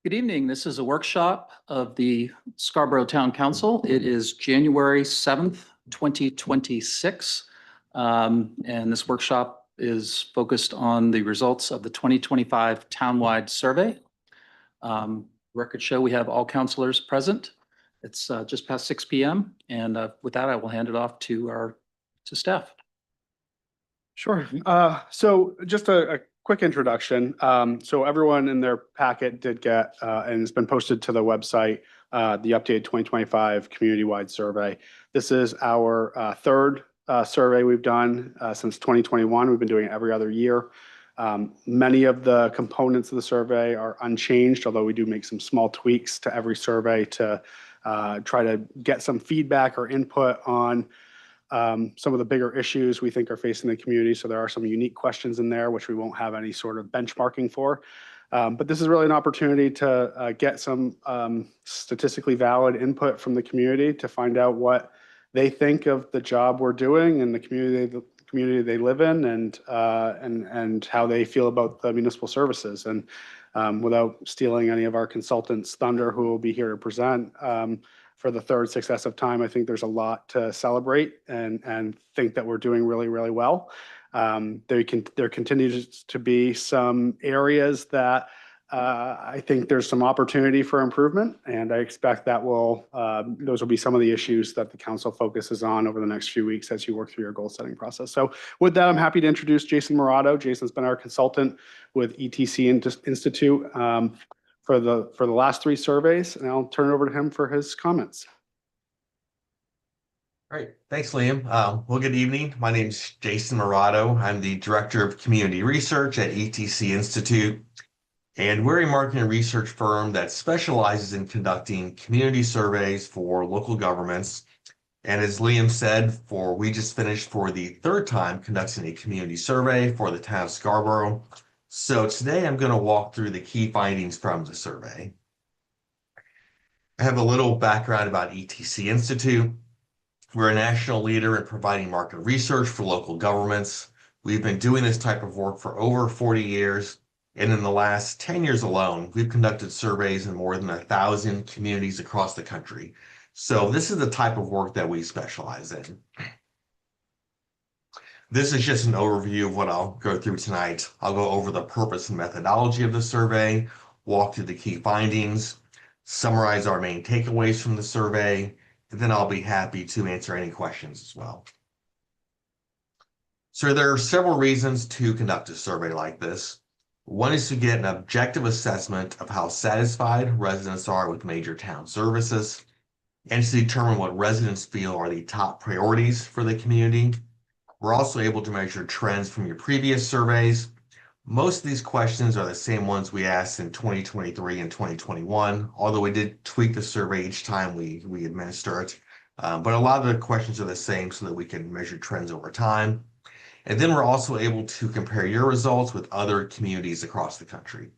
Good evening. This is a workshop of the Scarborough Town Council. It is January 7th, 2026. And this workshop is focused on the results of the 2025 townwide survey. Record show we have all councilors present. It's just past 6 p.m. And with that, I will hand it off to staff. Sure. So just a quick introduction. So everyone in their packet did get, and it's been posted to the website, the updated 2025 community-wide survey. This is our third survey we've done since 2021. We've been doing it every other year. Many of the components of the survey are unchanged, although we do make some small tweaks to every survey to try to get some feedback or input on some of the bigger issues we think are facing the community. So there are some unique questions in there, which we won't have any sort of benchmarking for. But this is really an opportunity to get some statistically valid input from the community to find out what they think of the job we're doing and the community they live in, and how they feel about the municipal services. And without stealing any of our consultants' thunder, who will be here to present, for the third successive time, I think there's a lot to celebrate and think that we're doing really, really well. There continues to be some areas that I think there's some opportunity for improvement, and I expect that those will be some of the issues that the council focuses on over the next few weeks as you work through your goal setting process. So with that, I'm happy to introduce Jason Morato. Jason's been our consultant with ETC Institute for the last three surveys, and I'll turn it over to him for his comments. All right, thanks, Liam. Well, good evening. My name is Jason Morato. I'm the Director of Community Research at ETC Institute, and we're a market and research firm that specializes in conducting community surveys for local governments. And as Liam said, we just finished for the third time conducting a community survey for the town of Scarborough. So today I'm going to walk through the key findings from the survey. I have a little background about ETC Institute. We're a national leader in providing market research for local governments. We've been doing this type of work for over 40 years. And in the last 10 years alone, we've conducted surveys in more than 1,000 communities across the country. So this is the type of work that we specialize in. This is just an overview of what I'll go through tonight. I'll go over the purpose and methodology of the survey, walk through the key findings, summarize our main takeaways from the survey, and then I'll be happy to answer any questions as well. So there are several reasons to conduct a survey like this. One is to get an objective assessment of how satisfied residents are with major town services, and to determine what residents feel are the top priorities for the community. We're also able to measure trends from your previous surveys. Most of these questions are the same ones we asked in 2023 and 2021, although we did tweak the survey each time we administer it. But a lot of the questions are the same so that we can measure trends over time. And then we're also able to compare your results with other communities across the country.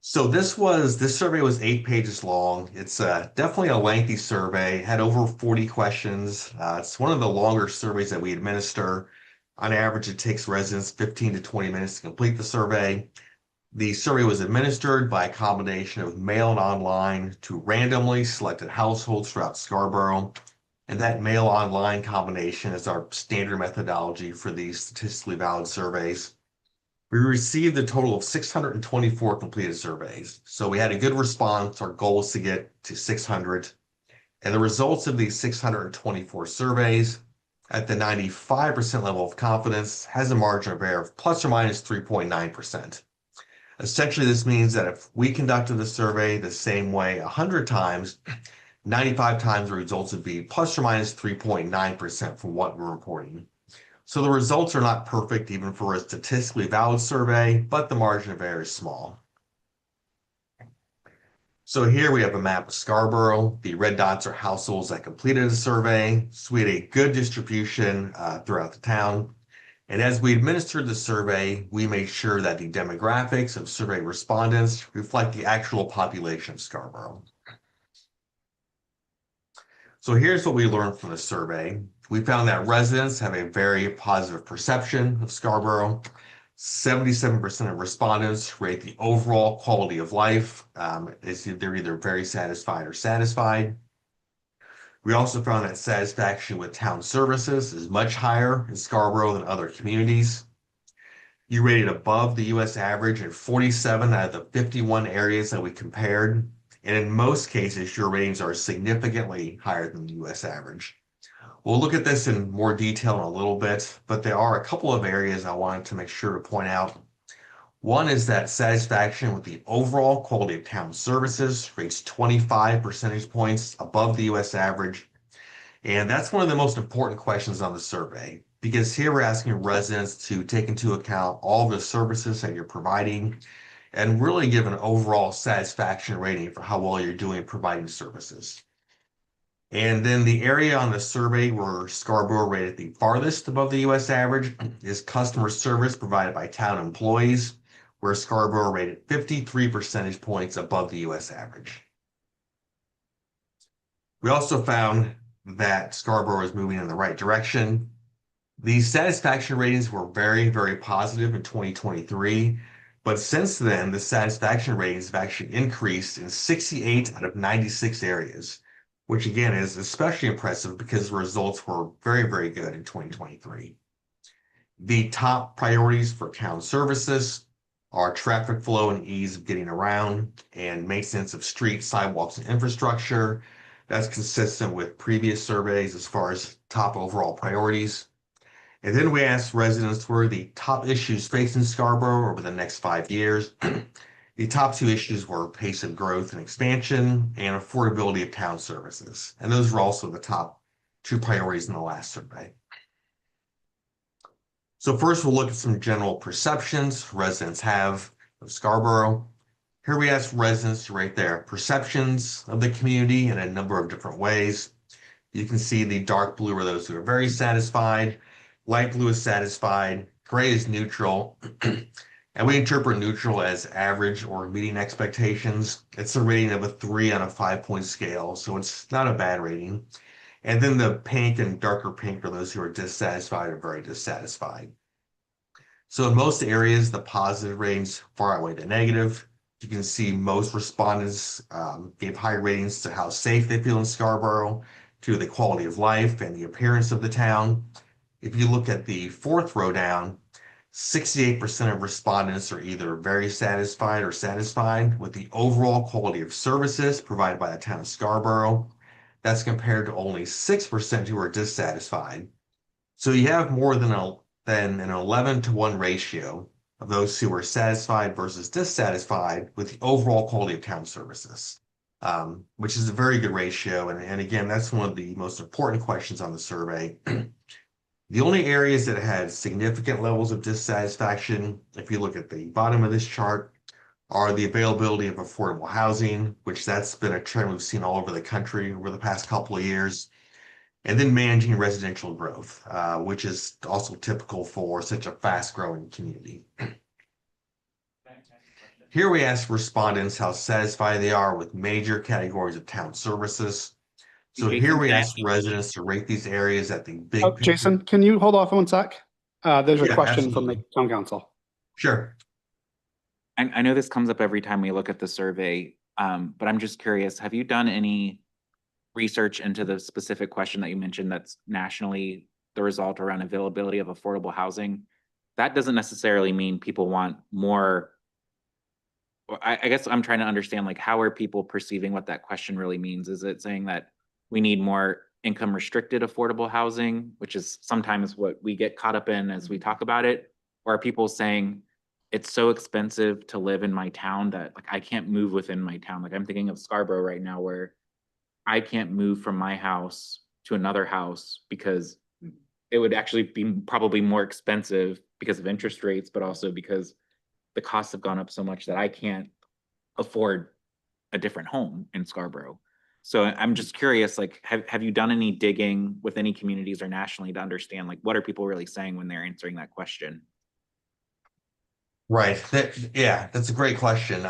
So this survey was 8 pages long. It's definitely a lengthy survey, had over 40 questions. It's one of the longer surveys that we administer. On average, it takes residents 15 to 20 minutes to complete the survey. The survey was administered by a combination of mail and online to randomly selected households throughout Scarborough. And that mail-online combination is our standard methodology for these statistically valid surveys. We received a total of 624 completed surveys. So we had a good response. Our goal was to get to 600. And the results of these 624 surveys at the 95% level of confidence has a margin of error of plus or minus 3.9%. Essentially, this means that if we conducted the survey the same way 100 times, 95 times the results would be plus or minus 3.9% from what we're reporting. So the results are not perfect even for a statistically valid survey, but the margin of error is small. So here we have a map of Scarborough. The red dots are households that completed a survey. So we had a good distribution throughout the town. And as we administered the survey, we made sure that the demographics of survey respondents reflect the actual population of Scarborough. So here's what we learned from the survey. We found that residents have a very positive perception of Scarborough. 77% of respondents rate the overall quality of life as they're either very satisfied or satisfied. We also found that satisfaction with town services is much higher in Scarborough than other communities. You rated above the US average in 47 out of the 51 areas that we compared. And in most cases, your ratings are significantly higher than the US average. We'll look at this in more detail in a little bit, but there are a couple of areas I wanted to make sure to point out. One is that satisfaction with the overall quality of town services rates 25 percentage points above the US average. And that's one of the most important questions on the survey, because here we're asking residents to take into account all the services that you're providing and really give an overall satisfaction rating for how well you're doing providing services. And then the area on the survey where Scarborough rated the farthest above the US average is customer service provided by town employees, where Scarborough rated 53 percentage points above the US average. We also found that Scarborough is moving in the right direction. These satisfaction ratings were very, very positive in 2023, but since then, the satisfaction ratings have actually increased in 68 out of 96 areas, which again is especially impressive because the results were very, very good in 2023. The top priorities for town services are traffic flow and ease of getting around and maintenance of streets, sidewalks, and infrastructure. That's consistent with previous surveys as far as top overall priorities. And then we asked residents what are the top issues facing Scarborough over the next 5 years. The top two issues were pace of growth and expansion and affordability of town services. And those were also the top two priorities in the last survey. So first we'll look at some general perceptions residents have of Scarborough. Here we ask residents to rate their perceptions of the community in a number of different ways. You can see the dark blue are those who are very satisfied, light blue is satisfied, gray is neutral, and we interpret neutral as average or meeting expectations. It's a rating of a 3 on a 5-point scale, so it's not a bad rating. And then the pink and darker pink are those who are dissatisfied or very dissatisfied. So in most areas, the positive ratings far outweigh the negative. You can see most respondents gave high ratings to how safe they feel in Scarborough, to the quality of life and the appearance of the town. If you look at the fourth row down, 68% of respondents are either very satisfied or satisfied with the overall quality of services provided by the town of Scarborough. That's compared to only 6% who are dissatisfied. So you have more than an 11-to-1 ratio of those who are satisfied versus dissatisfied with the overall quality of town services, which is a very good ratio. And again, that's one of the most important questions on the survey. The only areas that had significant levels of dissatisfaction, if you look at the bottom of this chart, are the availability of affordable housing, which that's been a trend we've seen all over the country over the past couple of years, and then managing residential growth, which is also typical for such a fast-growing community. Here we ask respondents how satisfied they are with major categories of town services. So here we ask residents to rate these areas at the big picture. Jason, can you hold off 1 sec? There's a Yeah, question from absolutely. the town council. Sure. I know this comes up every time we look at the survey, but I'm just curious, have you done any research into the specific question that you mentioned that's nationally the result around availability of affordable housing? That doesn't necessarily mean people want more. I guess I'm trying to understand, like, how are people perceiving what that question really means? Is it saying that we need more income restricted affordable housing, which is sometimes what we get caught up in as we talk about it? Or are people saying it's so expensive to live in my town that, like, I can't move within my town? Like, I'm thinking of Scarborough right now, where I can't move from my house to another house because it would actually be probably more expensive because of interest rates, but also because the costs have gone up so much that I can't afford a different home in Scarborough. So I'm just curious, like, have you done any digging with any communities or nationally to understand, like, what are people really saying when they're answering that question? Right. Yeah, that's a great question.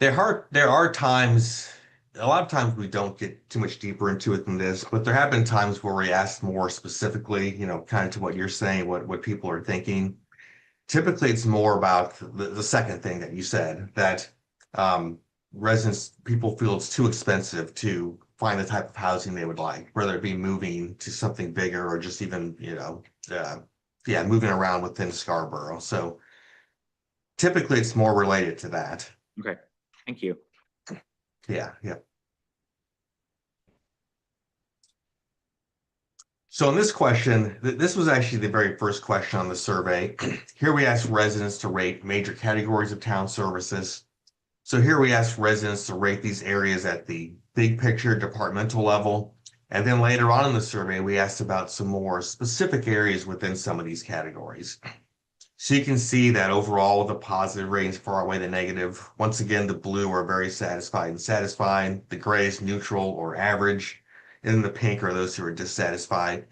There are times, a lot of times we don't get too much deeper into it than this, but there have been times where we asked more specifically, kind of to what you're saying, what people are thinking. Typically, it's more about the second thing that you said, that people feel it's too expensive to find the type of housing they would like, whether it be moving to something bigger or just even, moving around within Scarborough. So typically, it's more related to that. Okay, thank you. Yeah. So in this question, this was actually the very first question on the survey. Here we asked residents to rate major categories of town services. So here we asked residents to rate these areas at the big picture departmental level. And then later on in the survey, we asked about some more specific areas within some of these categories. So you can see that overall the positive ratings far outweigh the negative. Once again, the blue are very satisfied and satisfied. The gray is neutral or average. And then the pink are those who are dissatisfied.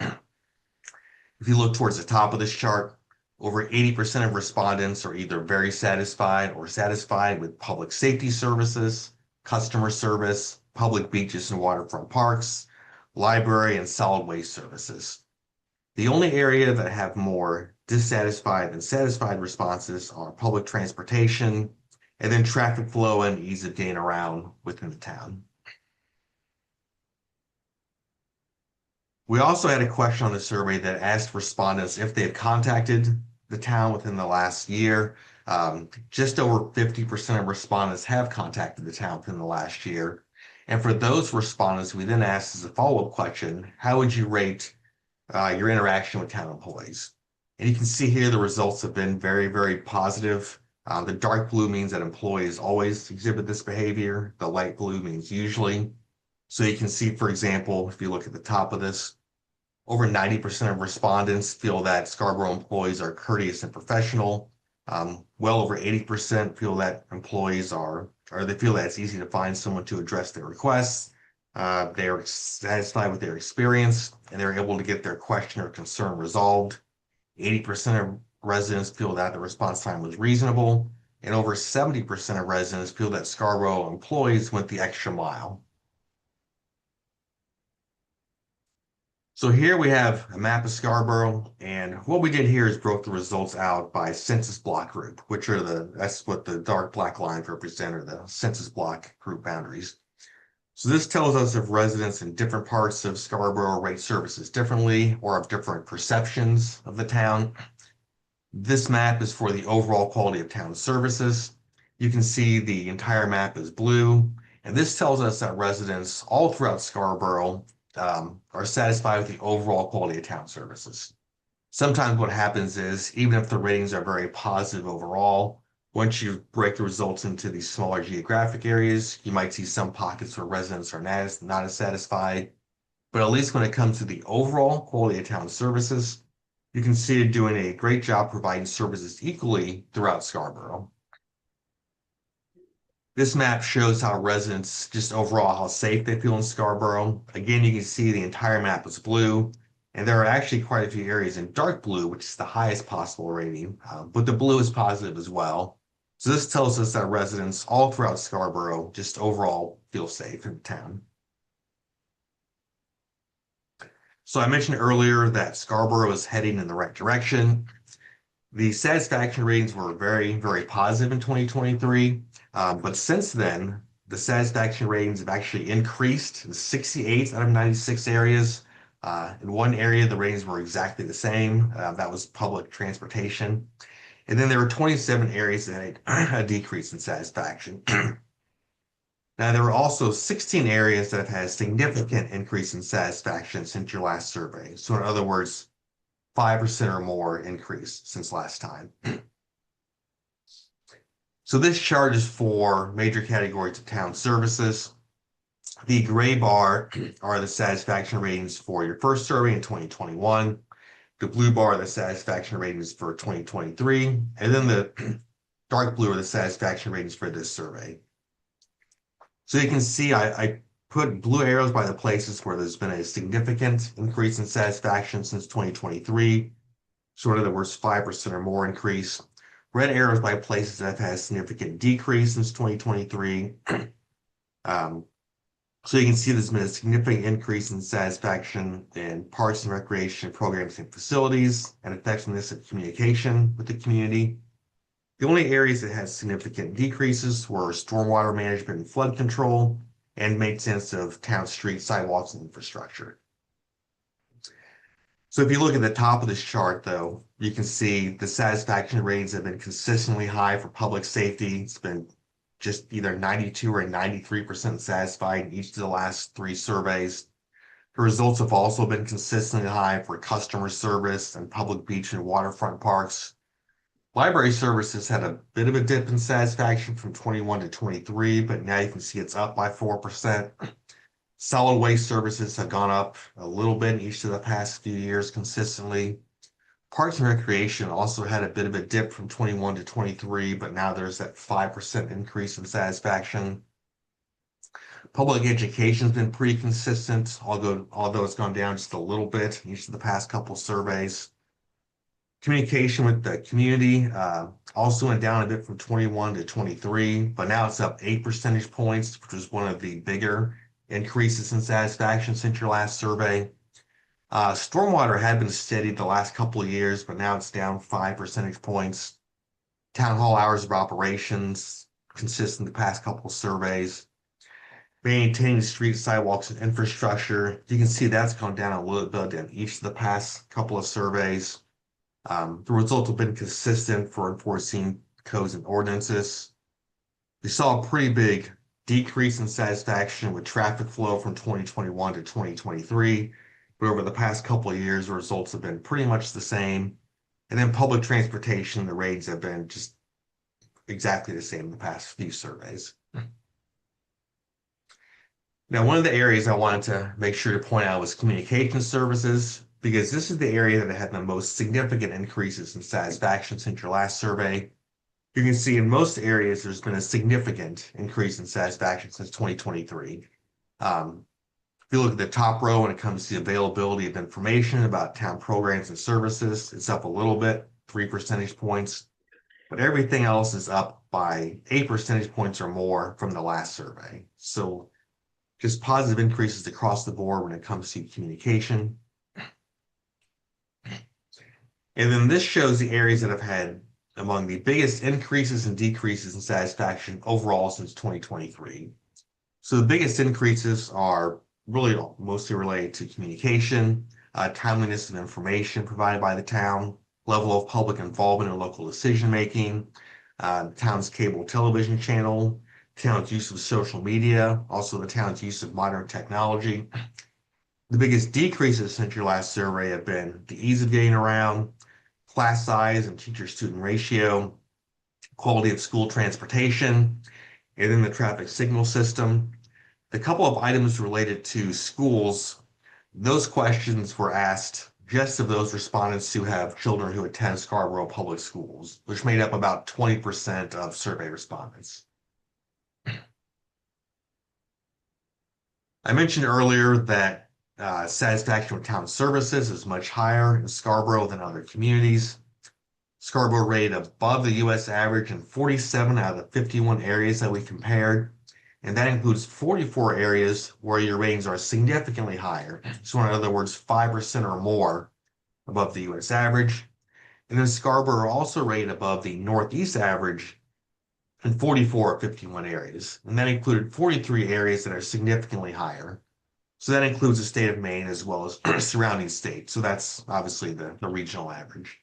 If you look towards the top of this chart, over 80% of respondents are either very satisfied or satisfied with public safety services, customer service, public beaches and waterfront parks, library, and solid waste services. The only area that have more dissatisfied than satisfied responses are public transportation, and then traffic flow and ease of getting around within the town. We also had a question on the survey that asked respondents if they have contacted the town within the last year. Just over 50% of respondents have contacted the town within the last year. And for those respondents, we then asked as a follow-up question, how would you rate your interaction with town employees? And you can see here the results have been very, very positive. The dark blue means that employees always exhibit this behavior. The light blue means usually. So you can see, for example, if you look at the top of this, over 90% of respondents feel that Scarborough employees are courteous and professional. Well over 80% feel that employees they feel that it's easy to find someone to address their requests. They are satisfied with their experience and they're able to get their question or concern resolved. 80% of residents feel that the response time was reasonable, and over 70% of residents feel that Scarborough employees went the extra mile. So here we have a map of Scarborough, and what we did here is broke the results out by census block group, which are that's what the dark black lines represent, or the census block group boundaries. So this tells us if residents in different parts of Scarborough rate services differently or have different perceptions of the town. This map is for the overall quality of town services. You can see the entire map is blue, and this tells us that residents all throughout Scarborough are satisfied with the overall quality of town services. Sometimes what happens is, even if the ratings are very positive overall, once you break the results into these smaller geographic areas, you might see some pockets where residents are not as satisfied. But at least when it comes to the overall quality of town services, you can see it doing a great job providing services equally throughout Scarborough. This map shows how residents, just overall, how safe they feel in Scarborough. Again, you can see the entire map is blue, and there are actually quite a few areas in dark blue, which is the highest possible rating, but the blue is positive as well. So this tells us that residents all throughout Scarborough just overall feel safe in the town. So I mentioned earlier that Scarborough is heading in the right direction. The satisfaction ratings were very, very positive in 2023. But since then, the satisfaction ratings have actually increased in 68 out of 96 areas. In one area, the ratings were exactly the same. That was public transportation. And then there were 27 areas that had a decrease in satisfaction. Now, there were also 16 areas that have had a significant increase in satisfaction since your last survey. So in other words, 5% or more increase since last time. So this chart is for major categories of town services. The gray bar are the satisfaction ratings for your first survey in 2021. The blue bar are the satisfaction ratings for 2023. And then the dark blue are the satisfaction ratings for this survey. So you can see I put blue arrows by the places where there's been a significant increase in satisfaction since 2023. So in other words, 5% or more increase. Red arrows by places that have had a significant decrease since 2023. So you can see there's been a significant increase in satisfaction in parks and recreation programs and facilities and effectiveness of communication with the community. The only areas that had significant decreases were stormwater management and flood control and maintenance of town streets, sidewalks, and infrastructure. So if you look at the top of this chart, though, you can see the satisfaction ratings have been consistently high for public safety. It's been just either 92 or 93% satisfied in each of the last 3 surveys. The results have also been consistently high for customer service and public beach and waterfront parks. Library services had a bit of a dip in satisfaction from 21 to 23, but now you can see it's up by 4%. Solid waste services have gone up a little bit in each of the past few years consistently. Parks and recreation also had a bit of a dip from 21 to 23, but now there's that 5% increase in satisfaction. Public education has been pretty consistent, although it's gone down just a little bit in each of the past couple surveys. Communication with the community also went down a bit from 21 to 23, but now it's up 8 percentage points, which is one of the bigger increases in satisfaction since your last survey. Stormwater had been steady the last couple of years, but now it's down 5 percentage points. Town hall hours of operations, consistent the past couple of surveys. Maintaining streets, sidewalks, and infrastructure, you can see that's gone down a little bit in each of the past couple of surveys. The results have been consistent for enforcing codes and ordinances. We saw a pretty big decrease in satisfaction with traffic flow from 2021 to 2023, but over the past couple of years, the results have been pretty much the same. And then public transportation, the ratings have been just exactly the same in the past few surveys. Now, one of the areas I wanted to make sure to point out was communication services, because this is the area that had the most significant increases in satisfaction since your last survey. You can see in most areas, there's been a significant increase in satisfaction since 2023. If you look at the top row when it comes to the availability of information about town programs and services, it's up a little bit, 3 percentage points, but everything else is up by 8 percentage points or more from the last survey. So just positive increases across the board when it comes to communication. And then this shows the areas that have had among the biggest increases and decreases in satisfaction overall since 2023. So the biggest increases are really mostly related to communication, timeliness of information provided by the town, level of public involvement in local decision-making, the town's cable television channel, town's use of social media, also the town's use of modern technology. The biggest decreases since your last survey have been the ease of getting around, class size and teacher-student ratio, quality of school transportation, and then the traffic signal system. The couple of items related to schools, those questions were asked just of those respondents who have children who attend Scarborough Public Schools, which made up about 20% of survey respondents. I mentioned earlier that satisfaction with town services is much higher in Scarborough than other communities. Scarborough rated above the U.S. average in 47 out of the 51 areas that we compared, and that includes 44 areas where your ratings are significantly higher. So in other words, 5% or more above the U.S. average. And then Scarborough also rated above the Northeast average in 44 of 51 areas, and that included 43 areas that are significantly higher. So that includes the state of Maine as well as surrounding states. So that's obviously the regional average.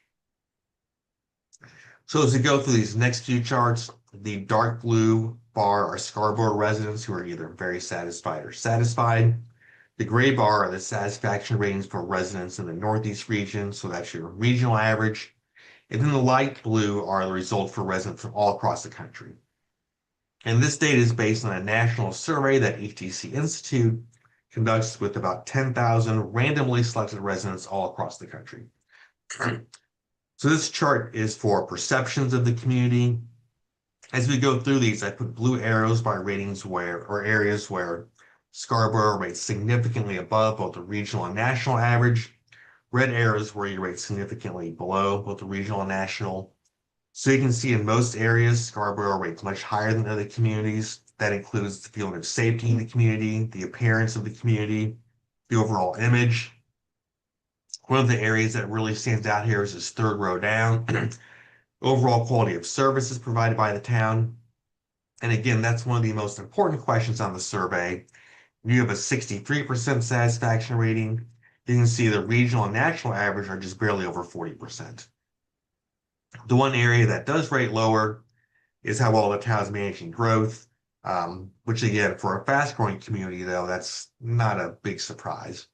So as we go through these next few charts, the dark blue bar are Scarborough residents who are either very satisfied or satisfied. The gray bar are the satisfaction ratings for residents in the Northeast region. So that's your regional average. And then the light blue are the results for residents from all across the country. And this data is based on a national survey that HTC Institute conducts with about 10,000 randomly selected residents all across the country. So this chart is for perceptions of the community. As we go through these, I put blue arrows by ratings or areas where Scarborough rates significantly above both the regional and national average. Red arrows where you rate significantly below both the regional and national. So you can see in most areas, Scarborough rates much higher than other communities. That includes the feeling of safety in the community, the appearance of the community, the overall image. One of the areas that really stands out here is this third row down. Overall quality of services provided by the town. And again, that's one of the most important questions on the survey. You have a 63% satisfaction rating. You can see the regional and national average are just barely over 40%. The one area that does rate lower is how well the town is managing growth, which again, for a fast-growing community, though, that's not a big surprise.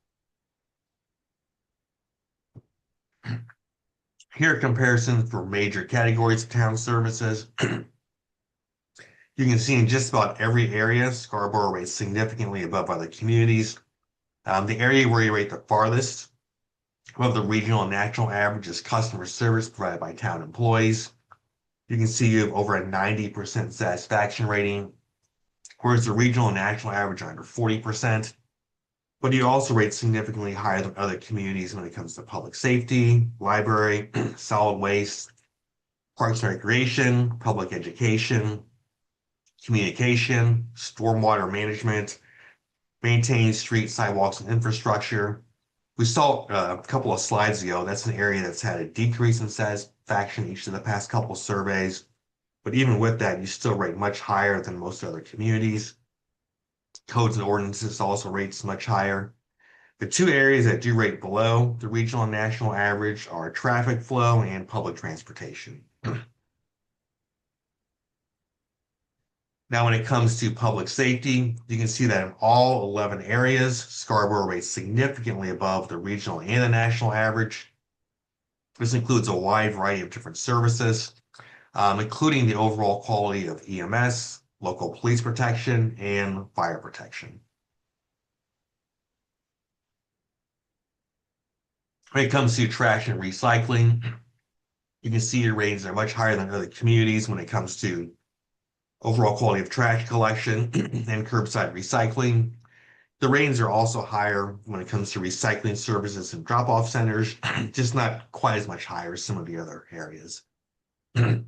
Here are comparisons for major categories of town services. You can see in just about every area, Scarborough rates significantly above other communities. The area where you rate the farthest above the regional and national average is customer service provided by town employees. You can see you have over a 90% satisfaction rating, whereas the regional and national average are under 40%. But you also rate significantly higher than other communities when it comes to public safety, library, solid waste, parks and recreation, public education, communication, stormwater management, maintaining streets, sidewalks, and infrastructure. We saw a couple of slides ago, that's an area that's had a decrease in satisfaction each of the past couple of surveys. But even with that, you still rate much higher than most other communities. Codes and ordinances also rates much higher. The two areas that do rate below the regional and national average are traffic flow and public transportation. Now, when it comes to public safety, you can see that in all 11 areas, Scarborough rates significantly above the regional and the national average. This includes a wide variety of different services, including the overall quality of EMS, local police protection, and fire protection. When it comes to trash and recycling, you can see your ratings are much higher than other communities when it comes to overall quality of trash collection and curbside recycling. The ratings are also higher when it comes to recycling services and drop-off centers, just not quite as much higher as some of the other areas. And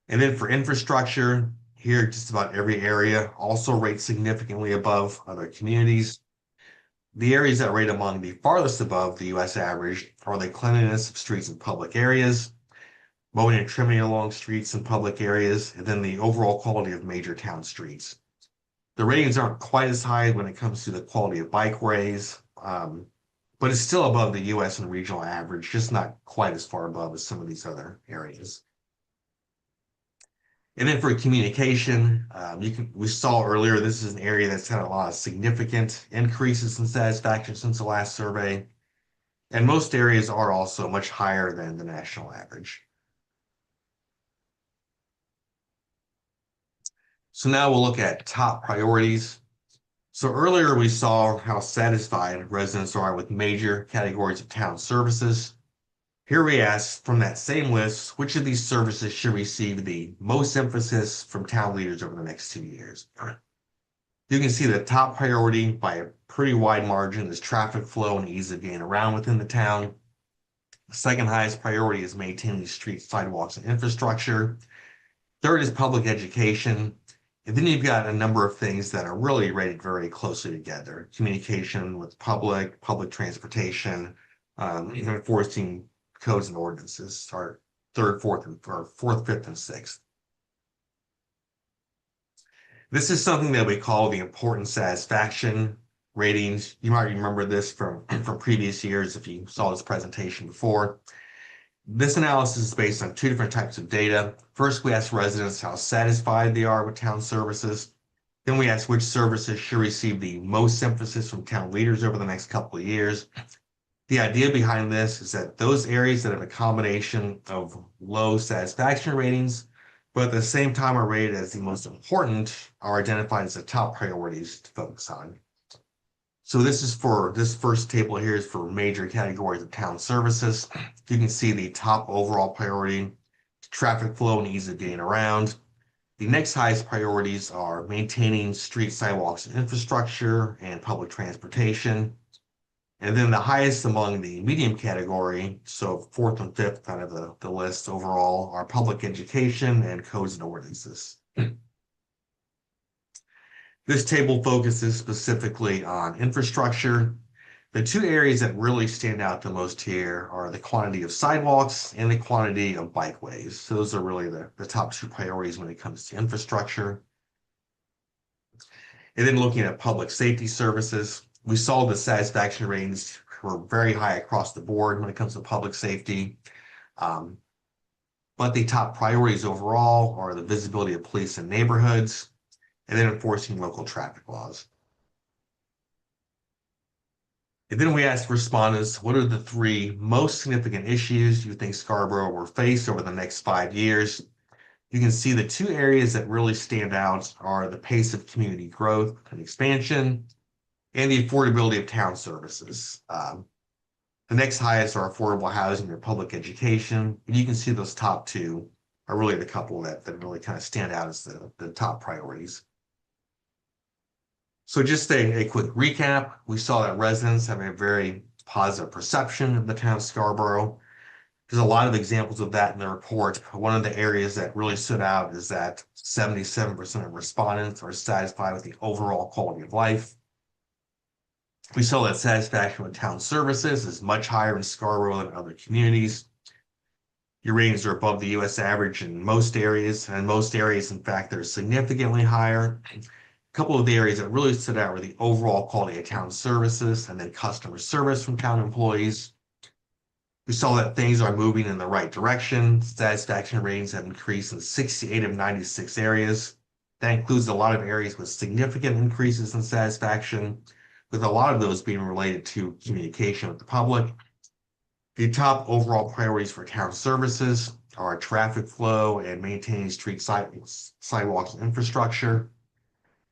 then for infrastructure, here just about every area also rates significantly above other communities. The areas that rate among the farthest above the US average are the cleanliness of streets and public areas, mowing and trimming along streets and public areas, and then the overall quality of major town streets. The ratings aren't quite as high when it comes to the quality of bikeways, but it's still above the US and regional average, just not quite as far above as some of these other areas. And then for communication, we saw earlier, this is an area that's had a lot of significant increases in satisfaction since the last survey. And most areas are also much higher than the national average. So now we'll look at top priorities. So earlier we saw how satisfied residents are with major categories of town services. Here we ask from that same list, which of these services should receive the most emphasis from town leaders over the next 2 years? You can see the top priority by a pretty wide margin is traffic flow and ease of getting around within the town. The second highest priority is maintaining streets, sidewalks, and infrastructure. Third is public education. And then you've got a number of things that are really rated very closely together. Communication with public transportation, enforcing codes and ordinances are third, fourth, fifth, and sixth. This is something that we call the important satisfaction ratings. You might remember this from previous years if you saw this presentation before. This analysis is based on two different types of data. First, we ask residents how satisfied they are with town services. Then we ask which services should receive the most emphasis from town leaders over the next couple of years. The idea behind this is that those areas that have a combination of low satisfaction ratings, but at the same time are rated as the most important, are identified as the top priorities to focus on. So this first table here is for major categories of town services. You can see the top overall priority, traffic flow and ease of getting around. The next highest priorities are maintaining street, sidewalks, and infrastructure and public transportation. And then the highest among the medium category, so fourth and fifth out of the list overall, are public education and codes and ordinances. This table focuses specifically on infrastructure. The two areas that really stand out the most here are the quantity of sidewalks and the quantity of bikeways. So those are really the top two priorities when it comes to infrastructure. And then looking at public safety services, we saw the satisfaction ratings were very high across the board when it comes to public safety. But the top priorities overall are the visibility of police in neighborhoods and then enforcing local traffic laws. And then we asked respondents, what are the three most significant issues you think Scarborough will face over the next 5 years? You can see the two areas that really stand out are the pace of community growth and expansion and the affordability of town services. The next highest are affordable housing or public education. And you can see those top two are really the couple that really kind of stand out as the top priorities. So just a quick recap, we saw that residents have a very positive perception of the town of Scarborough. There's a lot of examples of that in the report. One of the areas that really stood out is that 77% of respondents are satisfied with the overall quality of life. We saw that satisfaction with town services is much higher in Scarborough than other communities. Your ratings are above the US average in most areas, and in most areas, in fact, they're significantly higher. A couple of the areas that really stood out were the overall quality of town services and then customer service from town employees. We saw that things are moving in the right direction. Satisfaction ratings have increased in 68 of 96 areas. That includes a lot of areas with significant increases in satisfaction, with a lot of those being related to communication with the public. The top overall priorities for town services are traffic flow and maintaining street sidewalks and infrastructure.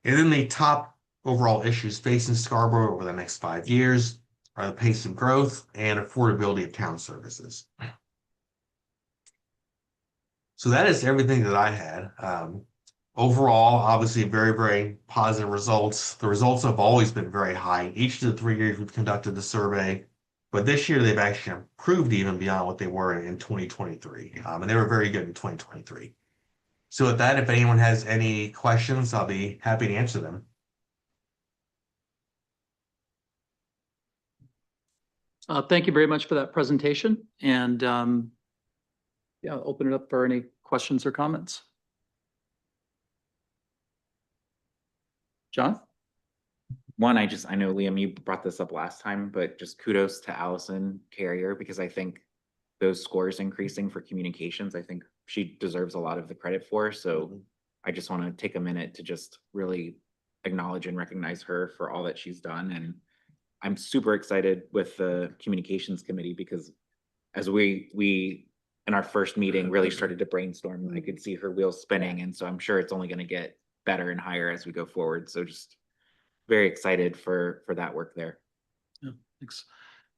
And then the top overall issues facing Scarborough over the next 5 years are the pace of growth and affordability of town services. So that is everything that I had. Overall, obviously very, very positive results. The results have always been very high. Each of the 3 years we've conducted the survey, but this year they've actually improved even beyond what they were in 2023. And they were very good in 2023. So with that, if anyone has any questions, I'll be happy to answer them. Thank you very much for that presentation. And yeah, I'll open it up for any questions or comments. John? One, I know Liam, you brought this up last time, but just kudos to Allison Carrier, because I think those scores increasing for communications, I think she deserves a lot of the credit for. So I just want to take a minute to just really acknowledge and recognize her for all that she's done. And I'm super excited with the communications committee, because as we in our first meeting really started to brainstorm, I could see her wheels spinning. And so I'm sure it's only going to get better and higher as we go forward. So just very excited for that work there. Yeah, thanks.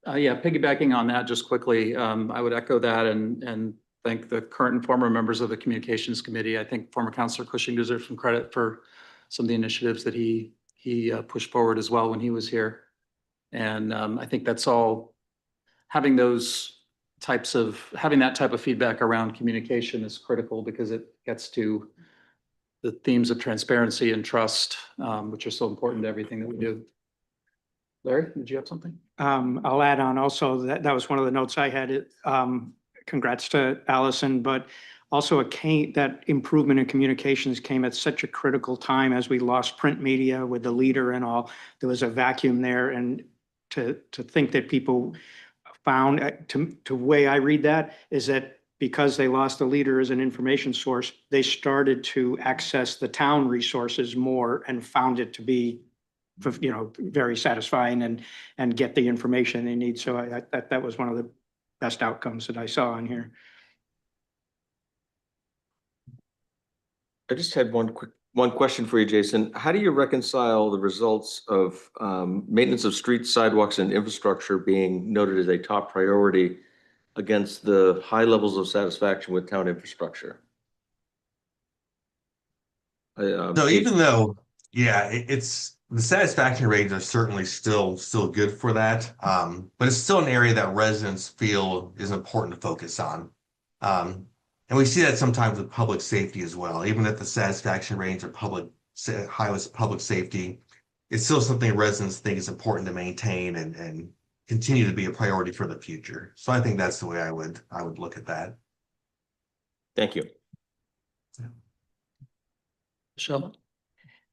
Yeah, piggybacking on that just quickly, I would echo that and thank the current and former members of the communications committee. I think former Councilor Cushing deserves some credit for some of the initiatives that he pushed forward as well when he was here. And I think that's all, having that type of feedback around communication is critical, because it gets to the themes of transparency and trust, which are so important to everything that we do. Larry, did you have something? I'll add on also that was one of the notes I had. Congrats to Allison, but also that improvement in communications came at such a critical time as we lost print media with the leader and all. There was a vacuum there, and to think that people found, to way I read that is that because they lost the leader as an information source, they started to access the town resources more and found it to be, very satisfying and get the information they need. So that was one of the best outcomes that I saw on here. I just had one question for you, Jason. How do you reconcile the results of maintenance of streets, sidewalks, and infrastructure being noted as a top priority against the high levels of satisfaction with town infrastructure? So even though, yeah, it's the satisfaction ratings are certainly still good for that, but it's still an area that residents feel is important to focus on. And we see that sometimes with public safety as well. Even if the satisfaction ratings of public highest public safety, it's still something residents think is important to maintain and continue to be a priority for the future. So I think that's the way I would look at that. Thank you. Michelle?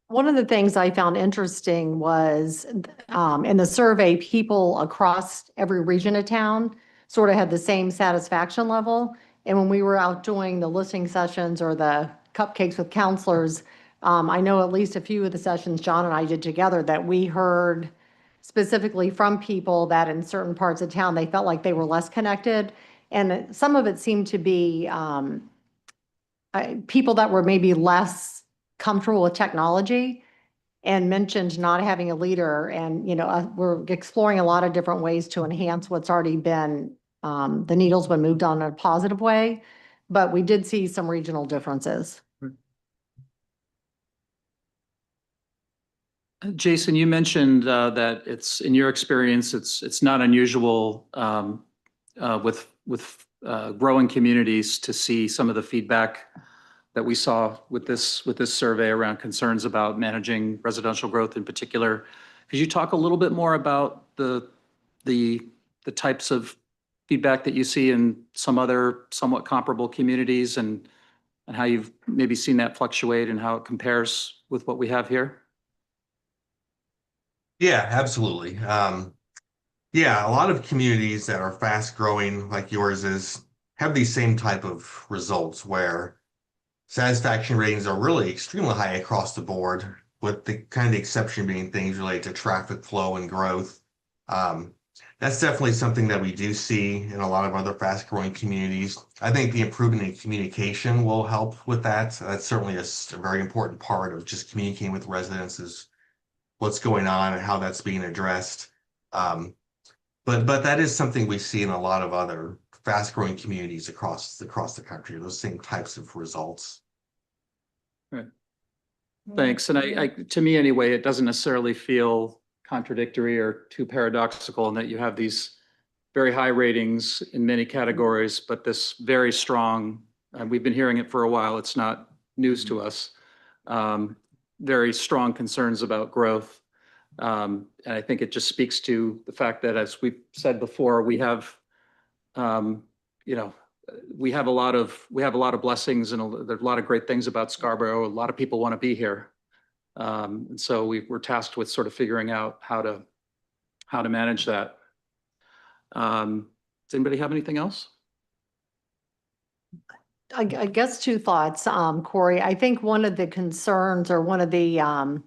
One of the things I found interesting was in the survey, people across every region of town sort of had the same satisfaction level. And when we were out doing the listening sessions or the cupcakes with counselors, I know at least a few of the sessions John and I did together that we heard specifically from people that in certain parts of town, they felt like they were less connected. And some of it seemed to be people that were maybe less comfortable with technology and mentioned not having a leader. And, we're exploring a lot of different ways to enhance what's already been, the needle's been moved on in a positive way, but we did see some regional differences. Jason, you mentioned that it's, in your experience, it's not unusual with growing communities to see some of the feedback that we saw with this survey around concerns about managing residential growth in particular. Could you talk a little bit more about the types of feedback that you see in some other somewhat comparable communities and how you've maybe seen that fluctuate and how it compares with what we have here? Yeah, absolutely. Yeah, a lot of communities that are fast growing like yours have these same type of results where satisfaction ratings are really extremely high across the board, with the kind of the exception being things related to traffic flow and growth. That's definitely something that we do see in a lot of other fast growing communities. I think the improvement in communication will help with that. That's certainly a very important part of just communicating with residents is what's going on and how that's being addressed. But that is something we see in a lot of other fast growing communities across the country, those same types of results. Right. Thanks. And to me anyway, it doesn't necessarily feel contradictory or too paradoxical in that you have these very high ratings in many categories, but this very strong, and we've been hearing it for a while, it's not news to us, very strong concerns about growth. And I think it just speaks to the fact that, as we've said before, we have we have a lot of blessings and there's a lot of great things about Scarborough. A lot of people want to be here. And so we're tasked with sort of figuring out how to manage that. Does anybody have anything else? I guess two thoughts, Corey. I think one of the concerns or one of the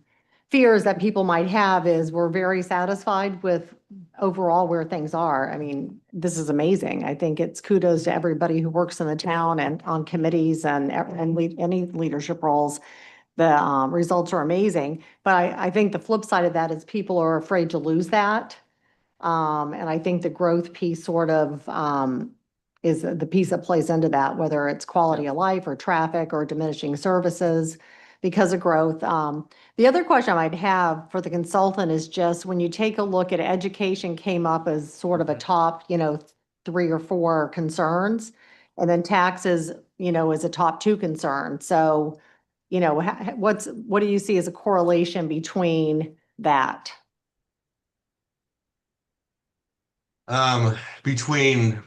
fears that people might have is we're very satisfied with overall where things are. I mean, this is amazing. I think it's kudos to everybody who works in the town and on committees and any leadership roles. The results are amazing. But I think the flip side of that is people are afraid to lose that. And I think the growth piece sort of is the piece that plays into that, whether it's quality of life or traffic or diminishing services because of growth. The other question I might have for the consultant is just when you take a look at education came up as sort of a top, 3 or 4 concerns, and then taxes, is a top 2 concern. So, what do you see as a correlation between that? Between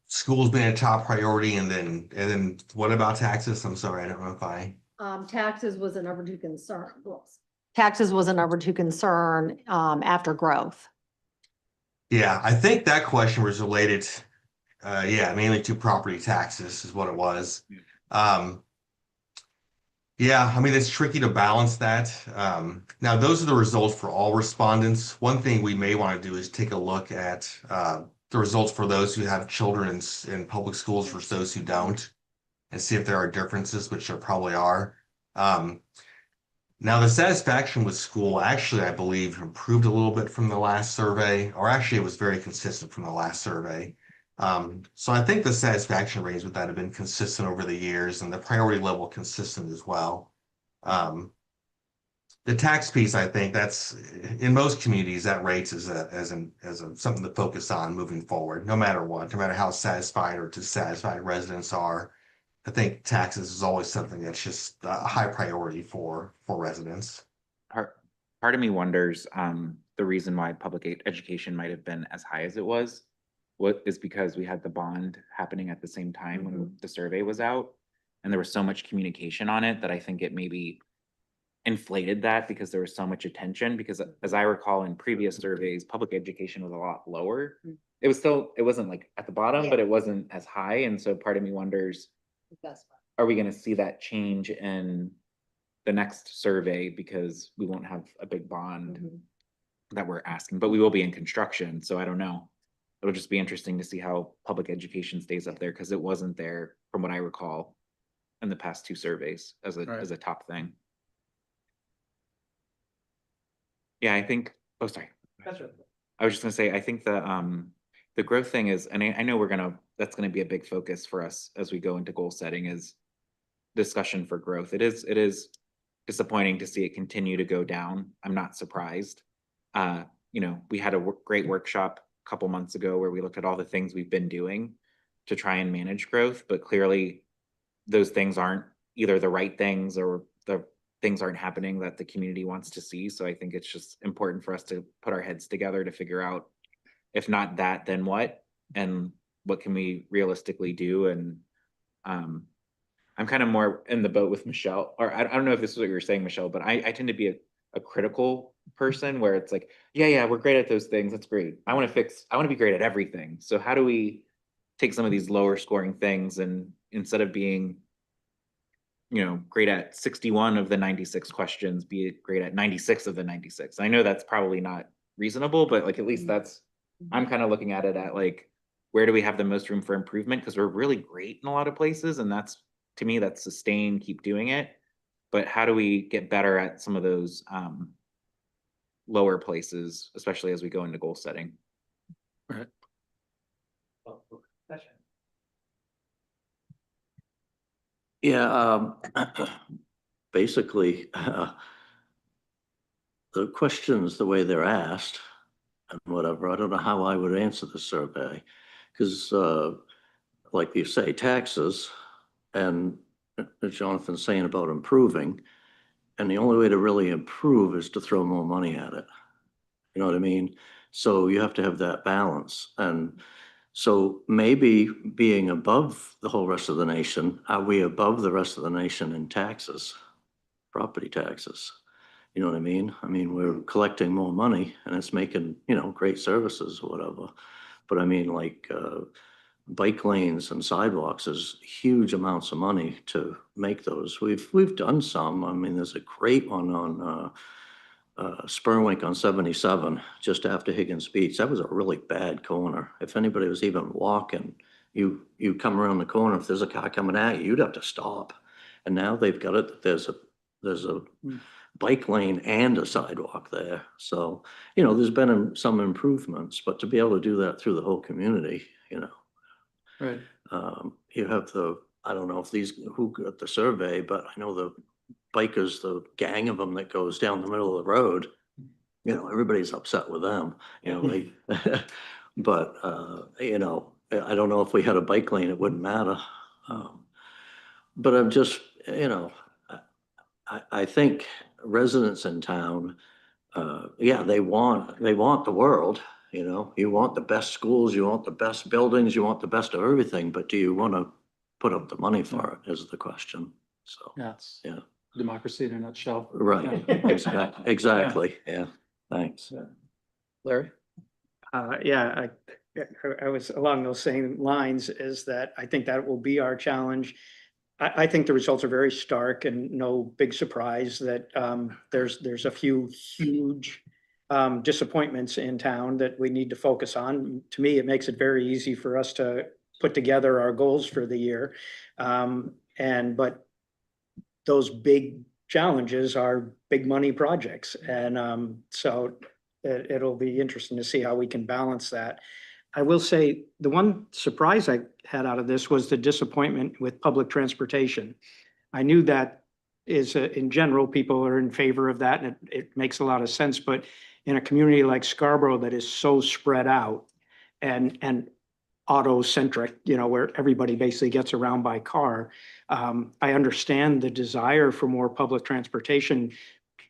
schools being a top priority and then what about taxes? I'm sorry, I don't know if I. Taxes was a number 2 concern. Taxes was a number 2 concern after growth. Yeah, I think that question was related, mainly to property taxes is what it was. Yeah, I mean, it's tricky to balance that. Now, those are the results for all respondents. One thing we may want to do is take a look at the results for those who have children in public schools versus those who don't, and see if there are differences, which there probably are. Now, the satisfaction with school actually, I believe, improved a little bit from the last survey, or actually it was very consistent from the last survey. So I think the satisfaction ratings with that have been consistent over the years and the priority level consistent as well. The tax piece, I think that's in most communities that rates as something to focus on moving forward, no matter what, no matter how satisfied or dissatisfied residents are. I think taxes is always something that's just a high priority for residents. Part of me wonders, the reason why public education might have been as high as it was. What is because we had the bond happening at the same time when the survey was out. And there was so much communication on it that I think it maybe inflated that because there was so much attention, because as I recall in previous surveys, public education was a lot lower. It wasn't like at the bottom, but it wasn't as high. And so part of me wonders, are we gonna see that change in the next survey because we won't have a big bond that we're asking, but we will be in construction, so I don't know. It'll just be interesting to see how public education stays up there, because it wasn't there from what I recall in the past two surveys as a top thing. Yeah, I think, oh, sorry. I was just gonna say, I think the growth thing is, and I know that's gonna be a big focus for us as we go into goal setting, is discussion for growth. It is disappointing to see it continue to go down. I'm not surprised. We had a great workshop a couple months ago where we looked at all the things we've been doing to try and manage growth, but clearly those things aren't either the right things or the things aren't happening that the community wants to see. So I think it's just important for us to put our heads together to figure out, if not that, then what, and what can we realistically do. And I'm kind of more in the boat with Michelle, or I don't know if this is what you were saying, Michelle, but I tend to be a critical person where it's like, yeah, we're great at those things. That's great. I want to be great at everything. So how do we take some of these lower scoring things and instead of being, great at 61 of the 96 questions, be great at 96 of the 96. I know that's probably not reasonable, but like, at least I'm kind of looking at it at like, where do we have the most room for improvement? Because we're really great in a lot of places. And to me, that's sustain, keep doing it. But how do we get better at some of those lower places, especially as we go into goal setting? Right. Yeah, basically, the questions, the way they're asked and whatever, I don't know how I would answer the survey. Because like you say, taxes, and as Jonathan's saying about improving, and the only way to really improve is to throw more money at it. You know what I mean? So you have to have that balance. And so maybe being above the whole rest of the nation, are we above the rest of the nation in taxes, property taxes? You know what I mean? I mean, we're collecting more money and it's making, great services or whatever. But I mean, like bike lanes and sidewalks is huge amounts of money to make those. We've done some. I mean, there's a great one on Spurwink on 77, just after Higgins Beach. That was a really bad corner. If anybody was even walking, you come around the corner, if there's a car coming at you, you'd have to stop. And now they've got it, there's a bike lane and a sidewalk there. So, there's been some improvements, but to be able to do that through the whole community, Right. you have I don't know if who got the survey, but I know the bikers, the gang of them that goes down the middle of the road, everybody's upset with them, but, I don't know if we had a bike lane, it wouldn't matter. But I'm just, I think residents in town, they want the world, you want the best schools, you want the best buildings, you want the best of everything, but do you want to put up the money for it is the question. So, Yes. yeah. Democracy in a nutshell. Right, exactly, yeah, thanks. Larry? Yeah, I was along those same lines, is that I think that will be our challenge. I think the results are very stark and no big surprise that there's a few huge disappointments in town that we need to focus on. To me, it makes it very easy for us to put together our goals for the year. But those big challenges are big money projects. And so it'll be interesting to see how we can balance that. I will say the one surprise I had out of this was the disappointment with public transportation. I knew that in general, people are in favor of that and it makes a lot of sense, but in a community like Scarborough that is so spread out and auto-centric, where everybody basically gets around by car. I understand the desire for more public transportation,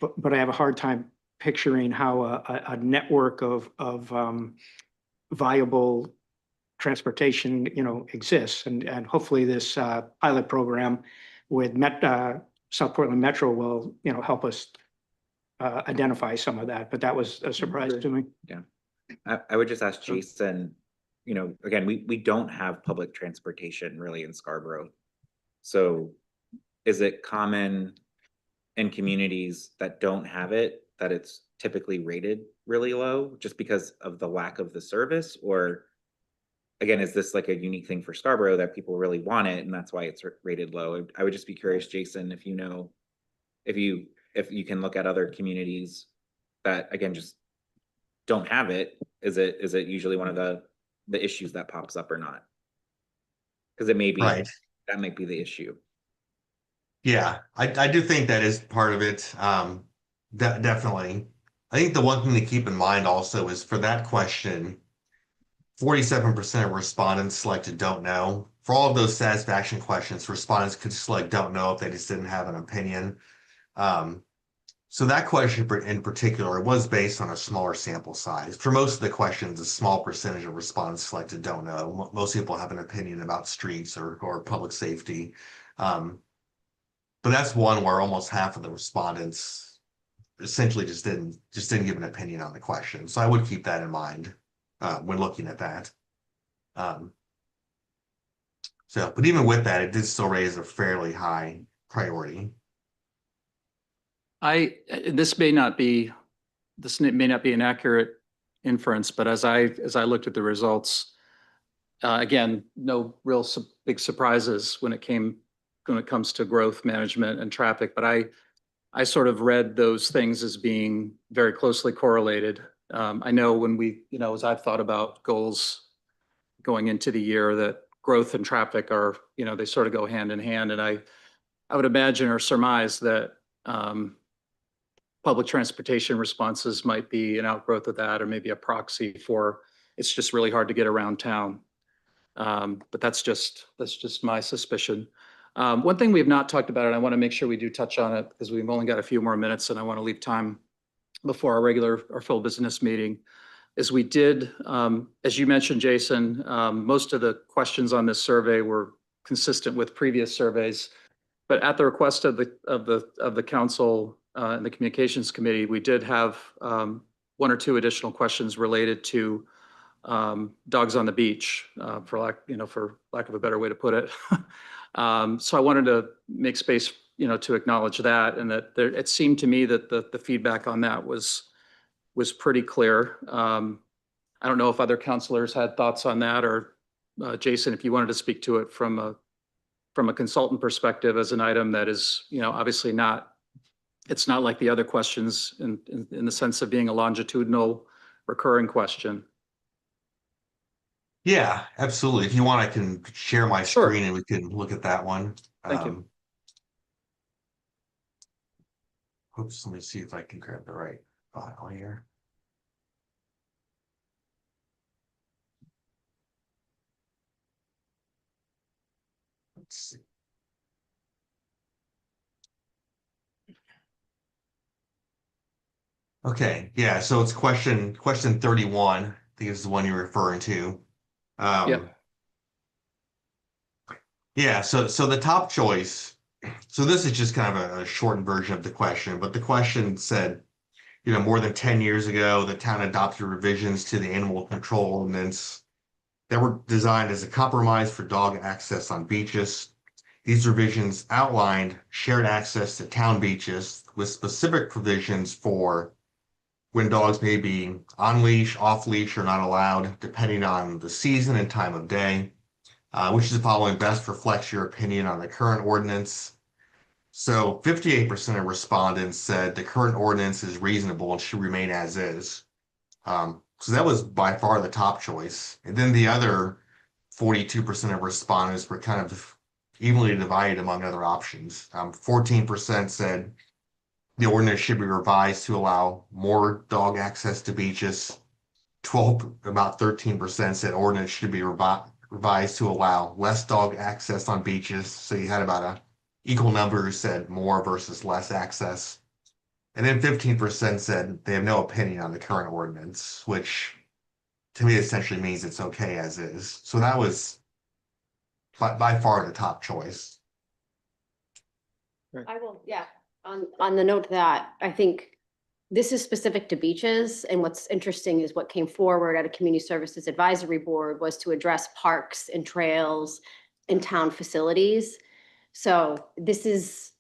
but I have a hard time picturing how a network of viable transportation, exists. And hopefully this pilot program with South Portland Metro will, help us identify some of that. But that was a surprise to me. I would just ask Jason, again, we don't have public transportation really in Scarborough. So is it common in communities that don't have it, that it's typically rated really low just because of the lack of the service? Or again, is this like a unique thing for Scarborough that people really want it and that's why it's rated low? I would just be curious, Jason, if you can look at other communities that, again, just don't have it. Is it usually one of the issues that pops up or not? Because it may be, Right. that might be the issue. Yeah, I do think that is part of it. Definitely. I think the one thing to keep in mind also is for that question, 47% of respondents selected don't know. For all of those satisfaction questions, respondents could select don't know if they just didn't have an opinion. So that question in particular was based on a smaller sample size. For most of the questions, a small percentage of respondents selected don't know. Most people have an opinion about streets or public safety. But that's one where almost half of the respondents essentially just didn't give an opinion on the question. So I would keep that in mind when looking at that. But even with that, it did still raise a fairly high priority. This may not be an accurate inference, but as I looked at the results, again, no real big surprises when it comes to growth management and traffic, but I sort of read those things as being very closely correlated. I know when as I've thought about goals going into the year, that growth and traffic are, they sort of go hand in hand. And I would imagine or surmise that public transportation responses might be an outgrowth of that, or maybe a proxy for it's just really hard to get around town. But that's just my suspicion. One thing we have not talked about, and I want to make sure we do touch on it because we've only got a few more minutes and I want to leave time before our full business meeting, is we did, as you mentioned, Jason, most of the questions on this survey were consistent with previous surveys, but at the request of the council and the communications committee, we did have one or two additional questions related to dogs on the beach, for lack of a better way to put it. So I wanted to make space, to acknowledge that, and that it seemed to me that the feedback on that was pretty clear. I don't know if other counselors had thoughts on that, or Jason, if you wanted to speak to it from a consultant perspective as an item that is, obviously it's not like the other questions in the sense of being a longitudinal recurring question. Yeah, absolutely. If you want, I can share my Sure. screen and we can look at that one. Thank you. Oops, let me see if I can grab the right file here. Let's see. Okay, yeah, so it's question 31, I think is the one you're referring to. Yeah. Yeah, so the top choice, so this is just kind of a shortened version of the question, but the question said, more than 10 years ago, the town adopted revisions to the animal control ordinance that were designed as a compromise for dog access on beaches. These revisions outlined shared access to town beaches with specific provisions for when dogs may be on leash, off leash, or not allowed, depending on the season and time of day. Which of the following best reflects your opinion on the current ordinance? So 58% of respondents said the current ordinance is reasonable and should remain as is. So that was by far the top choice. And then the other 42% of respondents were kind of evenly divided among other options. 14% said the ordinance should be revised to allow more dog access to beaches. about 13% said ordinance should be revised to allow less dog access on beaches. So you had about a equal number who said more versus less access. And then 15% said they have no opinion on the current ordinance, which to me essentially means it's okay as is. So that was by far the top choice. I will, yeah, on the note that I think this is specific to beaches. And what's interesting is what came forward at a community services advisory board was to address parks and trails and town facilities. So this is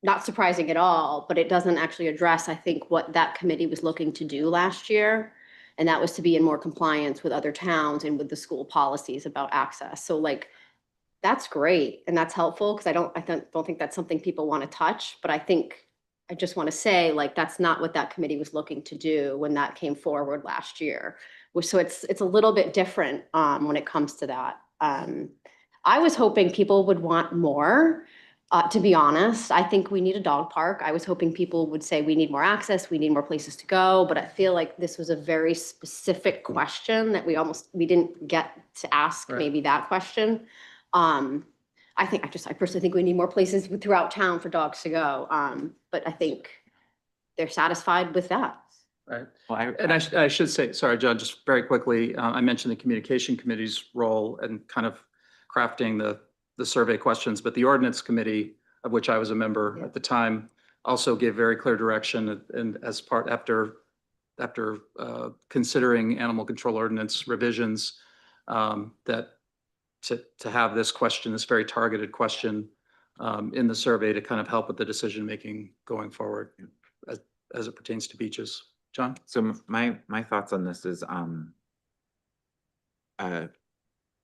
not surprising at all, but it doesn't actually address, I think, what that committee was looking to do last year. And that was to be in more compliance with other towns and with the school policies about access. So like, that's great and that's helpful because I don't think that's something people want to touch, but I just want to say like that's not what that committee was looking to do when that came forward last year. So it's a little bit different when it comes to that. I was hoping people would want more. To be honest, I think we need a dog park. I was hoping people would say we need more access, we need more places to go, but I feel like this was a very specific question that we didn't get to ask maybe that question. I personally think we need more places throughout town for dogs to go. But I think they're satisfied with that. Right. Well, And I should say, sorry, John, just very quickly, I mentioned the communication committee's role and kind of crafting the survey questions, but the ordinance committee, of which I was a member at the time, also gave very clear direction and as part after considering animal control ordinance revisions, that to have this question, this very targeted question in the survey to kind of help with the decision making going forward as it pertains to beaches. John? So my thoughts on this is,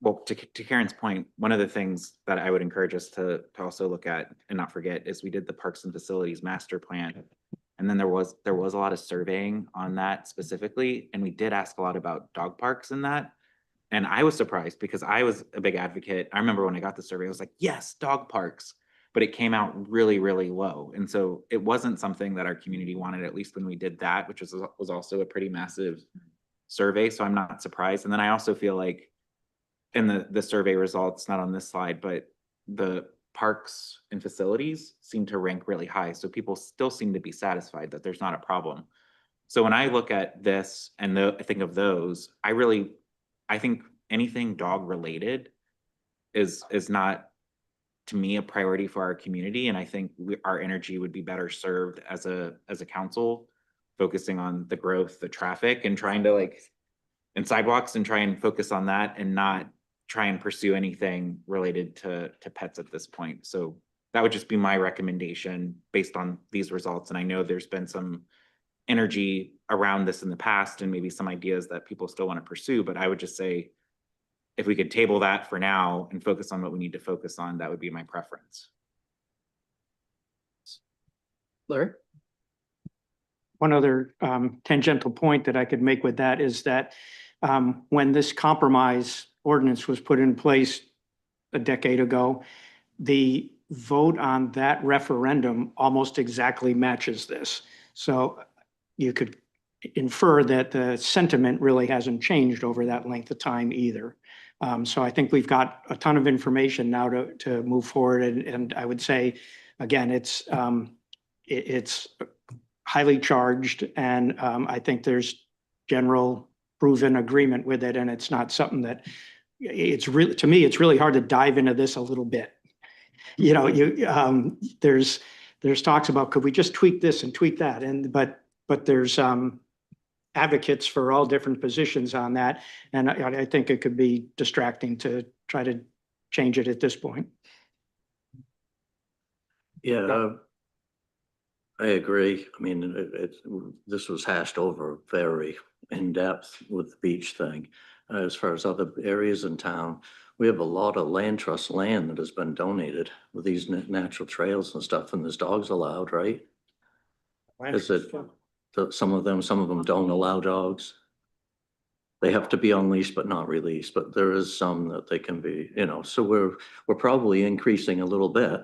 well, to Karen's point, one of the things that I would encourage us to also look at and not forget is we did the Parks and Facilities Master Plan. And then there was a lot of surveying on that specifically. And we did ask a lot about dog parks in that. And I was surprised because I was a big advocate. I remember when I got the survey, I was like, yes, dog parks, but it came out really, really low. And so it wasn't something that our community wanted, at least when we did that, which was also a pretty massive survey. So I'm not surprised. And then I also feel like in the survey results, not on this slide, but the parks and facilities seem to rank really high. So people still seem to be satisfied that there's not a problem. So when I look at this and I think of those, I think anything dog related is not, to me, a priority for our community. And I think our energy would be better served as a council, focusing on the growth, the traffic, and trying to and sidewalks and try and focus on that and not try and pursue anything related to pets at this point. So that would just be my recommendation based on these results. And I know there's been some energy around this in the past and maybe some ideas that people still want to pursue, but I would just say if we could table that for now and focus on what we need to focus on, that would be my preference. Larry? One other tangential point that I could make with that is that when this compromise ordinance was put in place a decade ago, the vote on that referendum almost exactly matches this. So you could infer that the sentiment really hasn't changed over that length of time either. So I think we've got a ton of information now to move forward. And I would say, again, it's highly charged. And I think there's general proven agreement with it. And it's not something that to me, it's really hard to dive into this a little bit. You know, there's talks about, could we just tweak this and tweak that? But there's advocates for all different positions on that. And I think it could be distracting to try to change it at this point. Yeah, I agree. I mean, this was hashed over very in depth with the beach thing. As far as other areas in town, we have a lot of land trust land that has been donated with these natural trails and stuff, and there's dogs allowed, right? Is it some of them don't allow dogs? They have to be on leash but not released, but there is some that they can be, you know, so we're probably increasing a little bit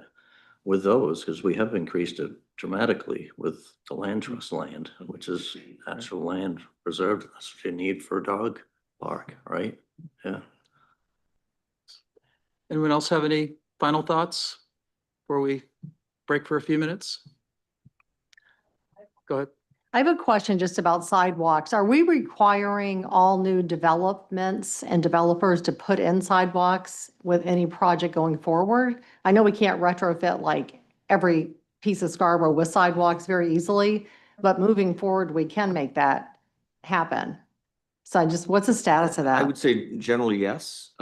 with those because we have increased it dramatically with the land trust land, which is actual land preserved. That's what you need for a dog park, right? Yeah. Anyone else have any final thoughts before we break for a few minutes? Go ahead. I have a question just about sidewalks. Are we requiring all new developments and developers to put in sidewalks with any project going forward? I know we can't retrofit like every piece of Scarborough with sidewalks very easily, but moving forward, we can make that happen. So what's the status of I that? would say generally yes,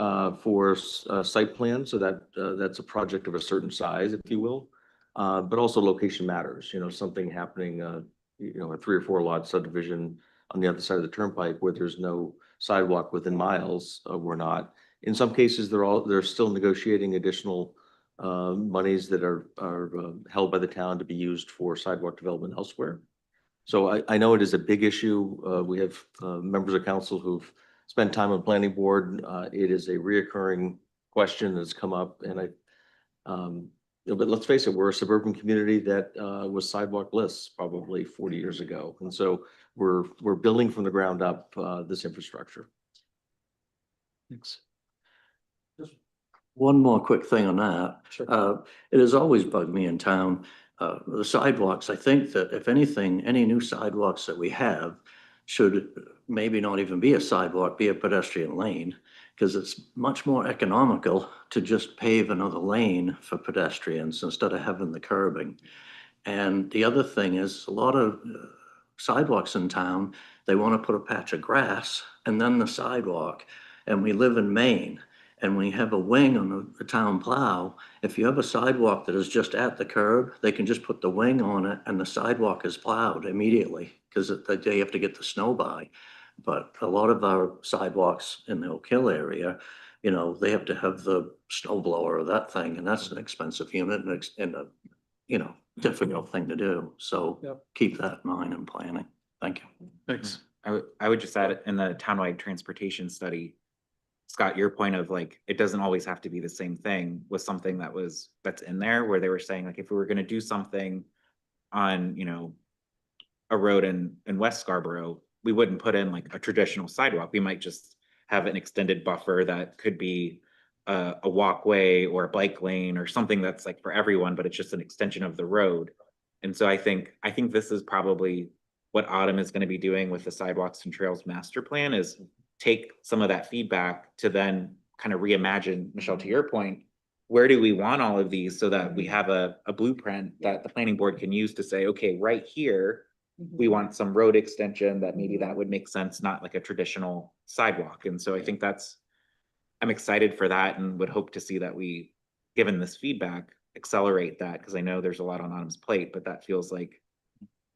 for site plan, so that that's a project of a certain size, if you will. But also location matters, something happening, a 3 or 4 lot subdivision on the other side of the turnpike where there's no sidewalk within miles, we're not. In some cases, they're still negotiating additional monies that are held by the town to be used for sidewalk development elsewhere. So I know it is a big issue. We have members of council who've spent time on planning board. It is a reoccurring question that's come up, and but let's face it, we're a suburban community that was sidewalk-less probably 40 years ago, and so we're building from the ground up this infrastructure. Thanks. One more quick thing on that. Sure. It has always bugged me in town, the sidewalks. I think that if anything, any new sidewalks that we have should maybe not even be a sidewalk, be a pedestrian lane, because it's much more economical to just pave another lane for pedestrians instead of having the curbing. And the other thing is a lot of sidewalks in town, they want to put a patch of grass and then the sidewalk. And we live in Maine. And when you have a wing on the town plow, if you have a sidewalk that is just at the curb, they can just put the wing on it and the sidewalk is plowed immediately because they have to get the snow by. But a lot of our sidewalks in the Oak Hill area, they have to have the snow blower or that thing, and that's an expensive unit and a, difficult thing to do. So Yep. keep that in mind in planning. Thank you. Thanks. I would just add in the townwide transportation study, Scott, your point of like, it doesn't always have to be the same thing was something that's in there where they were saying like, if we were going to do something on, a road in West Scarborough, we wouldn't put in like a traditional sidewalk. We might just have an extended buffer that could be a walkway or a bike lane or something that's like for everyone, but it's just an extension of the road. And so I think this is probably what Autumn is going to be doing with the sidewalks and trails master plan is take some of that feedback to then kind of reimagine, Michelle, to your point, where do we want all of these so that we have a blueprint that the planning board can use to say, okay, right here, we want some road extension that maybe that would make sense, not like a traditional sidewalk. And so I think I'm excited for that and would hope to see that we, given this feedback, accelerate that because I know there's a lot on Autumn's plate, but that feels like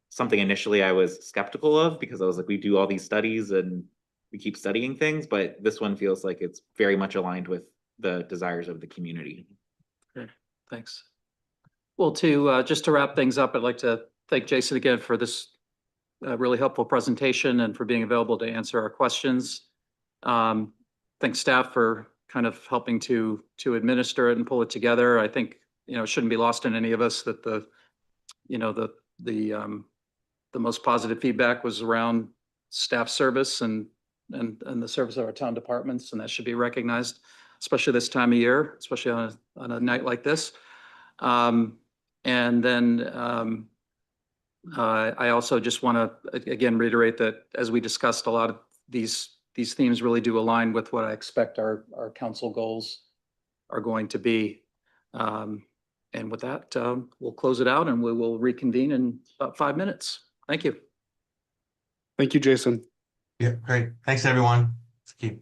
something initially I was skeptical of because I was like, we do all these studies and we keep studying things, but this one feels like it's very much aligned with the desires of the community. Okay, thanks. Well, just to wrap things up, I'd like to thank Jason again for this really helpful presentation and for being available to answer our questions. Thanks staff for kind of helping to administer it and pull it together. I think, it shouldn't be lost on any of us that the most positive feedback was around staff service and the service of our town departments, and that should be recognized, especially this time of year, especially on a night like this. And then I also just want to again reiterate that as we discussed, a lot of these themes really do align with what I expect our council goals are going to be. And with that, we'll close it out and we will reconvene in about 5 minutes. Thank you. Thank you, Jason. Yeah, great. Thanks, everyone. Let's keep.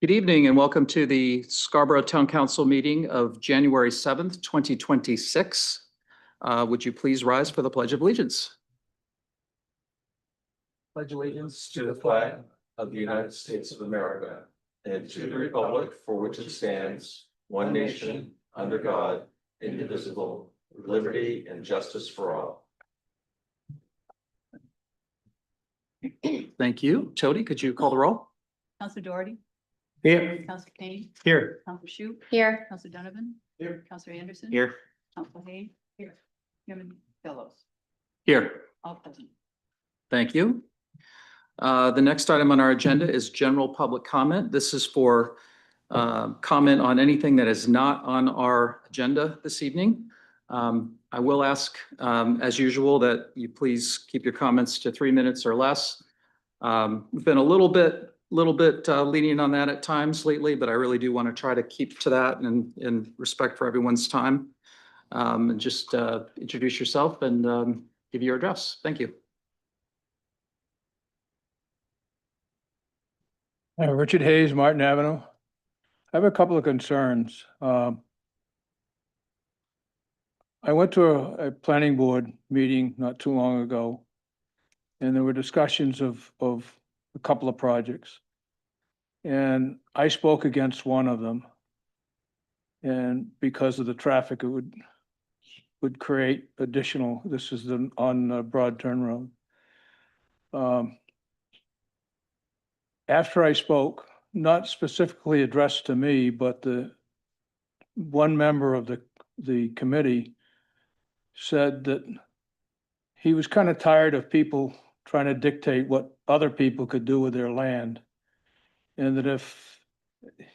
Good evening and welcome to the Scarborough Town Council meeting of January 7th, 2026. Would you please rise for the Pledge of Allegiance? Pledge allegiance to the flag of the United States of America and to the republic for which it stands, one nation, under God, indivisible, with liberty and justice for all. Thank you. Jody, could you call the roll? Counselor Doherty. Here. Counselor Kane. Here. Counselor Shu. Here. Counselor Donovan. Here. Counselor Anderson. Here. Counselor Hay. Here. Chairman Fellows. Here. All present. Thank you. The next item on our agenda is general public comment. This is for comment on anything that is not on our agenda this evening. I will ask, as usual, that you please keep your comments to 3 minutes or less. We've been a little bit lenient on that at times lately, but I really do want to try to keep to that and in respect for everyone's time. And just introduce yourself and give your address. Thank you. Richard Hayes, Martin Avenue. I have a couple of concerns. I went to a planning board meeting not too long ago, and there were discussions of a couple of projects. And I spoke against one of them. And because of the traffic, it would create additional, this is on Broad Turn Road. After I spoke, not specifically addressed to me, but the one member of the committee said that he was kind of tired of people trying to dictate what other people could do with their land. And that if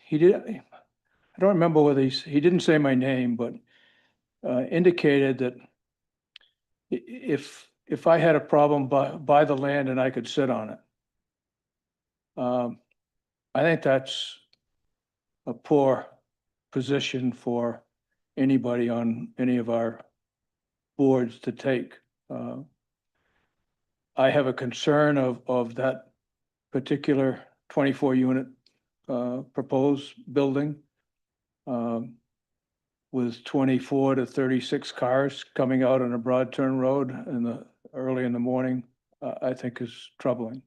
he did, I don't remember whether he didn't say my name, but indicated that if I had a problem buy the land and I could sit on it. I think that's a poor position for anybody on any of our boards to take. I have a concern of that particular 24 unit proposed building with 24 to 36 cars coming out on a Broad Turn Road early in the morning, I think is troubling.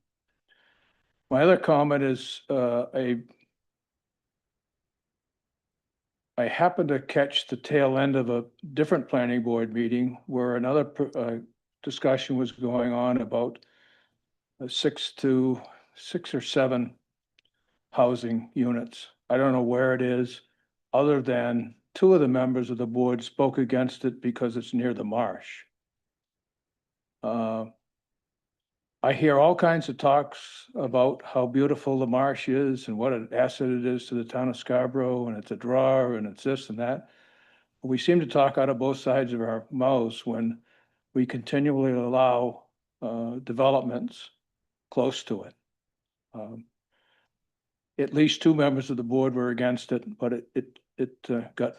My other comment is I happened to catch the tail end of a different planning board meeting where another discussion was going on about 6 or 7 housing units. I don't know where it is, other than 2 of the members of the board spoke against it because it's near the marsh. I hear all kinds of talks about how beautiful the marsh is and what an asset it is to the town of Scarborough, and it's a draw and it's this and that. We seem to talk out of both sides of our mouths when we continually allow developments close to it. At least 2 members of the board were against it, but it got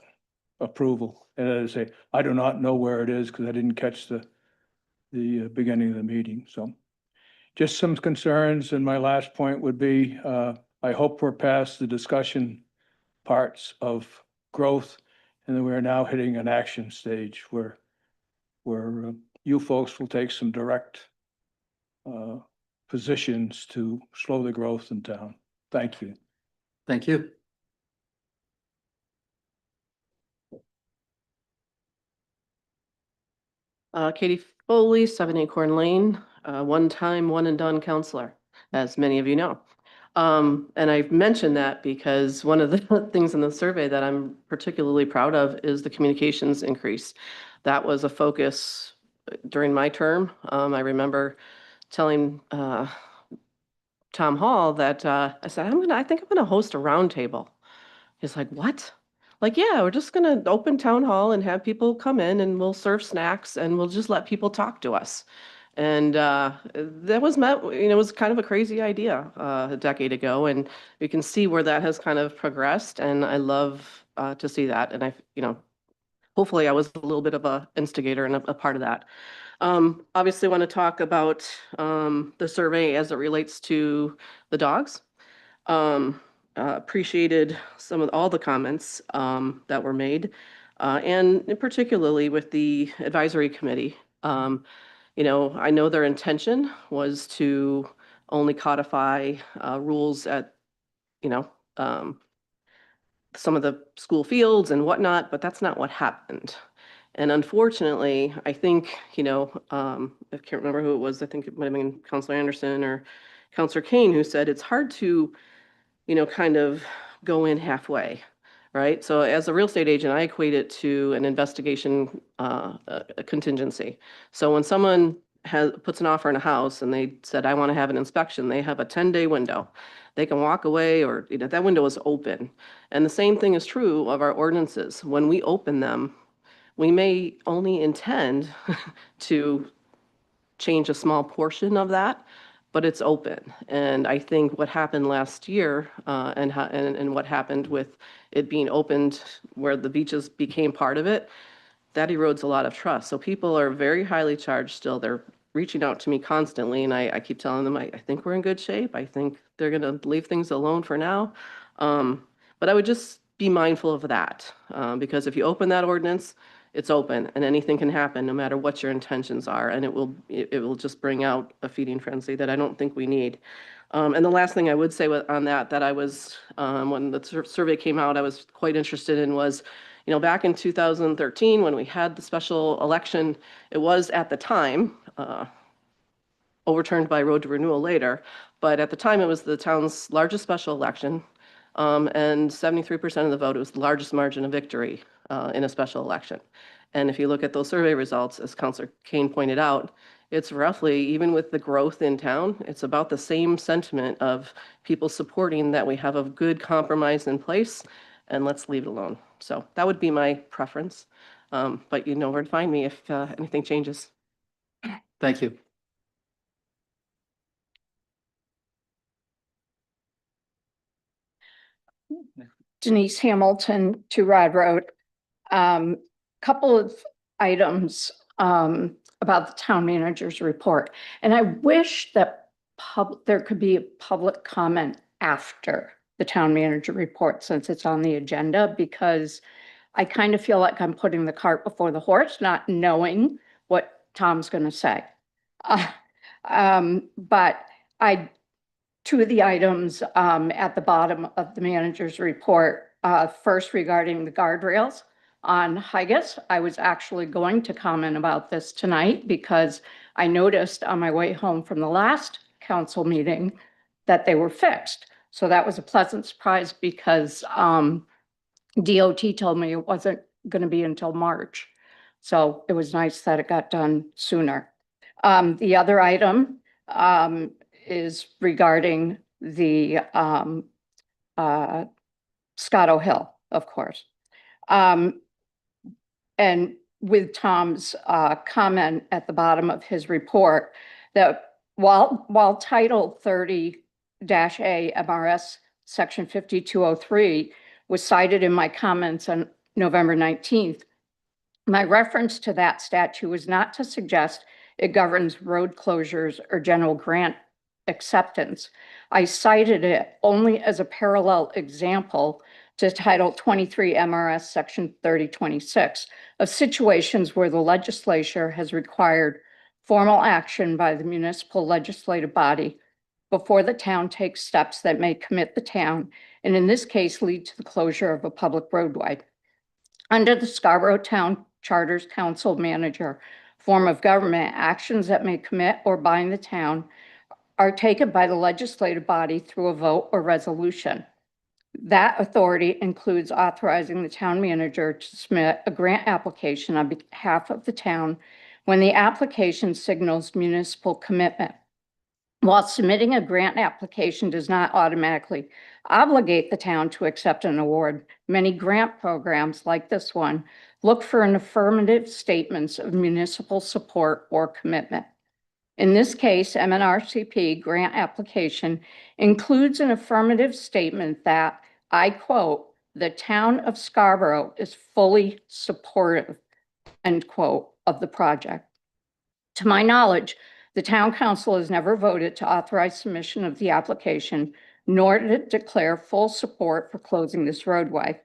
approval. And as I say, I do not know where it is because I didn't catch the beginning of the meeting. So just some concerns. And my last point would be, I hope we're past the discussion parts of growth and that we are now hitting an action stage where you folks will take some direct positions to slow the growth in town. Thank you. Thank you. Katie Foley, 7 Acorn Lane, one-time, one-and-done counselor, as many of you know. And I've mentioned that because one of the things in the survey that I'm particularly proud of is the communications increase. That was a focus during my term. I remember telling Tom Hall that I said, I think I'm gonna host a roundtable. He's like, what? Like, yeah, we're just gonna open town hall and have people come in and we'll serve snacks and we'll just let people talk to us. And that was met, it was kind of a crazy idea a decade ago, and you can see where that has kind of progressed. And I love to see that. And hopefully I was a little bit of a instigator and a part of that. Obviously want to talk about the survey as it relates to the dogs. appreciated all the comments that were made, and particularly with the advisory committee. You know, I know their intention was to only codify rules at, you know, some of the school fields and whatnot, but that's not what happened. And unfortunately, I think, you know, I can't remember who it was. I think it might have been Counselor Anderson or Counselor Kane who said it's hard to, you know, kind of go in halfway, right? So as a real estate agent, I equate it to an investigation a contingency. So when someone puts an offer in a house and they said, I want to have an inspection, they have a 10-day window. They can walk away, or, you know, that window is open. And the same thing is true of our ordinances. When we open them, we may only intend to change a small portion of that, but it's open. And I think what happened last year and what happened with it being opened where the beaches became part of it, that erodes a lot of trust. So people are very highly charged still. They're reaching out to me constantly, and I keep telling them, I think we're in good shape. I think they're going to leave things alone for now. But I would just be mindful of that, because if you open that ordinance, it's open and anything can happen no matter what your intentions are. And it will just bring out a feeding frenzy that I don't think we need. And the last thing I would say on that I was, when the survey came out, I was quite interested in was, you know, back in 2013, when we had the special election, it was at the time, overturned by Road to Renewal later, but at the time it was the town's largest special election, and 73% of the vote. It was the largest margin of victory in a special election. And if you look at those survey results, as Councilor Kane pointed out, it's roughly, even with the growth in town, it's about the same sentiment of people supporting that we have a good compromise in place, and let's leave it alone. So that would be my preference. But you know where to find me if anything changes. Thank you. Denise Hamilton, 2 Rod Road. Couple of items about the town manager's report. And I wish that there could be a public comment after the town manager report, since it's on the agenda, because I kind of feel like I'm putting the cart before the horse, not knowing what Tom's going to say. But 2 of the items at the bottom of the manager's report, first regarding the guardrails on Higas. I was actually going to comment about this tonight because I noticed on my way home from the last council meeting that they were fixed. So that was a pleasant surprise because DOT told me it wasn't going to be until March. So it was nice that it got done sooner. The other item is regarding the Scotto Hill, of course. And with Tom's comment at the bottom of his report that while Title 30-A MRS Section 5203 was cited in my comments on November 19th, my reference to that statute was not to suggest it governs road closures or general grant acceptance. I cited it only as a parallel example to Title 23 MRS Section 3026 of situations where the legislature has required formal action by the municipal legislative body before the town takes steps that may commit the town, and in this case, lead to the closure of a public roadway. Under the Scarborough Town Charters Council Manager form of government, actions that may commit or bind the town are taken by the legislative body through a vote or resolution. That authority includes authorizing the town manager to submit a grant application on behalf of the town when the application signals municipal commitment. While submitting a grant application does not automatically obligate the town to accept an award, many grant programs like this one look for an affirmative statements of municipal support or commitment. In this case, MNRCP grant application includes an affirmative statement that, I quote, "The town of Scarborough is fully supportive," end quote, of the project. To my knowledge, the town council has never voted to authorize submission of the application nor did it declare full support for closing this roadway,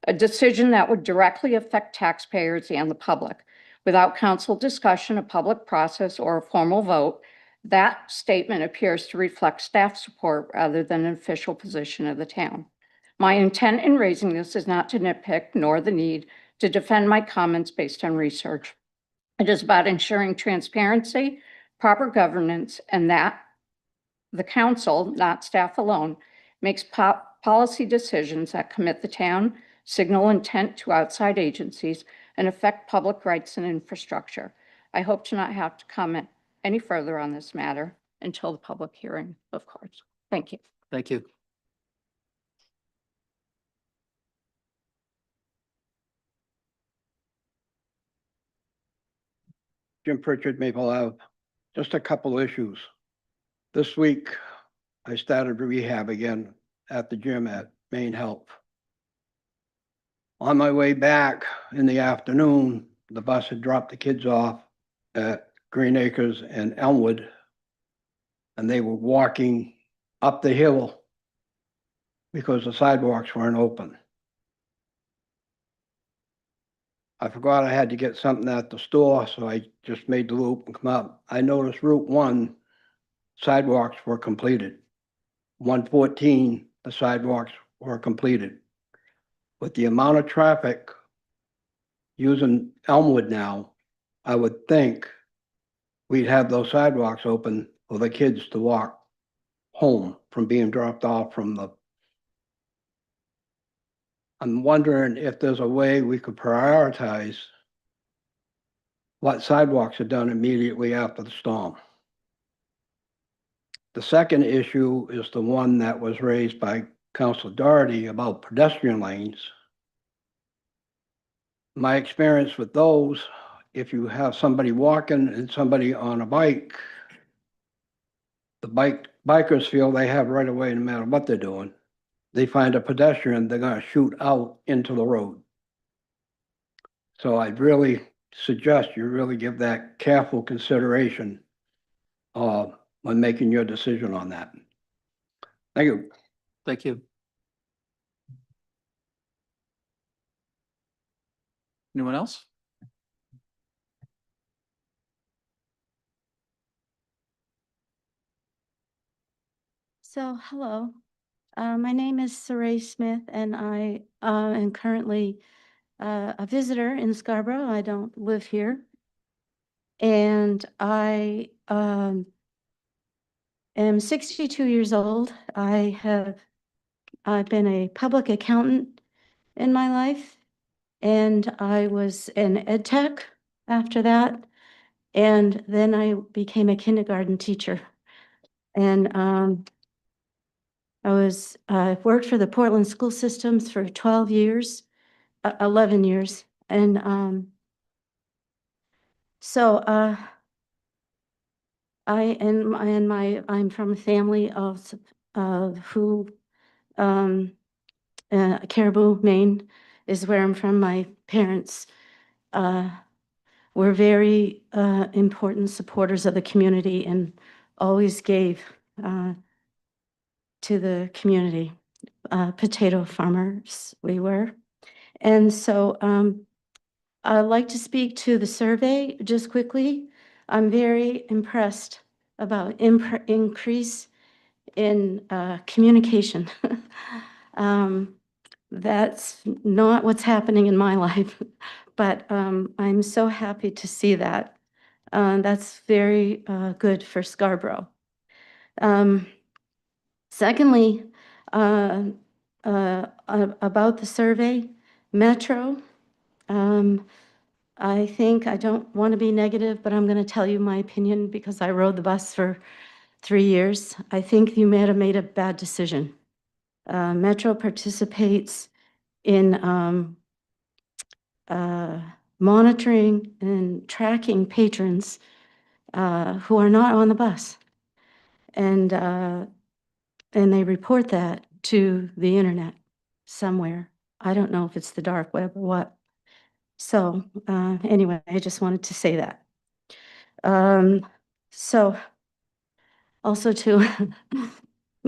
a decision that would directly affect taxpayers and the public. Without council discussion, a public process, or a formal vote, that statement appears to reflect staff support rather than an official position of the town. My intent in raising this is not to nitpick, nor the need to defend my comments based on research. It is about ensuring transparency, proper governance, and that the council, not staff alone, makes policy decisions that commit the town, signal intent to outside agencies, and affect public rights and infrastructure. I hope to not have to comment any further on this matter until the public hearing, of course. Thank you. Thank you. Jim Pritchard, Maple Ave. Just a couple issues. This week, I started rehab again at the gym at Maine Health. On my way back in the afternoon, the bus had dropped the kids off at Green Acres and Elmwood, and they were walking up the hill because the sidewalks weren't open. I forgot I had to get something at the store, so I just made the loop and come up. I noticed Route 1 sidewalks were completed. 114, the sidewalks were completed. With the amount of traffic using Elmwood now, I would think we'd have those sidewalks open for the kids to walk home from being dropped off from the. I'm wondering if there's a way we could prioritize what sidewalks are done immediately after the storm. The second issue is the one that was raised by Councilor Doherty about pedestrian lanes. My experience with those, if you have somebody walking and somebody on a bike, the bikers feel they have right away no matter what they're doing. They find a pedestrian, they're gonna shoot out into the road. So I'd really suggest you really give that careful consideration when making your decision on that. Thank you. Thank you. Anyone else? So, hello. My name is Saray Smith, and I am currently a visitor in Scarborough. I don't live here. And I am 62 years old. I've been a public accountant in my life, and I was an ed tech after that. And then I became a kindergarten teacher. And I've worked for the Portland school systems for 12 years, 11 years. And so I'm from a family of who Caribou, Maine is where I'm from. My parents were very important supporters of the community and always gave to the community. Potato farmers we were. And so I'd like to speak to the survey just quickly. I'm very impressed about increase in communication. That's not what's happening in my life, but I'm so happy to see that. That's very good for Scarborough. Secondly, about the survey, Metro, I think, I don't want to be negative, but I'm going to tell you my opinion because I rode the bus for 3 years. I think you may have made a bad decision. Metro participates in monitoring and tracking patrons who are not on the bus. And they report that to the internet somewhere. I don't know if it's the dark web or what. So anyway, I just wanted to say that. So also to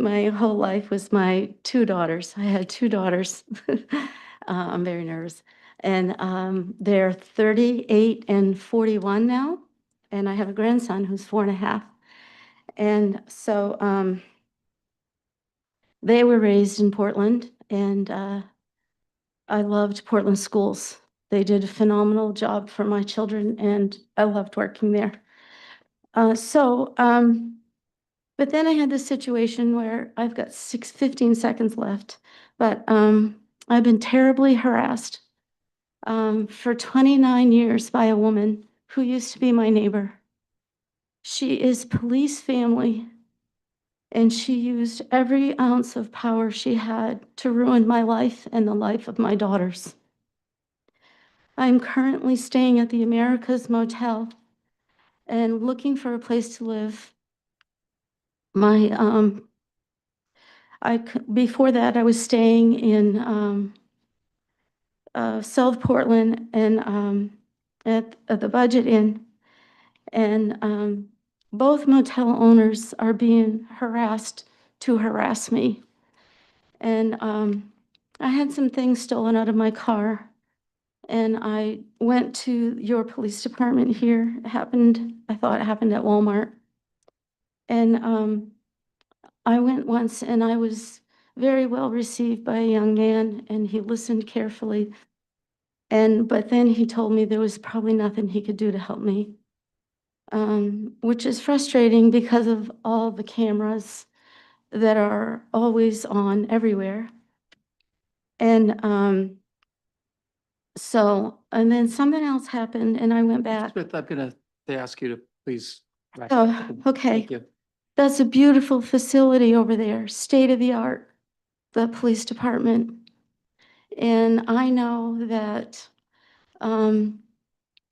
my whole life was my two daughters. I had two daughters. I'm very nervous. And they're 38 and 41 now. And I have a grandson who's 4.5. And so they were raised in Portland, and I loved Portland schools. They did a phenomenal job for my children, and I loved working there. But then I had this situation where I've got 15 seconds left, but I've been terribly harassed for 29 years by a woman who used to be my neighbor. She is police family, and she used every ounce of power she had to ruin my life and the life of my daughters. I'm currently staying at the Americas Motel and looking for a place to live. Before that, I was staying in South Portland and at the Budget Inn. And both motel owners are being harassed to harass me. And I had some things stolen out of my car. And I went to your police department here. I thought it happened at Walmart. And I went once and I was very well received by a young man, and he listened carefully. But then he told me there was probably nothing he could do to help me, which is frustrating because of all the cameras that are always on everywhere. And then something else happened and I went back. Smith, I'm gonna ask you to please. wrap Oh, up. okay. Thank you. That's a beautiful facility over there, state of the art, the police department. And I know that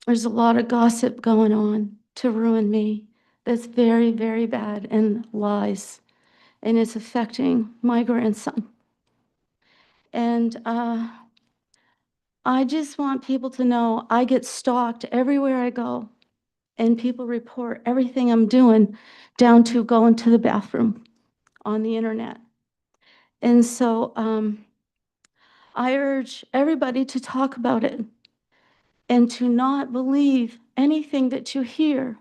there's a lot of gossip going on to ruin me. That's very, very bad, and lies. And it's affecting my grandson. And I just want people to know I get stalked everywhere I go, and people report everything I'm doing, down to going to the bathroom on the internet. And so I urge everybody to talk about it and to not believe anything that you hear.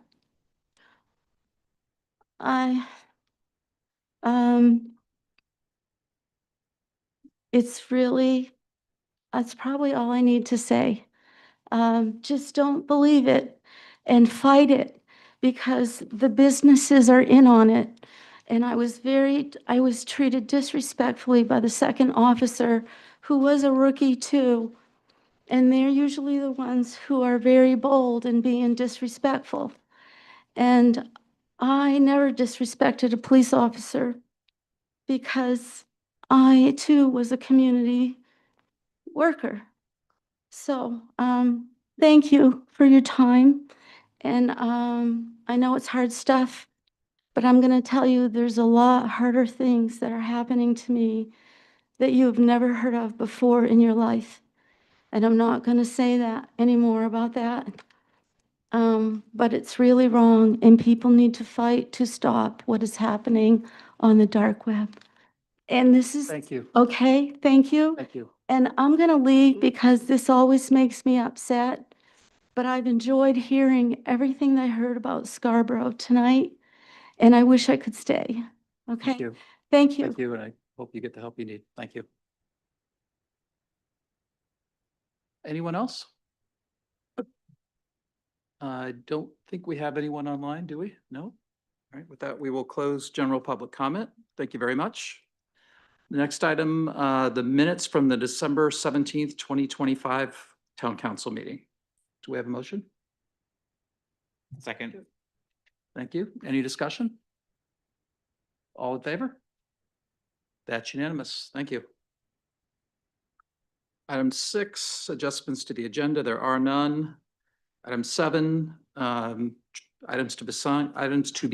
That's probably all I need to say. Just don't believe it and fight it, because the businesses are in on it. And I was treated disrespectfully by the second officer, who was a rookie too. And they're usually the ones who are very bold in being disrespectful. And I never disrespected a police officer, because I too was a community worker. So thank you for your time. And I know it's hard stuff, but I'm going to tell you there's a lot harder things that are happening to me that you've never heard of before in your life. And I'm not going to say that anymore about that. But it's really wrong, and people need to fight to stop what is happening on the dark web. And this is Thank you. okay. Thank you. Thank you. And I'm going to leave because this always makes me upset. But I've enjoyed hearing everything that I heard about Scarborough tonight, and I wish I could stay. Okay? Thank you. Thank you. Thank you, and I hope you get the help you need. Thank you. Anyone else? I don't think we have anyone online, do we? No? All right, with that, we will close general public comment. Thank you very much. The next item, the minutes from the December 17th, 2025 Town Council meeting. Do we have a motion? Second. Thank you. Any discussion? All in favor? That's unanimous. Thank you. Item 6, adjustments to the agenda. There are none. Item 7, items to be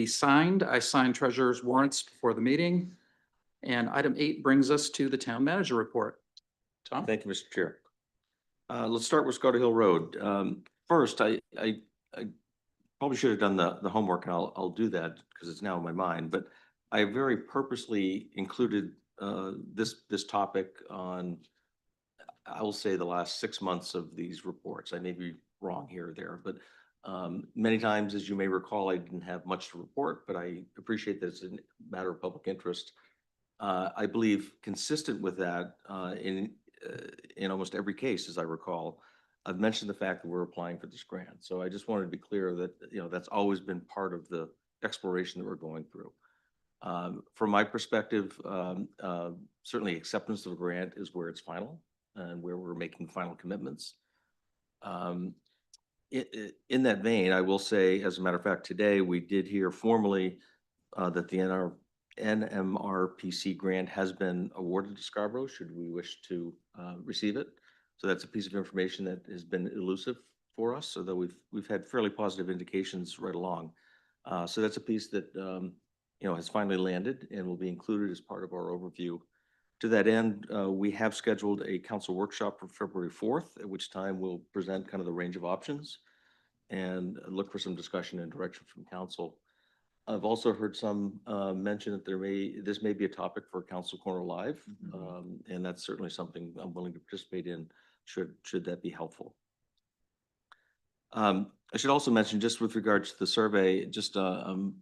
signed. I signed treasurer's warrants before the meeting. And item 8 brings us to the town manager report. Tom? Thank you, Mr. Chair. Let's start with Scotty Hill Road. First, I probably should have done the homework, and I'll do that because it's now in my mind. But I very purposely included this topic on, I will say, the last 6 months of these reports. I may be wrong here or there, but many times, as you may recall, I didn't have much to report, but I appreciate that it's a matter of public interest. I believe consistent with that, in almost every case, as I recall, I've mentioned the fact that we're applying for this grant. So I just wanted to be clear that, that's always been part of the exploration that we're going through. From my perspective, certainly acceptance of a grant is where it's final and where we're making final commitments. In that vein, I will say, as a matter of fact, today we did hear formally that the NMRPC grant has been awarded to Scarborough, should we wish to receive it. So that's a piece of information that has been elusive for us, although we've had fairly positive indications right along. So that's a piece that has finally landed and will be included as part of our overview. To that end, we have scheduled a council workshop for February 4th, at which time we'll present kind of the range of options and look for some discussion and direction from council. I've also heard some mention that this may be a topic for Council Corner Live, and that's certainly something I'm willing to participate in should that be helpful. I should also mention, just with regards to the survey, just I'm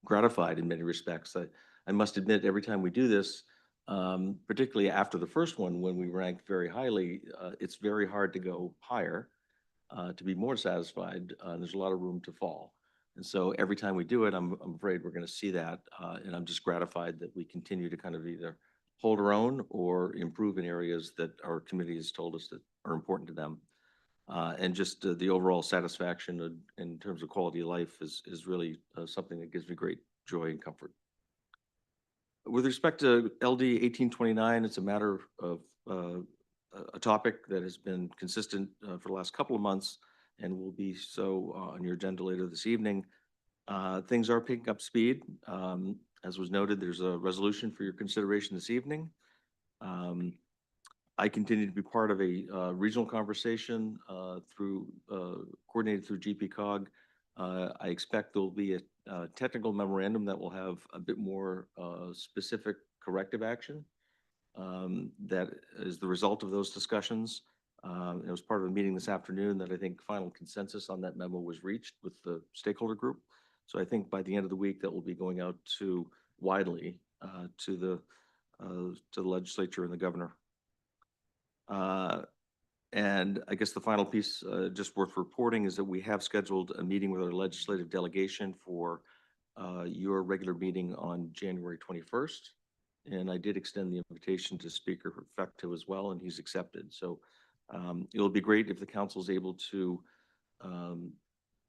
gratified in many respects. I must admit, every time we do this, particularly after the first one, when we ranked very highly, it's very hard to go higher, to be more satisfied. There's a lot of room to fall. And so every time we do it, I'm afraid we're going to see that. And I'm just gratified that we continue to kind of either hold our own or improve in areas that our committee has told us that are important to them. And just the overall satisfaction in terms of quality of life is really something that gives me great joy and comfort. With respect to LD 1829, it's a matter of a topic that has been consistent for the last couple of months and will be so on your agenda later this evening. Things are picking up speed. As was noted, there's a resolution for your consideration this evening. I continue to be part of a regional conversation coordinated through GPCOG. I expect there'll be a technical memorandum that will have a bit more specific corrective action that is the result of those discussions. It was part of a meeting this afternoon that I think final consensus on that memo was reached with the stakeholder group. So I think by the end of the week, that will be going out widely to the legislature and the governor. And I guess the final piece just worth reporting is that we have scheduled a meeting with our legislative delegation for your regular meeting on January 21st. And I did extend the invitation to Speaker Fecteau as well, and he's accepted. So it'll be great if the council is able to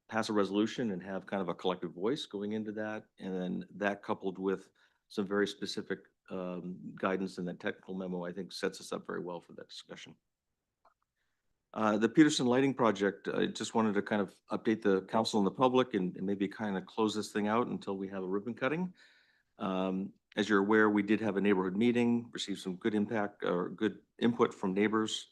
pass a resolution and have kind of a collective voice going into that. And then that coupled with some very specific guidance in that technical memo, I think sets us up very well for that discussion. The Peterson Lighting Project, I just wanted to kind of update the council and the public and maybe kind of close this thing out until we have a ribbon cutting. As you're aware, we did have a neighborhood meeting, received some good good input from neighbors.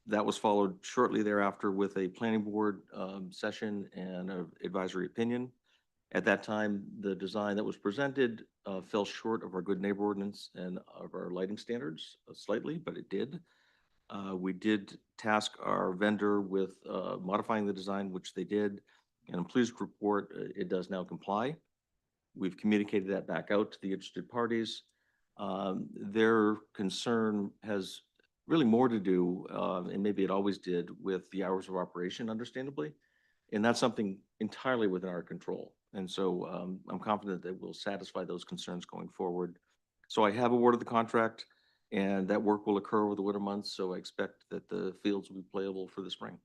That was followed shortly thereafter with a planning board session and an advisory opinion. At that time, the design that was presented fell short of our good neighbor ordinance and of our lighting standards slightly, but it did. We did task our vendor with modifying the design, which they did, and I'm pleased to report it does now comply. We've communicated that back out to the interested parties. Their concern has really more to do, and maybe it always did, with the hours of operation, understandably. And that's something entirely within our control. And so I'm confident that we'll satisfy those concerns going forward. So I have awarded the contract, and that work will occur over the winter months. So I expect that the fields will be playable for the spring.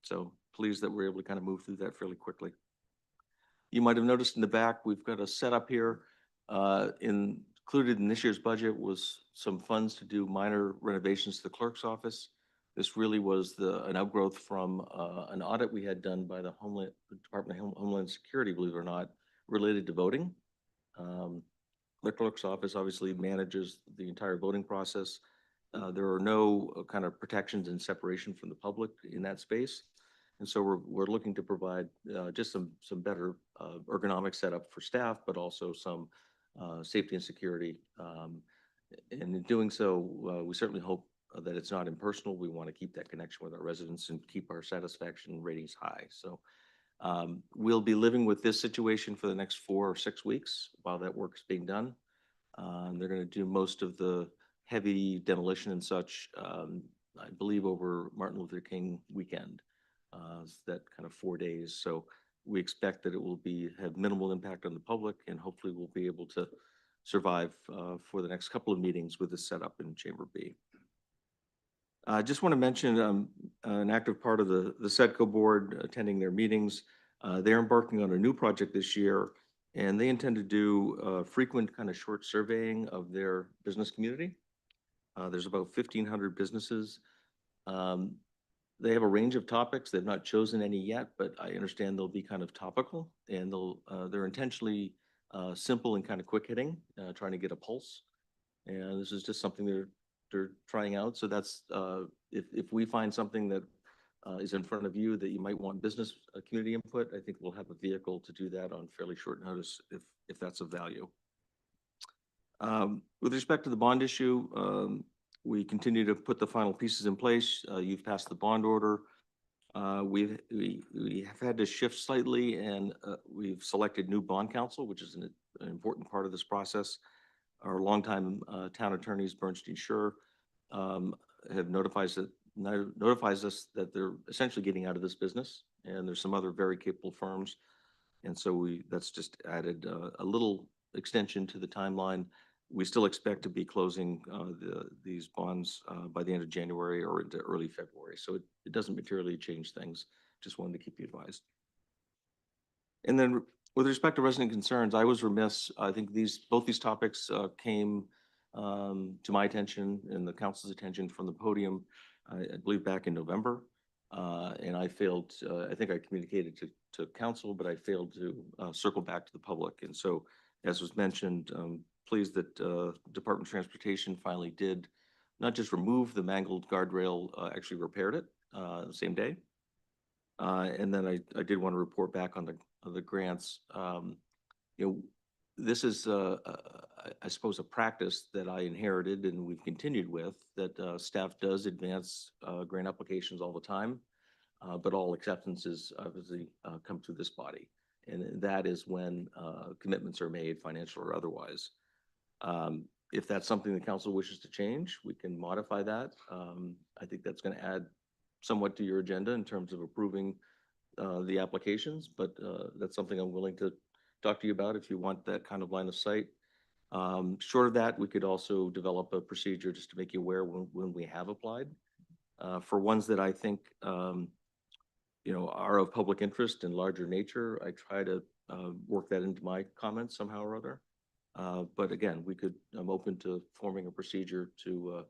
So pleased that we're able to kind of move through that fairly quickly. You might have noticed in the back, we've got a setup here. Included in this year's budget was some funds to do minor renovations to the clerk's office. This really was an outgrowth from an audit we had done by the Department of Homeland Security, believe it or not, related to voting. The clerk's office obviously manages the entire voting process. There are no kind of protections and separation from the public in that space. And so we're looking to provide just some better ergonomic setup for staff, but also some safety and security. And in doing so, we certainly hope that it's not impersonal. We want to keep that connection with our residents and keep our satisfaction ratings high. So we'll be living with this situation for the next 4 or 6 weeks while that work is being done. They're going to do most of the heavy demolition and such, I believe, over Martin Luther King weekend. That kind of 4 days. So we expect that it will have minimal impact on the public, and hopefully we'll be able to survive for the next couple of meetings with this setup in Chamber B. I just want to mention an active part of the SEDCO board attending their meetings. They're embarking on a new project this year, and they intend to do frequent kind of short surveying of their business community. There's about 1,500 businesses. They have a range of topics. They've not chosen any yet, but I understand they'll be kind of topical, and they're intentionally simple and kind of quick hitting, trying to get a pulse. And this is just something they're trying out. So that's if we find something that is in front of you that you might want business community input, I think we'll have a vehicle to do that on fairly short notice if that's of value. With respect to the bond issue, we continue to put the final pieces in place. You've passed the bond order. We have had to shift slightly, and we've selected new bond counsel, which is an important part of this process. Our longtime town attorneys, Bernstein Schur, have notifies us that they're essentially getting out of this business, and there's some other very capable firms. And so that's just added a little extension to the timeline. We still expect to be closing these bonds by the end of January or into early February. So it doesn't materially change things. Just wanted to keep you advised. And then with respect to resident concerns, I was remiss. I think both these topics came to my attention and the council's attention from the podium, I believe back in November. And I failed, I think I communicated to council, but I failed to circle back to the public. And so, as was mentioned, pleased that Department of Transportation finally did not just remove the mangled guardrail, actually repaired it the same day. And then I did want to report back on the grants. This is, I suppose, a practice that I inherited and we've continued with, that staff does advance grant applications all the time, but all acceptances obviously come through this body. And that is when commitments are made, financial or otherwise. If that's something the council wishes to change, we can modify that. I think that's going to add somewhat to your agenda in terms of approving the applications, but that's something I'm willing to talk to you about if you want that kind of line of sight. Short of that, we could also develop a procedure just to make you aware when we have applied. For ones that I think are of public interest and larger nature, I try to work that into my comments somehow or other. But again, I'm open to forming a procedure to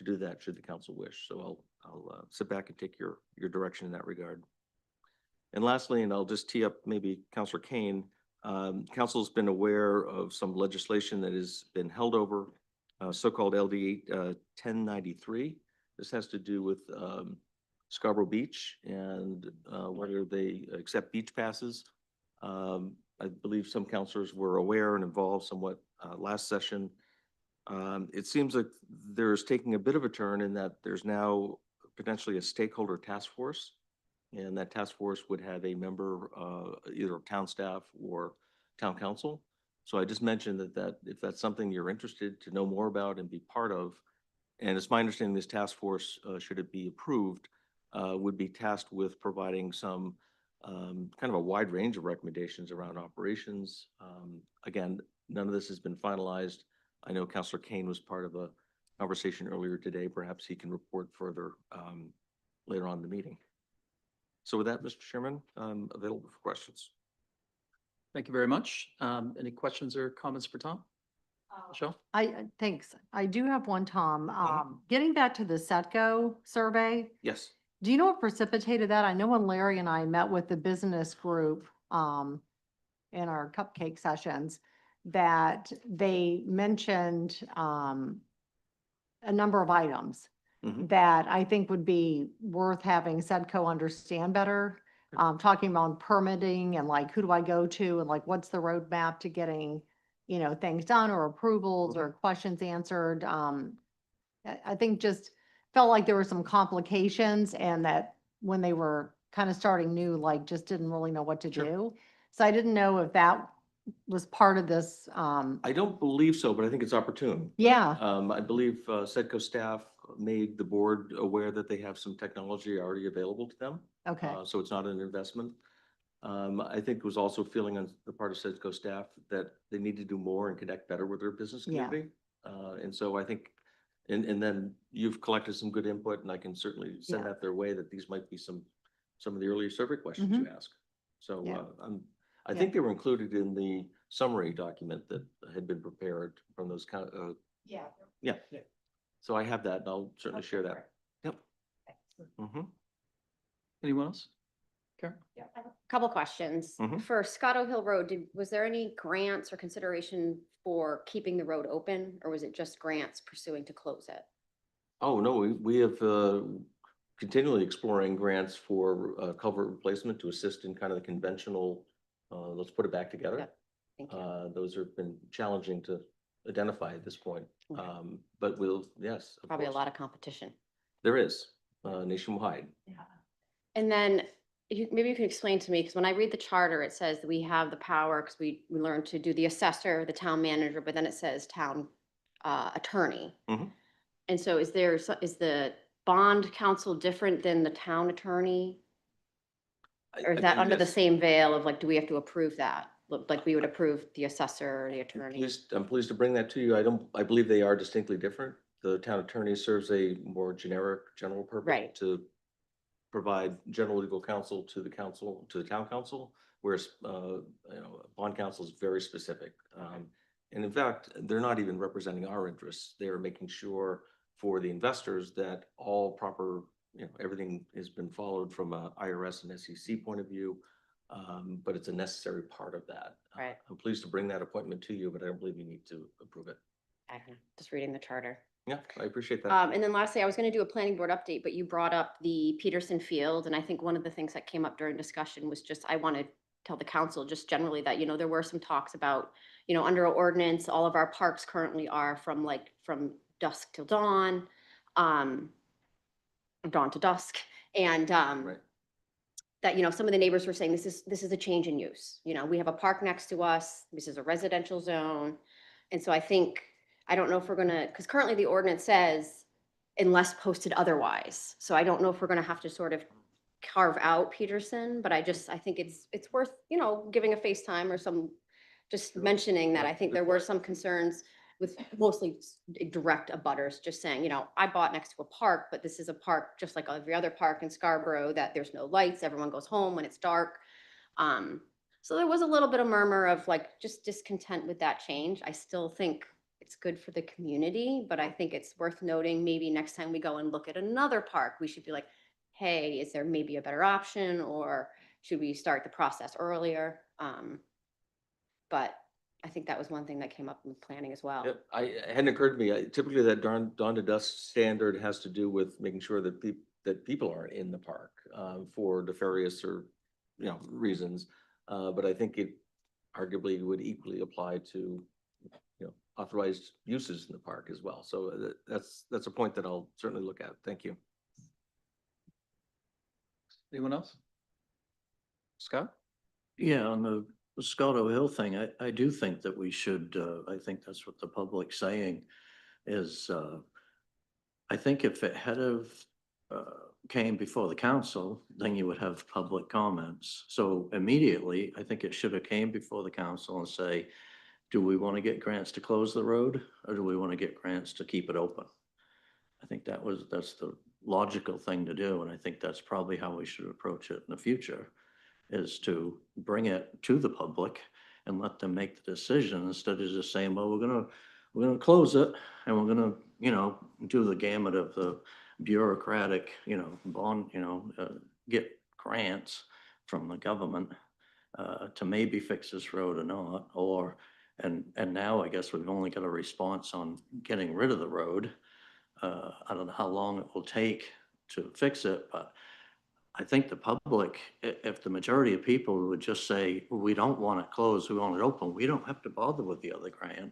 do that should the council wish. So I'll sit back and take your direction in that regard. And lastly, and I'll just tee up maybe Councilor Kane, council's been aware of some legislation that has been held over, so-called LD 1093. This has to do with Scarborough Beach and whether they accept beach passes. I believe some councilors were aware and involved somewhat last session. It seems like there's taking a bit of a turn in that there's now potentially a stakeholder task force, and that task force would have a member, either of town staff or town council. So I just mentioned that if that's something you're interested to know more about and be part of, and it's my understanding this task force, should it be approved, would be tasked with providing some kind of a wide range of recommendations around operations. Again, none of this has been finalized. I know Councilor Kane was part of a conversation earlier today. Perhaps he can report further later on in the meeting. So with that, Mr. Chairman, I'm available for questions. Thank you very much. Any questions or comments for Tom? Michelle? Thanks. I do have one, Tom. Getting back to the SEDCO survey, Yes. do you know what precipitated that? I know when Larry and I met with the business group in our cupcake sessions, that they mentioned a number of items Mhm. that I think would be worth having Sedco understand better. Talking about permitting and like, who do I go to and like, what's the roadmap to getting, things done or approvals or questions answered. I think just felt like there were some complications and that when they were kind of starting new, like just didn't really know what to Sure. do. So I didn't know if that was part of this. I don't believe so, but I think it's opportune. Yeah, I believe Sedco staff made the board aware that they have some technology already available to them. okay, So it's not an investment. I think it was also feeling on the part of Sedco staff that they need to do more and connect better with their business Yeah. community. And so I think, and then you've collected some good input and I can certainly send Yeah. that their way that these might be some of the earlier survey questions you ask. So Yeah. I Yeah. think they were included in the summary document that had been prepared from those yeah. yeah. So I have that and I'll certainly share that. Yep. Mhm. Anyone else? Karen? Couple questions. Mhm. For Scotto Hill Road, was there any grants or consideration for keeping the road open, or was it just grants pursuing to close it? Oh, no, we have continually exploring grants for culvert replacement to assist in kind of the conventional, let's put it back together. Yep. Thank you. Those have been challenging to identify at this point. Okay. But yes. of Probably a course. lot of competition. There is nationwide. And then maybe you can explain to me, because when I read the charter, it says that we have the power, because we learned to do the assessor, the town manager, but then it says town attorney. Mhm. And so is the bond counsel different than the town attorney? Or I is that believe under the that's- same veil of like, do we have to approve that? Like we would approve the assessor or the attorney? I'm pleased to bring that to you. I believe they are distinctly different. The town attorney serves a more general purpose. Right. To provide general legal counsel to the town council, whereas, bond counsel is very specific. And in fact, they're not even representing our interests. They are making sure for the investors that all proper, everything has been followed from a IRS and SEC point of view. But it's a necessary part of that. Right. I'm pleased to bring that appointment to you, but I don't believe you need to approve it. I don't know, just reading the charter. Yeah, I appreciate that. And then lastly, I was going to do a planning board update, but you brought up the Peterson Field. And I think one of the things that came up during discussion was just, I want to tell the council just generally that, there were some talks about, under our ordinance, all of our parks currently are from dusk till dawn, dawn to dusk. And Right. that, some of the neighbors were saying, this is a change in use. We have a park next to us. This is a residential zone. And so I don't know if we're gonna, because currently the ordinance says unless posted otherwise. So I don't know if we're gonna have to sort of carve out Peterson, but I think it's worth, giving a FaceTime or just mentioning that I think there were some concerns with mostly direct abutters, just saying, I bought next to a park, but this is a park just like every other park in Scarborough, that there's no lights, everyone goes home when it's dark. So there was a little bit of murmur of like just discontent with that change. I still think it's good for the community, but I think it's worth noting, maybe next time we go and look at another park, we should be like, hey, is there maybe a better option, or should we start the process earlier? But I think that was one thing that came up in planning as well. Yep, it hadn't occurred to me. Typically that dawn to dusk standard has to do with making sure that people are in the park for nefarious or, reasons. But I think it arguably would equally apply to, authorized uses in the park as well. So that's a point that I'll certainly look at. Thank you. Anyone else? Scott? Yeah, on the Scotto Hill thing, I do think that we should, I think that's what the public's saying is, I think if it had of, came before the council, then you would have public comments. So immediately, I think it should have came before the council and say, do we want to get grants to close the road, or do we want to get grants to keep it open? I think that's the logical thing to do, and I think that's probably how we should approach it in the future, is to bring it to the public and let them make the decision instead of just saying, well, we're gonna close it and we're gonna, do the gamut of the bureaucratic, bond, get grants from the government to maybe fix this road or not, and now I guess we've only got a response on getting rid of the road. I don't know how long it will take to fix it, but I think the public, if the majority of people would just say, we don't want it closed, we want it open, we don't have to bother with the other grant.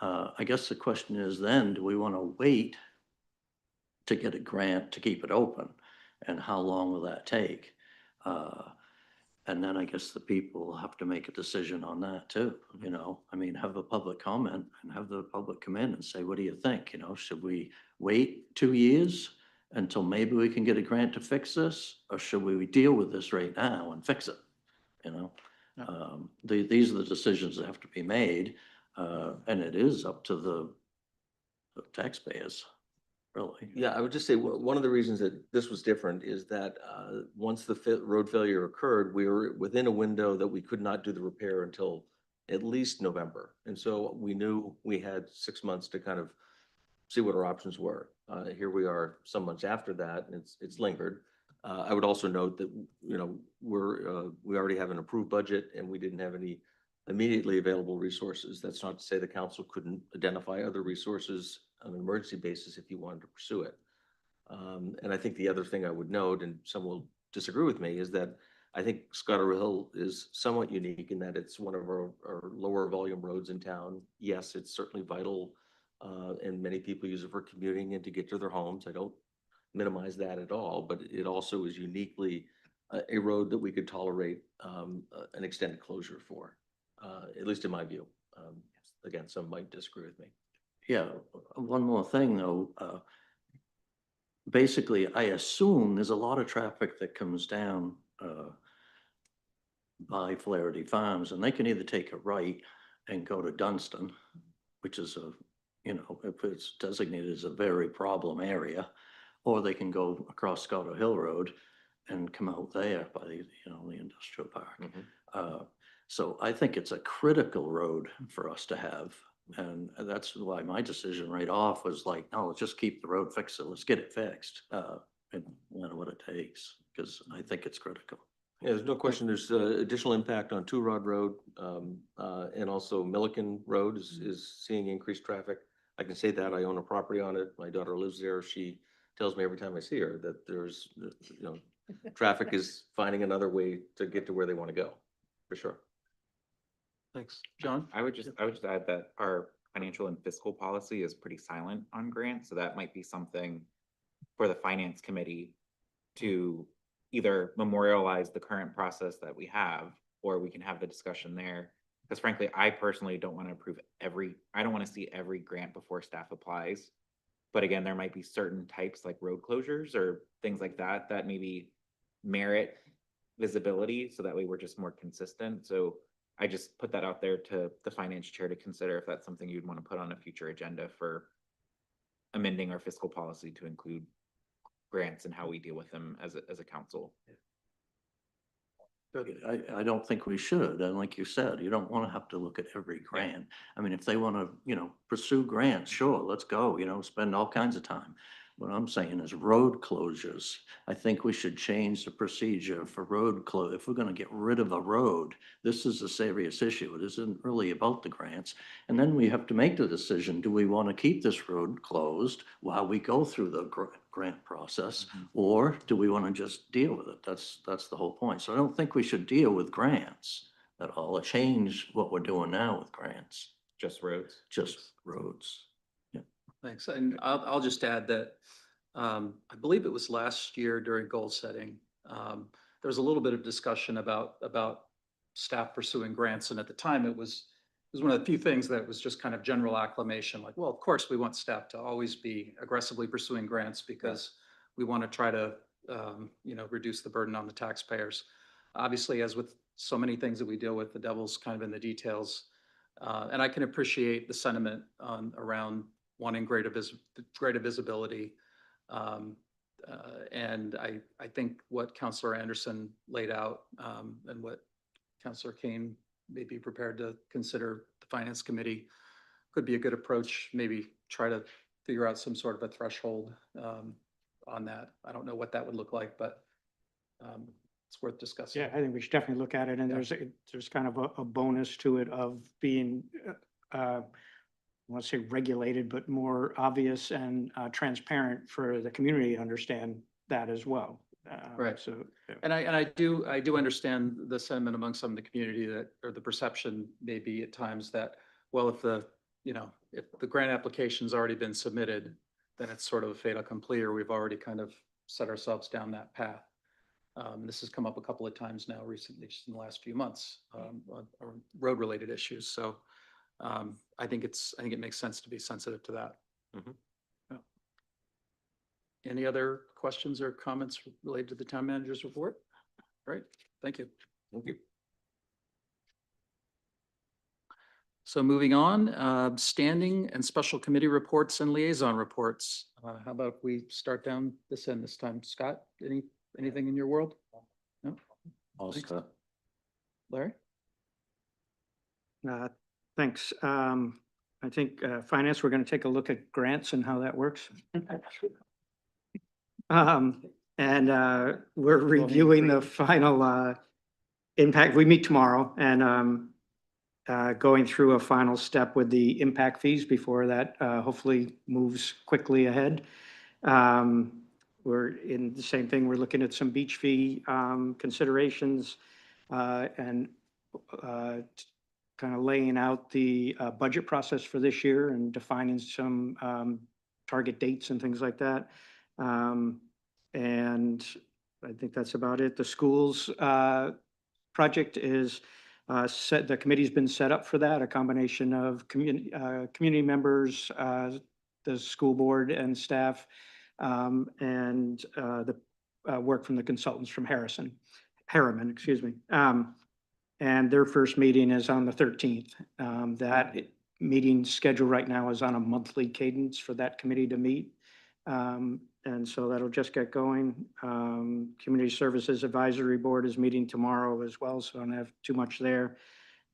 I guess the question is then, do we want to wait to get a grant to keep it open? And how long will that take? And then I guess the people will have to make a decision on that too, you know? I mean, have a public comment and have the public come in and say, what do you think? You know, should we wait 2 years until maybe we can get a grant to fix this? Or should we deal with this right now and fix it? You know? These are the decisions that have to be made, and it is up to the taxpayers, really. Yeah, I would just say one of the reasons that this was different is that once the road failure occurred, we were within a window that we could not do the repair until at least November. And so we knew we had 6 months to kind of see what our options were. Here we are some months after that, and it's lingered. I would also note that, you know, we already have an approved budget and we didn't have any immediately available resources. That's not to say the council couldn't identify other resources on an emergency basis if you wanted to pursue it. And I think the other thing I would note, and some will disagree with me, is that I think Scottsdale Hill is somewhat unique in that it's one of our lower volume roads in town. Yes, it's certainly vital, and many people use it for commuting and to get to their homes. I don't minimize that at all, but it also is uniquely a road that we could tolerate an extended closure for, at least in my view. Again, some might disagree with me. Yeah, one more thing though. Basically, I assume there's a lot of traffic that comes down by Flaherty Farms, and they can either take a right and go to Dunston, which is you know, if it's designated as a very problem area, or they can go across Scottsdale Hill Road and come out there by the, you know, the industrial park. So I think it's a critical road for us to have. And that's why my decision right off was like, no, let's just keep the road fixed. Let's get it fixed, and no matter what it takes, because I think it's critical. Yeah, there's no question. There's additional impact on Two Rod Road, and also Milliken Road is seeing increased traffic. I can say that I own a property on it. My daughter lives there. She tells me every time I see her that there's, you know, traffic is finding another way to get to where they want to go, for sure. Thanks. John? I would just add that our financial and fiscal policy is pretty silent on grants. So that might be something for the finance committee to either memorialize the current process that we have, or we can have the discussion there. Because frankly, I personally don't want to approve I don't want to see every grant before staff applies. But again, there might be certain types like road closures or things like that that maybe merit visibility. So that way we're just more consistent. So I just put that out there to the finance chair to consider if that's something you'd want to put on a future agenda for amending our fiscal policy to include grants and how we deal with them as a council. I don't think we should. And like you said, you don't want to have to look at every grant. I mean, if they want to, you know, pursue grants, sure, let's go, you know, spend all kinds of time. What I'm saying is road closures. I think we should change the procedure for road closure. If we're going to get rid of a road, this is a serious issue. It isn't really about the grants. And then we have to make the decision, do we want to keep this road closed while we go through the grant process? Or do we want to just deal with it? That's the whole point. So I don't think we should deal with grants at all, or change what we're doing now with grants. Just roads. Just roads. Thanks. And I'll just add that I believe it was last year during goal setting, there was a little bit of discussion about staff pursuing grants. And at the time, it was one of the few things that was just kind of general acclamation, like, well, of course, we want staff to always be aggressively pursuing grants because we want to try to, you know, reduce the burden on the taxpayers. Obviously, as with so many things that we deal with, the devil's kind of in the details. And I can appreciate the sentiment around wanting greater visibility. And I think what Councilor Anderson laid out and what Councilor Kane may be prepared to consider the Finance Committee could be a good approach. Maybe try to figure out some sort of a threshold on that. I don't know what that would look like, but it's worth discussing. Yeah, I think we should definitely look at it. And there's kind of a bonus to it of being want to say regulated, but more obvious and transparent for the community to understand that as well. Right. So, yeah. And I do understand the sentiment among some of the community that, or the perception maybe at times that, well, if the grant application's already been submitted, then it's sort of a fait accompli, or we've already kind of set ourselves down that path. This has come up a couple of times now recently, just in the last few months, on road-related issues. So I think it makes sense to be sensitive to that. Mhm. Yeah. Any other questions or comments related to the town manager's report? Great, thank you. Thank you. So moving on, standing and special committee reports and liaison reports. How about we start down this end this time? Scott, anything in your world? No? All Thanks. set. Larry? Thanks. I think finance, we're going to take a look at grants and how that works. And we're reviewing the final impact. We meet tomorrow and going through a final step with the impact fees before that hopefully moves quickly ahead. We're in the same thing. We're looking at some beach fee considerations and kind of laying out the budget process for this year and defining some target dates and things like that. And I think that's about it. The schools project is set, the committee's been set up for that, a combination of community members, the school board and staff, and the work from the consultants from Harriman, excuse me. And their first meeting is on the 13th. That meeting schedule right now is on a monthly cadence for that committee to meet. And so that'll just get going. Community Services Advisory Board is meeting tomorrow as well, so I don't have too much there.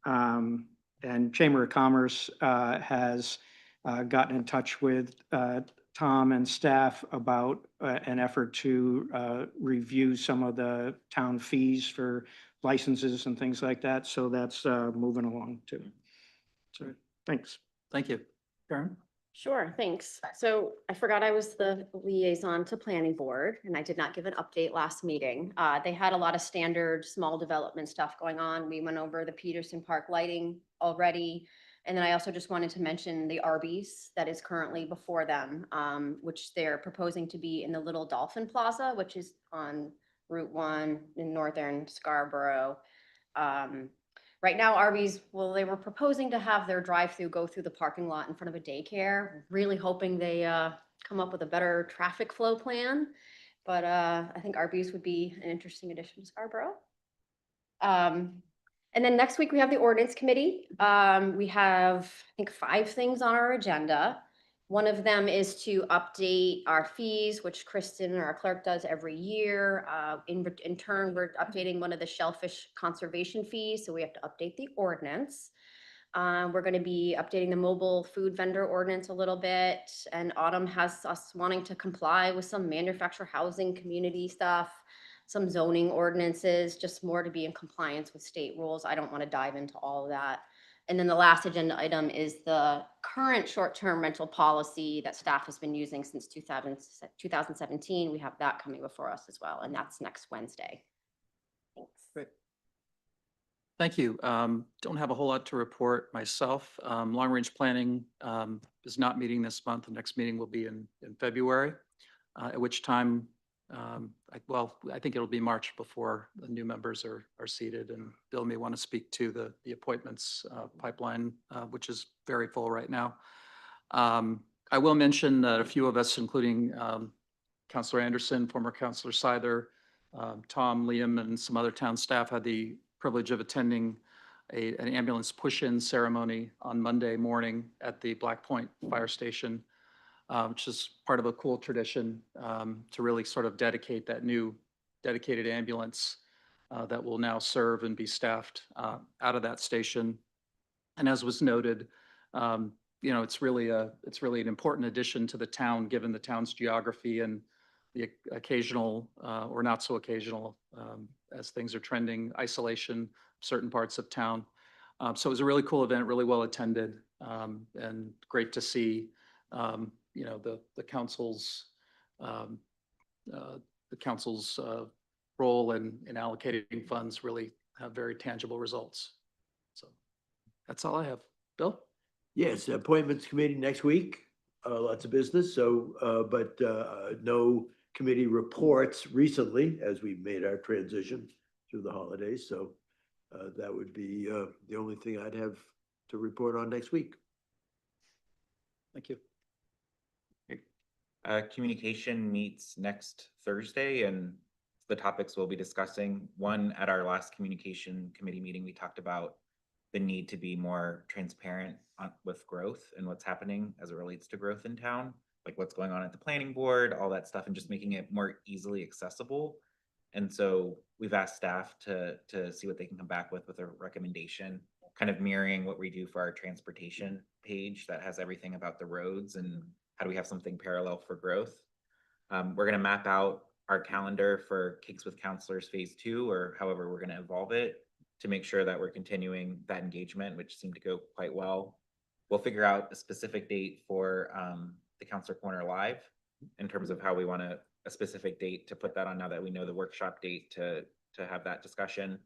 And Chamber of Commerce has gotten in touch with Tom and staff about an effort to review some of the town fees for licenses and things like that. So that's moving along too. So thanks. Thank you. Karen? Sure, thanks. So I forgot I was the liaison to planning board and I did not give an update last meeting. They had a lot of standard small development stuff going on. We went over the Peterson Park lighting already. And then I also just wanted to mention the Arby's that is currently before them, which they're proposing to be in the Little Dolphin Plaza, which is on Route 1 in northern Scarborough. Right now, Arby's, well, they were proposing to have their drive-through go through the parking lot in front of a daycare, really hoping they come up with a better traffic flow plan. But I think Arby's would be an interesting addition to Scarborough. And then next week we have the ordinance committee. We have, I think, 5 things on our agenda. One of them is to update our fees, which Kristen, our clerk, does every year. In turn, we're updating one of the shellfish conservation fees, so we have to update the ordinance. We're going to be updating the mobile food vendor ordinance a little bit, and Autumn has us wanting to comply with some manufactured housing community stuff, some zoning ordinances, just more to be in compliance with state rules. I don't want to dive into all of that. And then the last agenda item is the current short-term rental policy that staff has been using since 2017. We have that coming before us as well, and that's next Wednesday. Thanks. Great. Thank you. Don't have a whole lot to report myself. Long-range planning is not meeting this month. The next meeting will be in February, at which time I think it'll be March before the new members are seated, and Bill may want to speak to the appointments pipeline, which is very full right now. I will mention that a few of us, including Councilor Anderson, former Councilor Seither, Tom, Liam, and some other town staff had the privilege of attending an ambulance push-in ceremony on Monday morning at the Black Point Fire Station, which is part of a cool tradition to really sort of dedicate that new dedicated ambulance that will now serve and be staffed out of that station. And as was noted, it's really an important addition to the town, given the town's geography and the occasional or not so occasional, as things are trending, isolation certain parts of town. So it was a really cool event, really well attended, and great to see, the council's, role in allocating funds really have very tangible results. So that's all I have. Bill? Yes, appointments committee next week, lots of business, so, but no committee reports recently as we made our transition through the holidays, so that would be the only thing I'd have to report on next week. Thank you. Communication meets next Thursday, and the topics we'll be discussing. One, at our last communication committee meeting, we talked about the need to be more transparent with growth and what's happening as it relates to growth in town, like what's going on at the planning board, all that stuff, and just making it more easily accessible. And so we've asked staff to see what they can come back with a recommendation, kind of mirroring what we do for our transportation page that has everything about the roads and how do we have something parallel for growth. We're going to map out our calendar for Cakes with Counselors Phase 2, or however we're going to evolve it, to make sure that we're continuing that engagement, which seemed to go quite well. We'll figure out a specific date for the Counselor Corner Live in terms of how we want a specific date to put that on now that we know the workshop date to have that discussion.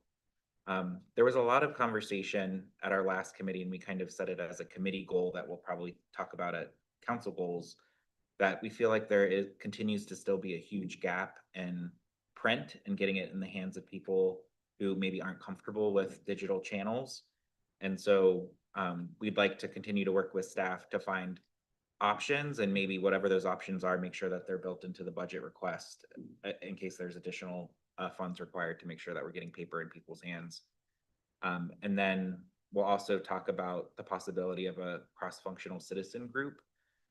There was a lot of conversation at our last committee, and we kind of set it as a committee goal that we'll probably talk about at council goals, that we feel like continues to still be a huge gap in print and getting it in the hands of people who maybe aren't comfortable with digital channels. And so we'd like to continue to work with staff to find options, and maybe whatever those options are, make sure that they're built into the budget request in case there's additional funds required to make sure that we're getting paper in people's hands. And then we'll also talk about the possibility of a cross-functional citizen group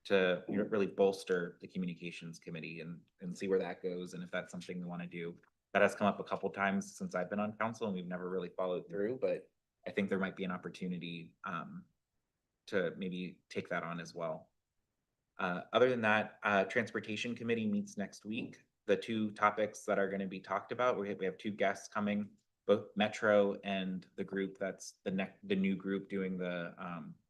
to really bolster the communications committee and see where that goes, and if that's something we want to do. That has come up a couple times since I've been on council, and we've never really followed through, but I think there might be an opportunity to maybe take that on as well. Other than that, transportation committee meets next week. The two topics that are going to be talked about, we have two guests coming, both Metro and the group that's the new group doing the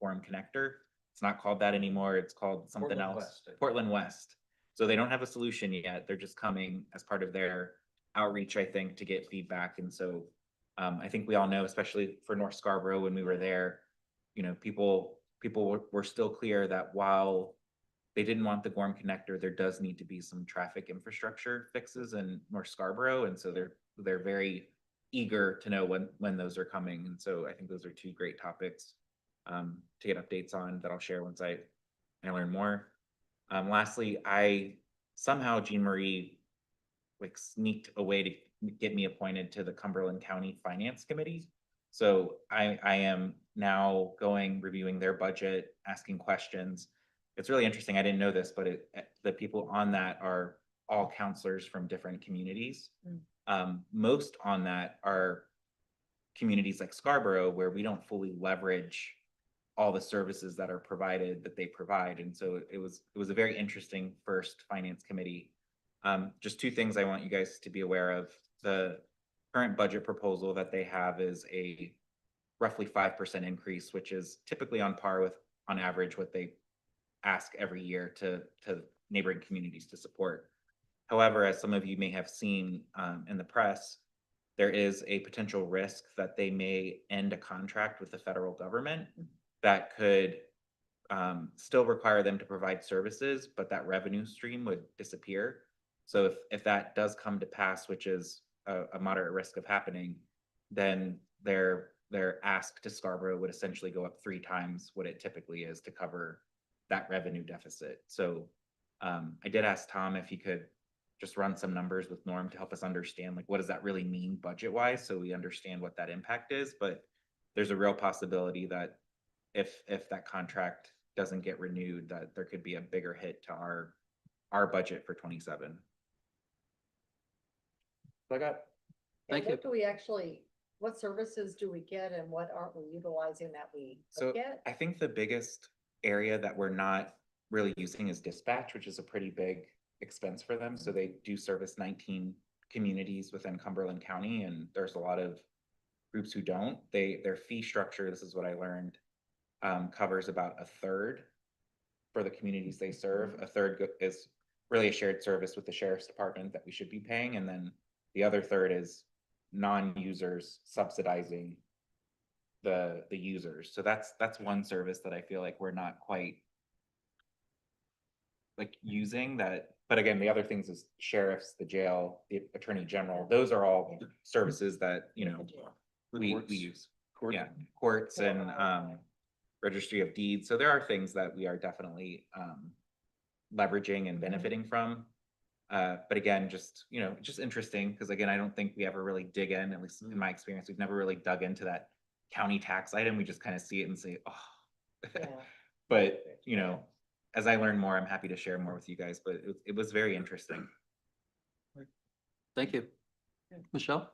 Forum Connector. It's not called that anymore. It's called something else. Portland West. So they don't have a solution yet. They're just coming as part of their outreach, I think, to get feedback. And so I think we all know, especially for North Scarborough, when we were there, people were still clear that while they didn't want the Gorham Connector, there does need to be some traffic infrastructure fixes in North Scarborough. And so they're very eager to know when those are coming. And so I think those are two great topics to get updates on that I'll share once I learn more. Lastly, Jean Marie sneaked away to get me appointed to the Cumberland County Finance Committee. So I am now reviewing their budget, asking questions. It's really interesting. I didn't know this, but the people on that are all counselors from different communities. Most on that are communities like Scarborough, where we don't fully leverage all the services that are provided that they provide. And so it was a very interesting first finance committee. Just two things I want you guys to be aware of. The current budget proposal that they have is a roughly 5% increase, which is typically on par with, on average, what they ask every year to neighboring communities to support. However, as some of you may have seen in the press, there is a potential risk that they may end a contract with the federal government that could still require them to provide services, but that revenue stream would disappear. So if that does come to pass, which is a moderate risk of happening, then their ask to Scarborough would essentially go up 3 times what it typically is to cover that revenue deficit. So I did ask Tom if he could just run some numbers with Norm to help us understand, what does that really mean budget-wise, so we understand what that impact is. But there's a real possibility that if that contract doesn't get renewed, that there could be a bigger hit to our budget for 27. So I got. Thank you. What services do we get and what aren't we utilizing that we get? I think the biggest area that we're not really using is dispatch, which is a pretty big expense for them. So they do service 19 communities within Cumberland County, and there's a lot of groups who don't, their fee structure, this is what I learned, covers about a third for the communities they serve. A third is really a shared service with the sheriff's department that we should be paying. And then the other third is non-users subsidizing the users. So that's one service that I feel like we're not quite like using that. But again, the other things is sheriffs, the jail, the attorney general, those are all services that, you know, we use. Yeah, courts and registry of deeds. So there are things that we are definitely leveraging and benefiting from. But again, just, you know, just interesting because again, I don't think we ever really dig in, at least in my experience, we've never really dug into that county tax item. We just kind of see it and say, oh, but you know, as I learn more, I'm happy to share more with you guys, but it was very interesting. Thank you. Michelle?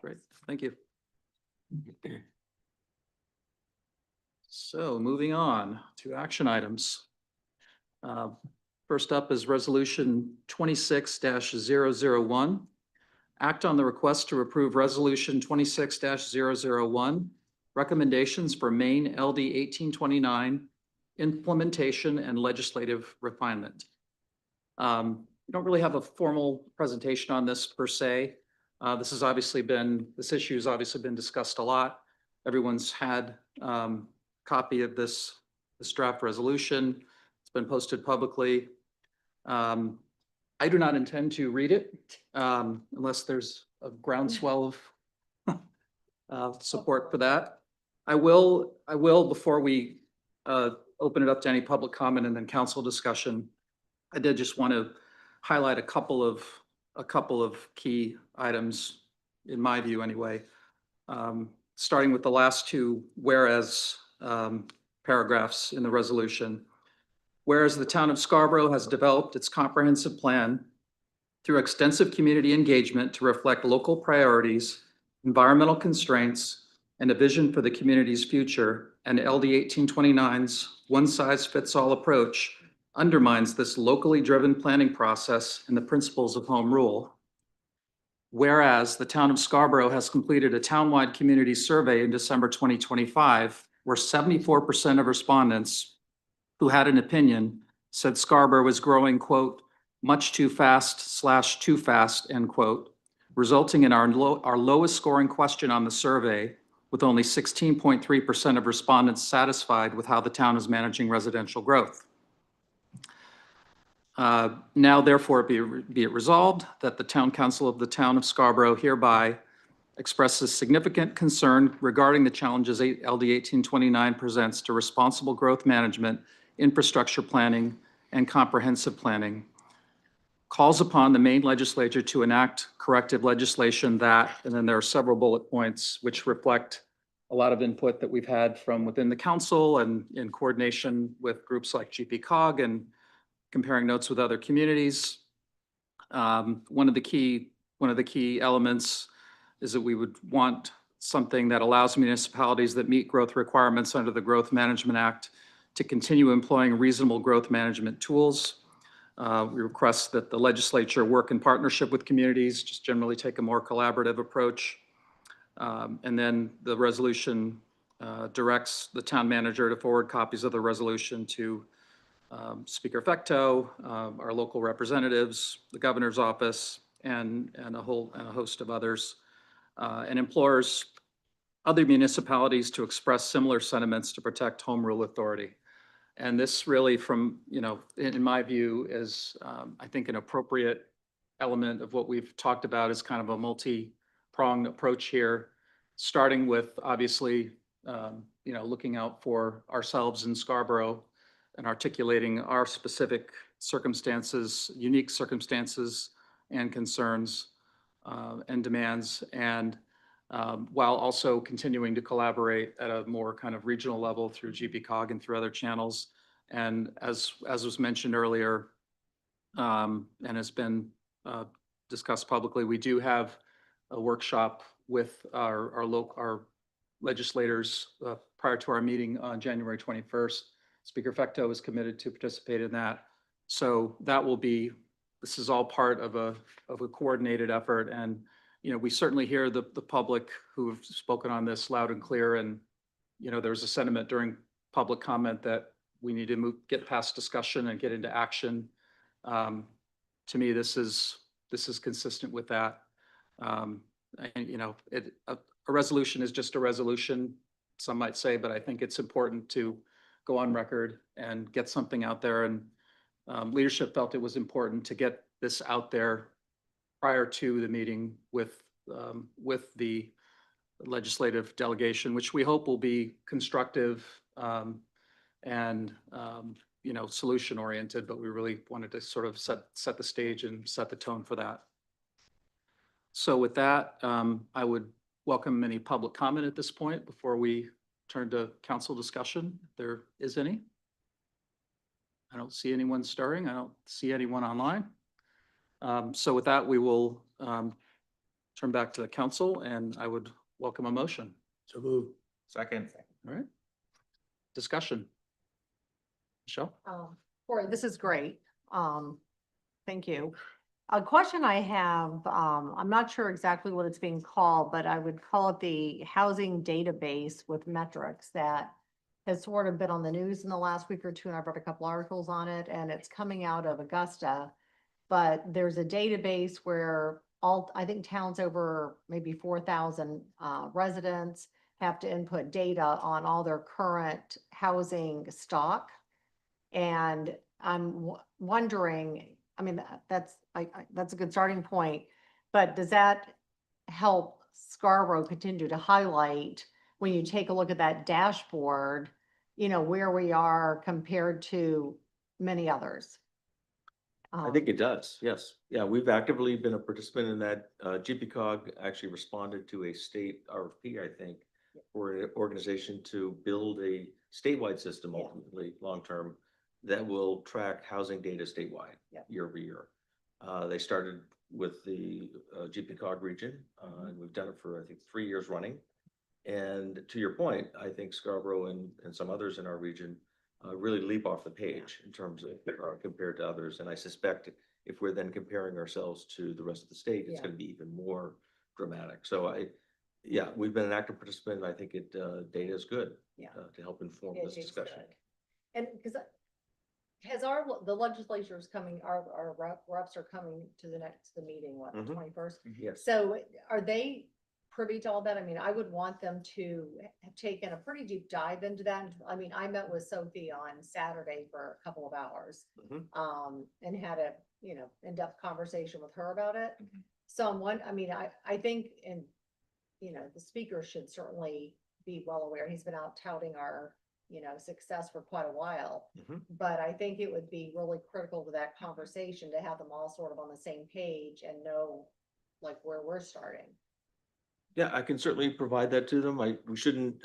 Great, thank you. So moving on to action items. First up is Resolution 26-001. Act on the request to approve Resolution 26-001, recommendations for Maine LD 1829, implementation and legislative refinement. We don't really have a formal presentation on this per se. This issue has obviously been discussed a lot. Everyone's had copy of this draft resolution. It's been posted publicly. I do not intend to read it unless there's a groundswell of support for that. I will before we open it up to any public comment and then council discussion. I did just want to highlight a couple of key items, in my view anyway. Starting with the last two whereas paragraphs in the resolution. Whereas the town of Scarborough has developed its comprehensive plan through extensive community engagement to reflect local priorities, environmental constraints, and a vision for the community's future, and LD 1829's one-size-fits-all approach undermines this locally driven planning process and the principles of home rule. Whereas the town of Scarborough has completed a townwide community survey in December 2025, where 74% of respondents who had an opinion said Scarborough was growing, quote, much too fast/too fast, end quote, resulting in our lowest scoring question on the survey, with only 16.3% of respondents satisfied with how the town is managing residential growth. Now, therefore, be it resolved that the Town Council of the Town of Scarborough hereby expresses significant concern regarding the challenges LD 1829 presents to responsible growth management, infrastructure planning, and comprehensive planning. Calls upon the Maine legislature to enact corrective legislation that, and then there are several bullet points which reflect a lot of input that we've had from within the council and in coordination with groups like GPCOG and comparing notes with other communities. One of the key elements is that we would want something that allows municipalities that meet growth requirements under the Growth Management Act to continue employing reasonable growth management tools. We request that the legislature work in partnership with communities, just generally take a more collaborative approach. And then the resolution directs the town manager to forward copies of the resolution to Speaker Fecteau, our local representatives, the governor's office, and a host of others, and implores other municipalities to express similar sentiments to protect home rule authority. And this really, from, you know, in my view, is I think an appropriate element of what we've talked about is kind of a multi-pronged approach here, starting with obviously, you know, looking out for ourselves in Scarborough and articulating our specific circumstances, unique circumstances and concerns and demands, and while also continuing to collaborate at a more kind of regional level through GPCOG and through other channels. And as was mentioned earlier, and has been discussed publicly, we do have a workshop with our legislators prior to our meeting on January 21st. Speaker Fecteau is committed to participate in that. So that will be, this is all part of a coordinated effort, and we certainly hear the public who have spoken on this loud and clear. And, there's a sentiment during public comment that we need to get past discussion and get into action. To me, this is consistent with that. And, a resolution is just a resolution, some might say, but I think it's important to go on record and get something out there. And leadership felt it was important to get this out there prior to the meeting with the legislative delegation, which we hope will be constructive and solution oriented, but we really wanted to sort of set the stage and set the tone for that. So with that, I would welcome any public comment at this point before we turn to council discussion, if there is any. I don't see anyone stirring. I don't see anyone online. So with that, we will turn back to the council, and I would welcome a motion. So move. Second. All right. Discussion. Michelle? Corey, this is great. Thank you. A question I have, I'm not sure exactly what it's being called, but I would call it the housing database with metrics that has sort of been on the news in the last week or two, and I've read a couple articles on it, and it's coming out of Augusta. But there's a database where I think towns over maybe 4,000 residents have to input data on all their current housing stock. And I'm wondering, I mean, that's a good starting point, but does that help Scarborough continue to highlight when you take a look at that dashboard, where we are compared to many others? I think it does, yes. Yeah, we've actively been a participant in that. GPCOG actually responded to a state RFP, I think, for an organization to build a statewide system ultimately, long-term, that will track housing data statewide year over year. They started with the GPCOG region, and we've done it for, I think, 3 years running. And to your point, I think Scarborough and some others in our region really leap off the page in terms of compared to others. And I suspect if we're then comparing ourselves to the rest of the state, it's going to be even more dramatic. So we've been an active participant, and I think data is good to help inform this discussion. And because the legislature is coming, our reps are coming to the meeting, what, the 21st? Yes. So are they privy to all that? I mean, I would want them to have taken a pretty deep dive into that. I mean, I met with Sophie on Saturday for a couple of hours and had a, in-depth conversation with her about it. So I think, the speaker should certainly be well aware. He's been out touting our, success for quite a while. But I think it would be really critical to that conversation to have them all sort of on the same page and know like where we're starting. Yeah, I can certainly provide that to them. We shouldn't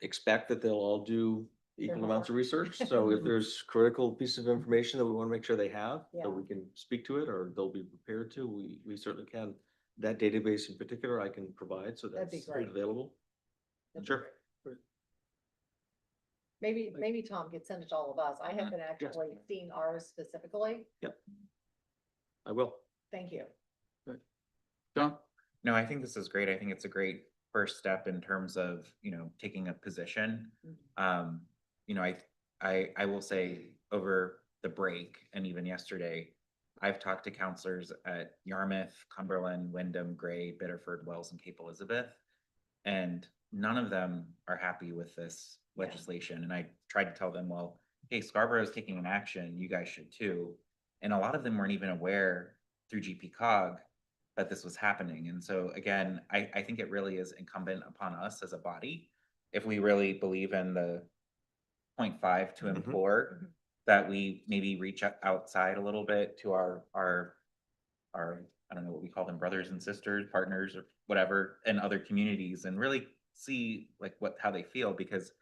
expect that they'll all do equal amounts of research. So if there's critical piece of information that we want to make sure they have, so we can speak to it or they'll be prepared to, we certainly can. That database in particular, I can provide, so that's available. Sure. Maybe Tom could send it to all of us. I haven't actually seen ours specifically. Yep. I will. Thank you. John? No, I think this is great. I think it's a great first step in terms of, taking a position. I will say over the break and even yesterday, I've talked to counselors at Yarmouth, Cumberland, Wyndham, Gray, Biddeford, Wells, and Cape Elizabeth, and none of them are happy with this legislation. And I tried to tell them, well, hey, Scarborough is taking an action, you guys should too. And a lot of them weren't even aware through GPCOG that this was happening. And so again, I think it really is incumbent upon us as a body, if we really believe in the 0.5 to implore, that we maybe reach outside a little bit to our I don't know what we call them, brothers and sisters, partners, or whatever, in other communities, and really see like how they feel, because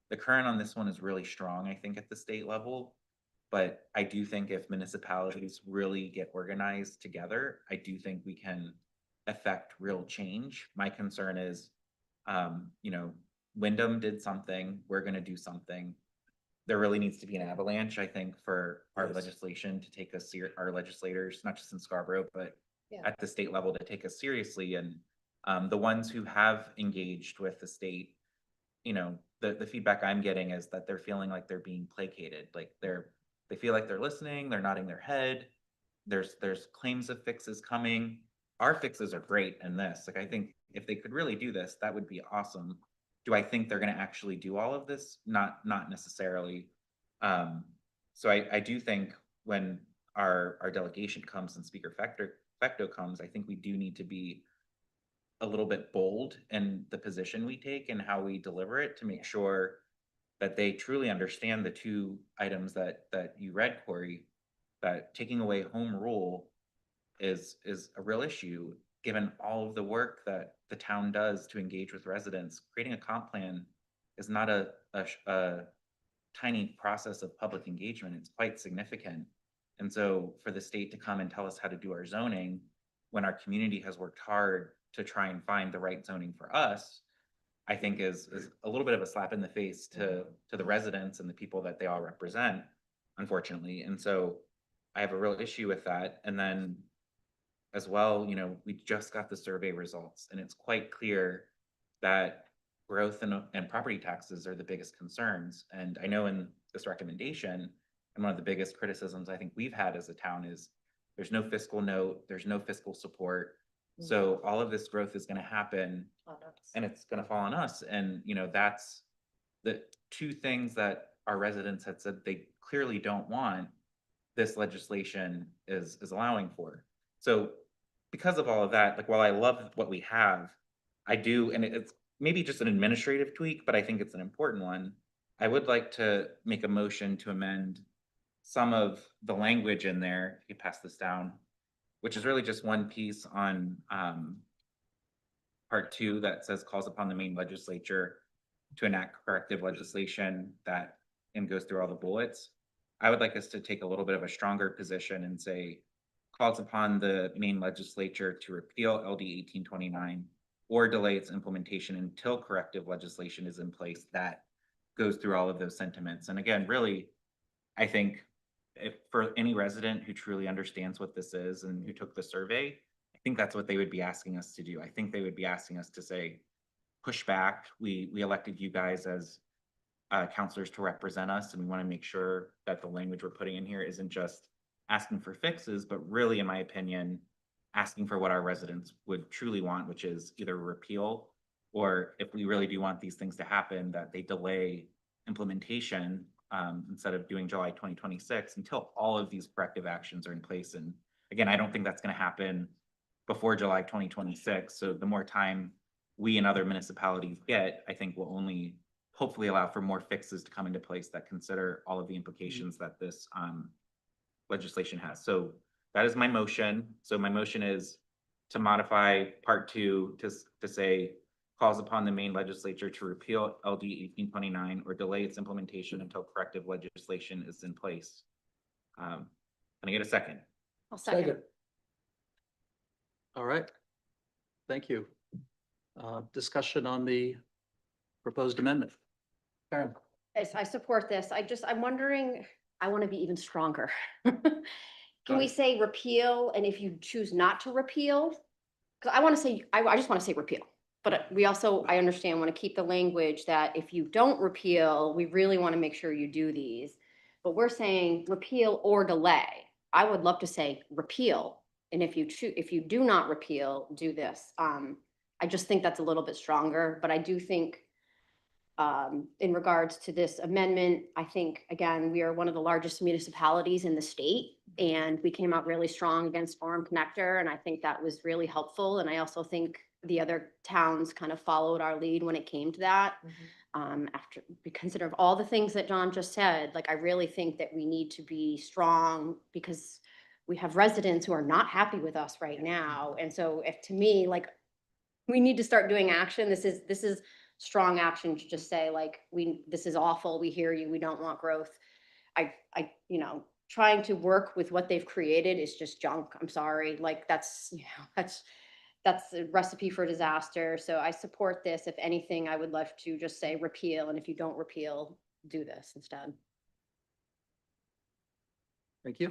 the current on this one is really strong, I think, at the state level. But I do think if municipalities really get organized together, I do think we can affect real change. My concern is, Wyndham did something, we're going to do something. There really needs to be an avalanche, I think, for our legislation to take us, our legislators, not just in Scarborough, but Yeah. at the state level to take us seriously. And the ones who have engaged with the state, you know, the feedback I'm getting is that they're feeling like they're being placated, like they feel like they're listening, they're nodding their head. There's claims of fixes coming. Our fixes are great in this. Like, I think if they could really do this, that would be awesome. Do I think they're going to actually do all of this? Not necessarily. So I do think when our delegation comes and Speaker Fecto comes, I think we do need to be a little bit bold in the position we take and how we deliver it to make sure that they truly understand the two items that you read, Corey, that taking away home rule is a real issue, given all of the work that the town does to engage with residents. Creating a comp plan is not a tiny process of public engagement. It's quite significant. And so for the state to come and tell us how to do our zoning, when our community has worked hard to try and find the right zoning for us, I think is a little bit of a slap in the face to the residents and the people that they all represent, unfortunately. And so I have a real issue with that. And then as well, you know, we just got the survey results, and it's quite clear that growth and property taxes are the biggest concerns. And I know in this recommendation, and one of the biggest criticisms I think we've had as a town is there's no fiscal note, there's no fiscal support. So all of this growth is going to happen and it's going to fall on us. And, you know, that's the two things that our residents had said they clearly don't want, this legislation is allowing for. So because of all of that, like, while I love what we have, I do, and it's maybe just an administrative tweak, but I think it's an important one. I would like to make a motion to amend some of the language in there, if you pass this down, which is really just one piece on part 2 that says calls upon the Maine legislature to enact corrective legislation, that and goes through all the bullets. I would like us to take a little bit of a stronger position and say calls upon the Maine legislature to repeal LD 1829 or delay its implementation until corrective legislation is in place that goes through all of those sentiments. And again, really, I think if for any resident who truly understands what this is and who took the survey, I think that's what they would be asking us to do. I think they would be asking us to say, push back. We elected you guys as counselors to represent us, and we want to make sure that the language we're putting in here isn't just asking for fixes, but really, in my opinion, asking for what our residents would truly want, which is either repeal, or if we really do want these things to happen, that they delay implementation instead of doing July 2026 until all of these corrective actions are in place. And again, I don't think that's going to happen before July 2026. So the more time we and other municipalities get, I think will only hopefully allow for more fixes to come into place that consider all of the implications that this legislation has. So that is my motion. So my motion is to modify part 2 to say calls upon the Maine legislature to repeal LD 1829 or delay its implementation until corrective legislation is in place. Can I get a second? I'll second. All right. Thank you. Discussion on the proposed amendment. Karen. Yes, I support this. I'm wondering, I want to be even stronger. Can we say repeal, and if you choose not to repeal? Because I want to say, I just want to say repeal. But we also, I understand, want to keep the language that if you don't repeal, we really want to make sure you do these. But we're saying repeal or delay. I would love to say repeal. And if you do not repeal, do this. I just think that's a little bit stronger, but I do think in regards to this amendment, I think, again, we are one of the largest municipalities in the state, and we came out really strong against Forum Connector, and I think that was really helpful. And I also think the other towns kind of followed our lead when it came to that. After we consider all the things that John just said, like, I really think that we need to be strong because we have residents who are not happy with us right now. And so if, to me, like, we need to start doing action. This is strong action to just say, like, this is awful. We hear you. We don't want growth. Trying to work with what they've created is just junk. I'm sorry. Like, that's a recipe for disaster. So I support this. If anything, I would love to just say repeal. And if you don't repeal, do this instead. Thank you.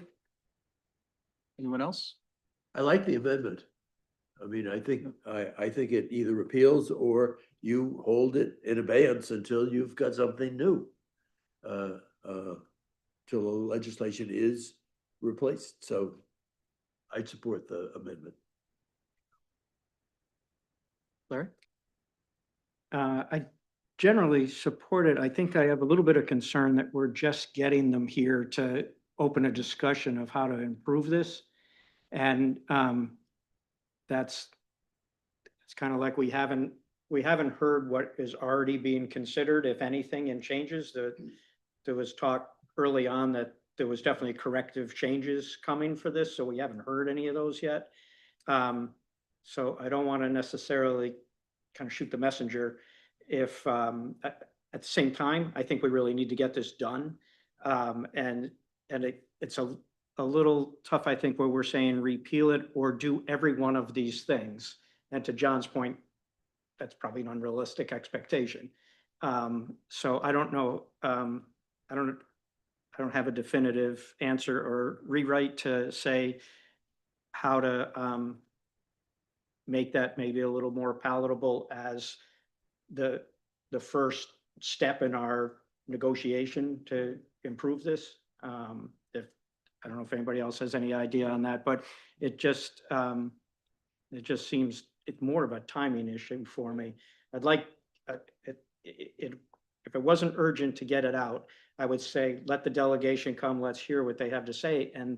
Anyone else? I like the amendment. I mean, I think it either repeals or you hold it in abeyance until you've got something new. Till the legislation is replaced. So I'd support the amendment. Larry? I generally support it. I think I have a little bit of concern that we're just getting them here to open a discussion of how to improve this. And it's kind of like we haven't heard what is already being considered, if anything, in changes. There was talk early on that there was definitely corrective changes coming for this, so we haven't heard any of those yet. So I don't want to necessarily kind of shoot the messenger. If at the same time, I think we really need to get this done. And it's a little tough, I think, where we're saying repeal it or do every one of these things. And to John's point, that's probably an unrealistic expectation. So I don't know. I don't have a definitive answer or rewrite to say how to make that maybe a little more palatable as the first step in our negotiation to improve this. If I don't know if anybody else has any idea on that, but it just seems it's more of a timing issue for me. I'd like if it wasn't urgent to get it out, I would say, let the delegation come, let's hear what they have to say. And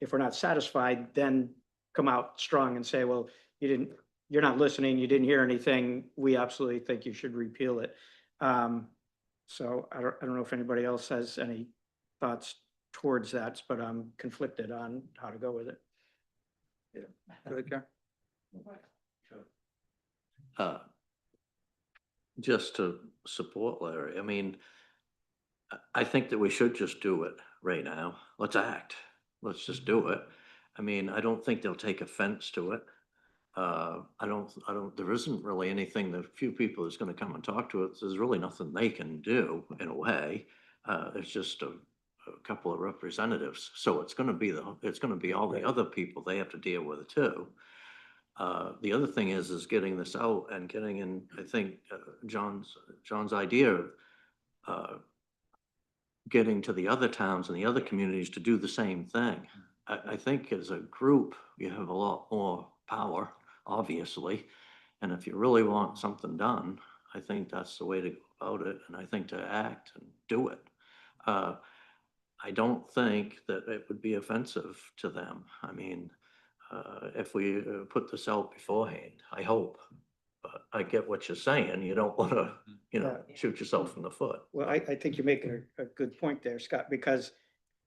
if we're not satisfied, then come out strong and say, well, you're not listening, you didn't hear anything. We absolutely think you should repeal it. So I don't know if anybody else has any thoughts towards that, but I'm conflicted on how to go with it. Go ahead, Karen. Just to support Larry, I mean, I think that we should just do it right now. Let's act. Let's just do it. I mean, I don't think they'll take offense to it. There isn't really anything, the few people that's gonna come and talk to us, there's really nothing they can do in a way. It's just a couple of representatives. So it's gonna be all the other people they have to deal with too. The other thing is getting this out and getting in, I think, John's idea of getting to the other towns and the other communities to do the same thing. I think as a group, you have a lot more power, obviously. And if you really want something done, I think that's the way to go about it. And I think to act and do it. I don't think that it would be offensive to them. I mean, if we put this out beforehand, I hope. But I get what you're saying. You don't want to, shoot yourself in the foot. Well, I think you're making a good point there, Scott, because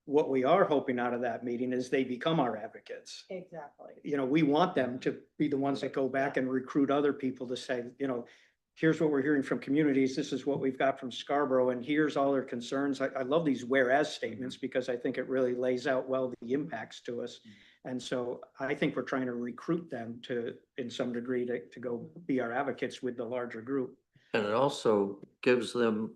what we are hoping out of that meeting is they become our advocates. Exactly. We want them to be the ones that go back and recruit other people to say, here's what we're hearing from communities. This is what we've got from Scarborough, and here's all their concerns. I love these whereas statements because I think it really lays out well the impacts to us. And so I think we're trying to recruit them in some degree, to go be our advocates with the larger group. And it also gives them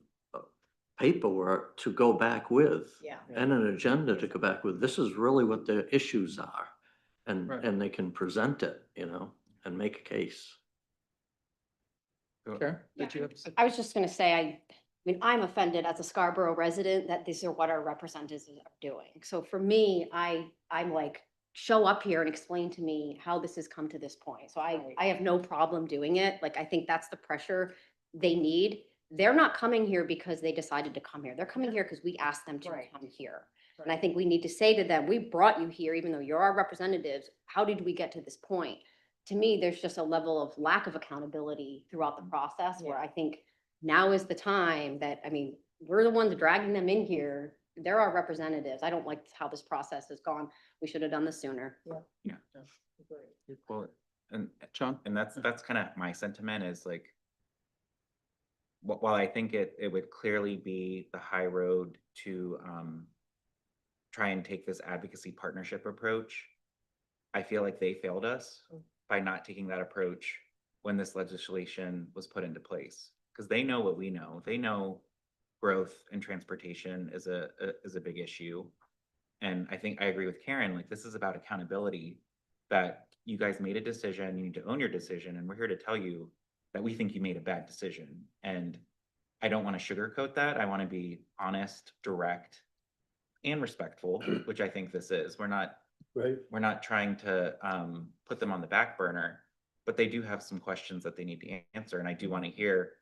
paperwork to go back with. Yeah. And an agenda to go back with. This is really what their issues are. And they can present it, and make a case. Karen, did you have? I was just gonna say, I mean, I'm offended as a Scarborough resident that these are what our representatives are doing. So for me, I'm like, show up here and explain to me how this has come to this point. So I have no problem doing it. Like, I think that's the pressure they need. They're not coming here because they decided to come here. They're coming here because we asked them to come here. And I think we need to say to them, we brought you here, even though you're our representatives. How did we get to this point? To me, there's just a level of lack of accountability throughout the process where I think now is the time that, I mean, we're the ones dragging them in here. They're our representatives. I don't like how this process has gone. We should have done this sooner. Yeah. Well, and John, and that's kind of my sentiment is like, while I think it would clearly be the high road to try and take this advocacy partnership approach, I feel like they failed us by not taking that approach when this legislation was put into place. Because they know what we know. They know growth and transportation is a big issue. And I think I agree with Karen, like this is about accountability. that you guys made a decision, you need to own your decision, and we're here to tell you that we think you made a bad decision. And I don't want to sugarcoat that. I want to be honest, direct, and respectful, which I think this is. We're not trying to put them on the back burner, but they do have some questions that they need to answer. And I do want to hear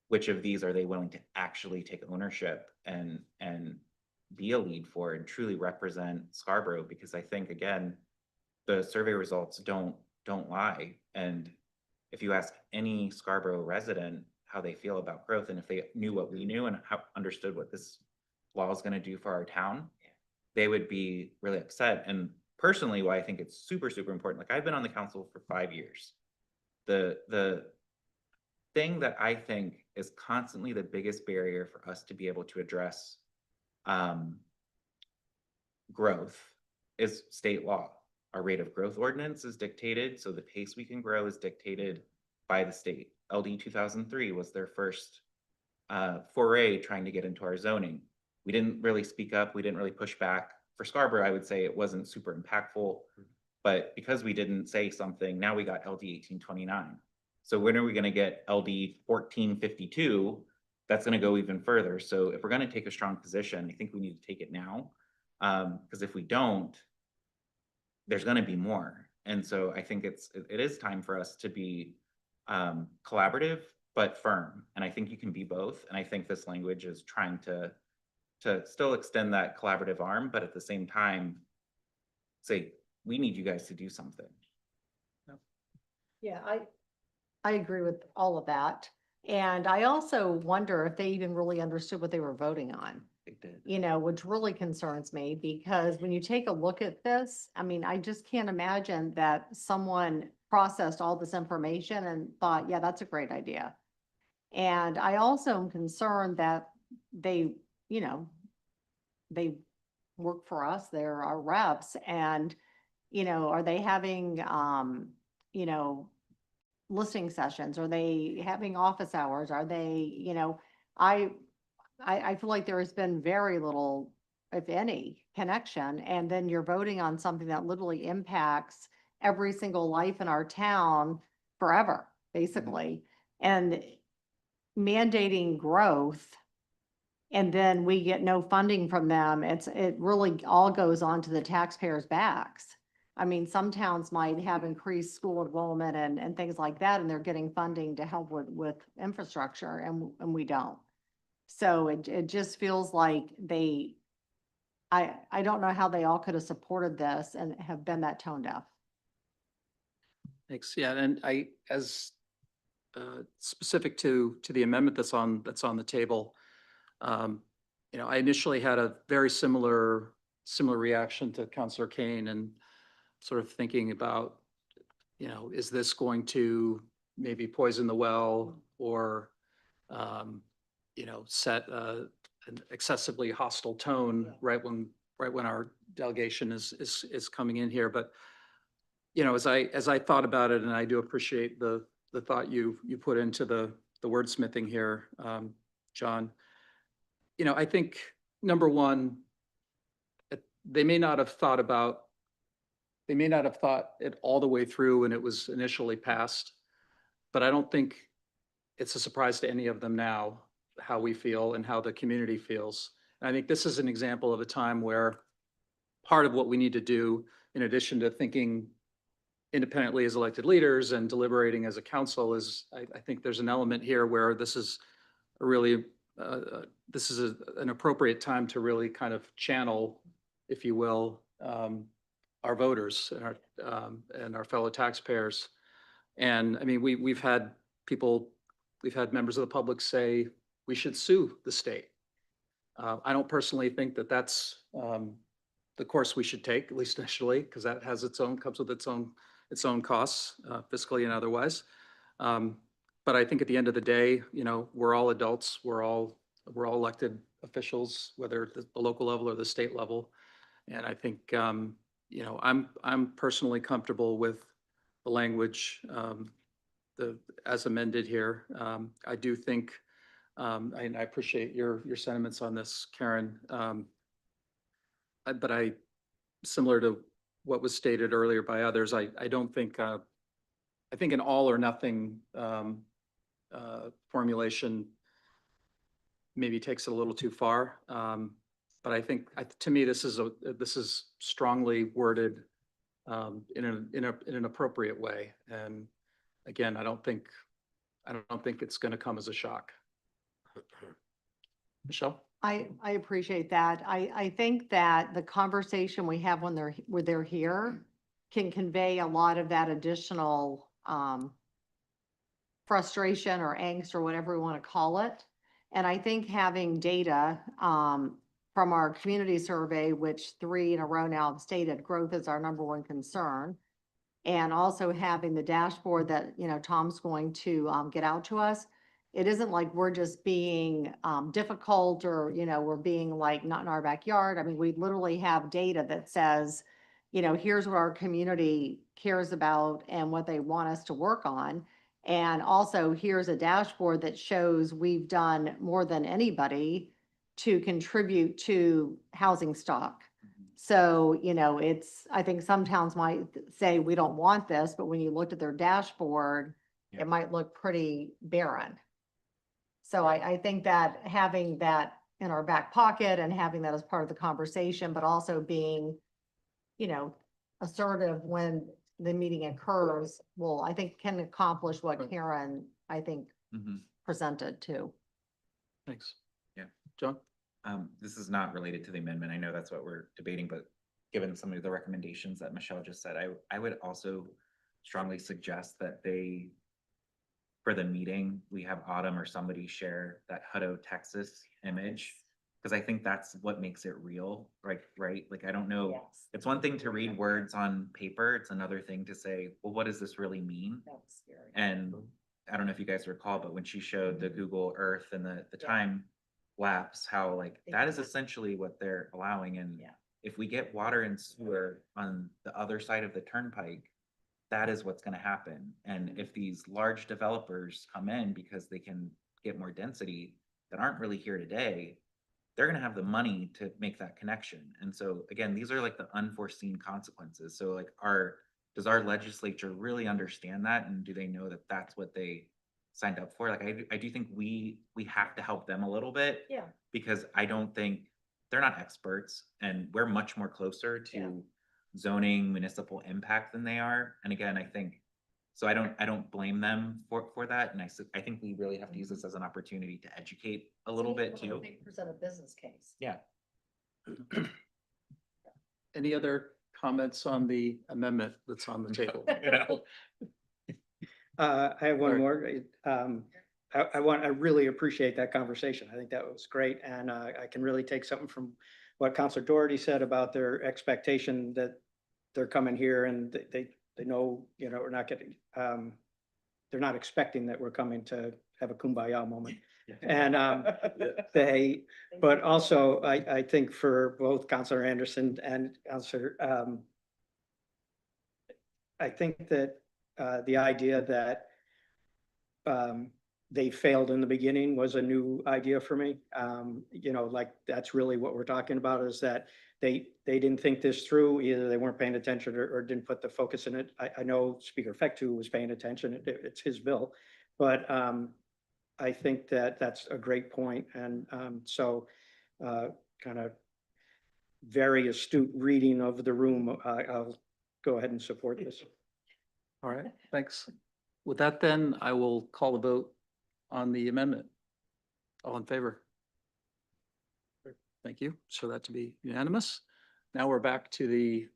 which of these are they willing to actually take ownership and be a lead for and truly represent Scarborough, because I think, again, the survey results don't lie. And if you ask any Scarborough resident how they feel about growth, and if they knew what we knew and understood what this law is going to do for our town, they would be really upset. And personally, why I think it's super, super important, like I've been on the council for 5 years. The thing that I think is constantly the biggest barrier for us to be able to address growth is state law. Our rate of growth ordinance is dictated, so the pace we can grow is dictated by the state. LD 2003 was their first foray trying to get into our zoning. We didn't really speak up, we didn't really push back. For Scarborough, I would say it wasn't super impactful, but because we didn't say something, now we got LD 1829. So when are we going to get LD 1452? That's going to go even further. So if we're going to take a strong position, I think we need to take it now. Because if we don't, there's going to be more. And so I think it is time for us to be collaborative, but firm. And I think you can be both. And I think this language is trying to still extend that collaborative arm, but at the same time, say, we need you guys to do something. Yeah, I agree with all of that. And I also wonder if they even really understood what they were voting on. They did. You know, which really concerns me, because when you take a look at this, I mean, I just can't imagine that someone processed all this information and thought, yeah, that's a great idea. And I also am concerned that they, you know, they work for us, they're our reps, and, you know, are they having, you know, listening sessions? Are they having office hours? Are they, you know, I feel like there has been very little, if any, connection. And then you're voting on something that literally impacts every single life in our town forever, basically. And mandating growth, and then we get no funding from them. It really all goes on to the taxpayers' backs. I mean, some towns might have increased school enrollment and things like that, and they're getting funding to help with infrastructure, and we don't. So it just feels like I don't know how they all could have supported this and have been that tone deaf. Thanks. Yeah, and as specific to the amendment that's on the table, you know, I initially had a very similar reaction to Councilor Kane, and sort of thinking about, you know, is this going to maybe poison the well, or you know, set an excessively hostile tone right when our delegation is coming in here. But, you know, as I thought about it, and I do appreciate the thought you put into the wordsmithing here, John, you know, I think number one, they may not have thought it all the way through when it was initially passed, but I don't think it's a surprise to any of them now how we feel and how the community feels. And I think this is an example of a time where part of what we need to do, in addition to thinking independently as elected leaders and deliberating as a council, is I think there's an element here where this is a really an appropriate time to really kind of channel, if you will, our voters and our fellow taxpayers. And I mean, we've had members of the public say we should sue the state. I don't personally think that that's the course we should take, at least initially, because that has comes with its own costs, fiscally and otherwise. But I think at the end of the day, you know, we're all adults. We're all elected officials, whether at the local level or the state level. And I think, you know, I'm personally comfortable with the language as amended here. I do think, and I appreciate your sentiments on this, Karen. But similar to what was stated earlier by others. I don't think, I think an all or nothing formulation maybe takes it a little too far. But I think, to me, this is strongly worded in an appropriate way. And again, I don't think it's going to come as a shock. Michelle? I appreciate that. I think that the conversation we have when they're here can convey a lot of that additional frustration or angst or whatever we want to call it. And I think having data from our community survey, which 3 in a row now have stated growth is our #1 concern, and also having the dashboard that, Tom's going to get out to us, it isn't like we're just being difficult or, we're being like not in our backyard. I mean, we literally have data that says, here's what our community cares about and what they want us to work on. And also here's a dashboard that shows we've done more than anybody to contribute to housing stock. So, I think some towns might say we don't want this, but when you looked at their dashboard, it might look pretty barren. So I think that having that in our back pocket and having that as part of the conversation, but also being, assertive when the meeting occurs, I think can accomplish what Karen, I think, presented too. Thanks. Yeah. John? This is not related to the amendment. I know that's what we're debating, but given some of the recommendations that Michelle just said, I would also strongly suggest that for the meeting, we have Autumn or somebody share that Hutto, Texas image, because I think that's what makes it real, right? Like, I don't know. Yes. It's one thing to read words on paper. It's another thing to say, well, what does this really mean? That was scary. And I don't know if you guys recall, but when she showed the Google Earth and the time lapse, how like that is essentially what they're allowing. And if we get water and sewer on the other side of the turnpike, that is what's going to happen. And if these large developers come in because they can get more density that aren't really here today, they're going to have the money to make that connection. And so again, these are like the unforeseen consequences. So like does our legislature really understand that? And do they know that that's what they signed up for? Like, I do think we have to help them a little bit. Yeah. Because I don't think they're not experts, and we're much more closer to zoning municipal impact than they are. And again, I think, so I don't blame them for that. And I think we really have to use this as an opportunity to educate a little bit too. Present a business case. Yeah. Any other comments on the amendment that's on the table? I have one Sorry. more. I really appreciate that conversation. I think that was great. And I can really take something from what Councilor Doherty said about their expectation that they're coming here and they know, we're not getting, they're not expecting that we're coming to have a kumbaya moment. And but also I think for both Councilor Anderson and Councilor, I think that the idea that they failed in the beginning was a new idea for me. Like that's really what we're talking about, is that they didn't think this through. Either they weren't paying attention or didn't put the focus in it. I know Speaker Fectu was paying attention. It's his bill, but I think that that's a great point. And so kind of very astute reading of the room, I'll go ahead and support this. All right, thanks. With that, then I will call the vote on the amendment. All in favor? Thank you. So that to be unanimous. Now we're back to the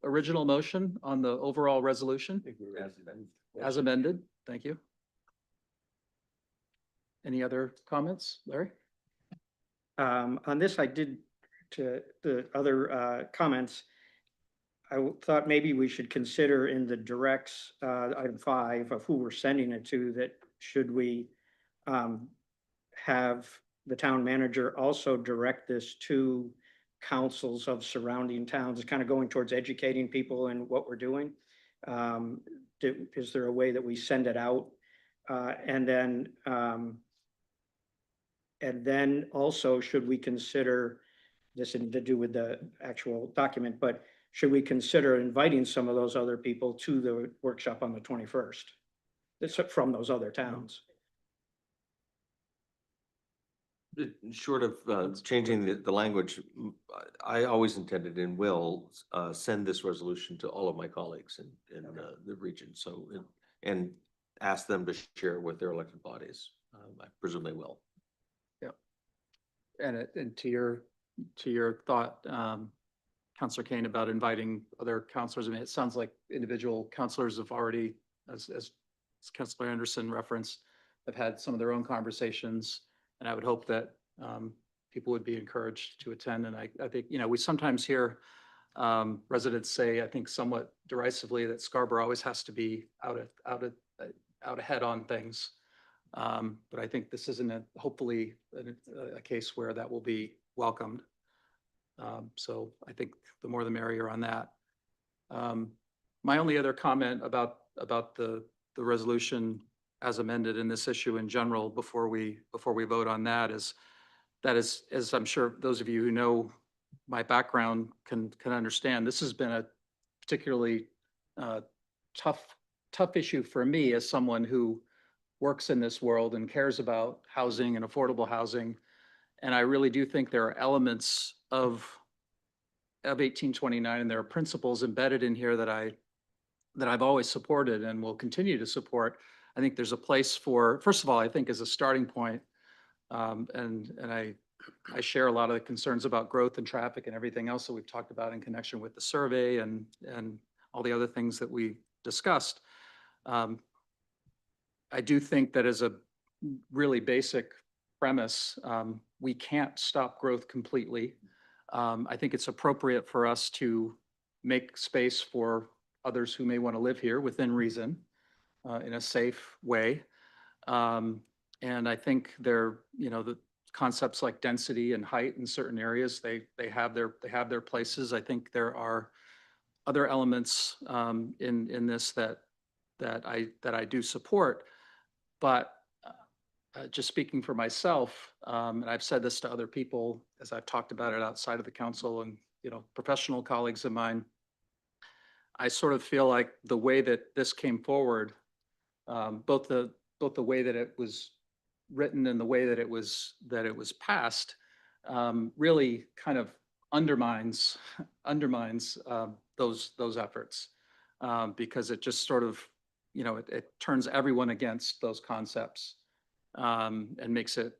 original motion on the overall resolution as amended. Thank you. Any other comments, Larry? On this, I did to the other comments. I thought maybe we should consider in the directs, item 5 of who we're sending it to, that should we have the town manager also direct this to councils of surrounding towns. It's kind of going towards educating people in what we're doing. Is there a way that we send it out? And then also, should we consider this in to do with the actual document, but should we consider inviting some of those other people to the workshop on the 21st? That's from those other towns. Short of changing the language, I always intended and will send this resolution to all of my colleagues in the region. So, and ask them to share with their elected bodies. I presume they will. And to your thought, Counselor Kane, about inviting other counselors, I mean, it sounds like individual counselors have already, as Counselor Anderson referenced, have had some of their own conversations. And I would hope that people would be encouraged to attend. And I think, you know, we sometimes hear residents say, I think somewhat derisively, that Scarborough always has to be out ahead on things. But I think this isn't hopefully a case where that will be welcomed. So I think the more the merrier on that. My only other comment about the resolution as amended in this issue in general before we vote on that is, as I'm sure those of you who know my background can understand, this has been a particularly tough issue for me as someone who works in this world and cares about housing and affordable housing. And I really do think there are elements of 1829 and there are principles embedded in here that I've always supported and will continue to support. I think there's a place for, first of all, I think as a starting point, and I share a lot of the concerns about growth and traffic and everything else that we've talked about in connection with the survey and all the other things that we discussed. I do think that as a really basic premise, we can't stop growth completely. I think it's appropriate for us to make space for others who may want to live here within reason, in a safe way. And I think the concepts like density and height in certain areas, they have their places. I think there are other elements in this that I do support. But just speaking for myself, and I've said this to other people as I've talked about it outside of the council and professional colleagues of mine, I sort of feel like the way that this came forward, both the way that it was written and the way that it was passed, really kind of undermines those efforts, because it just sort of it turns everyone against those concepts, and makes it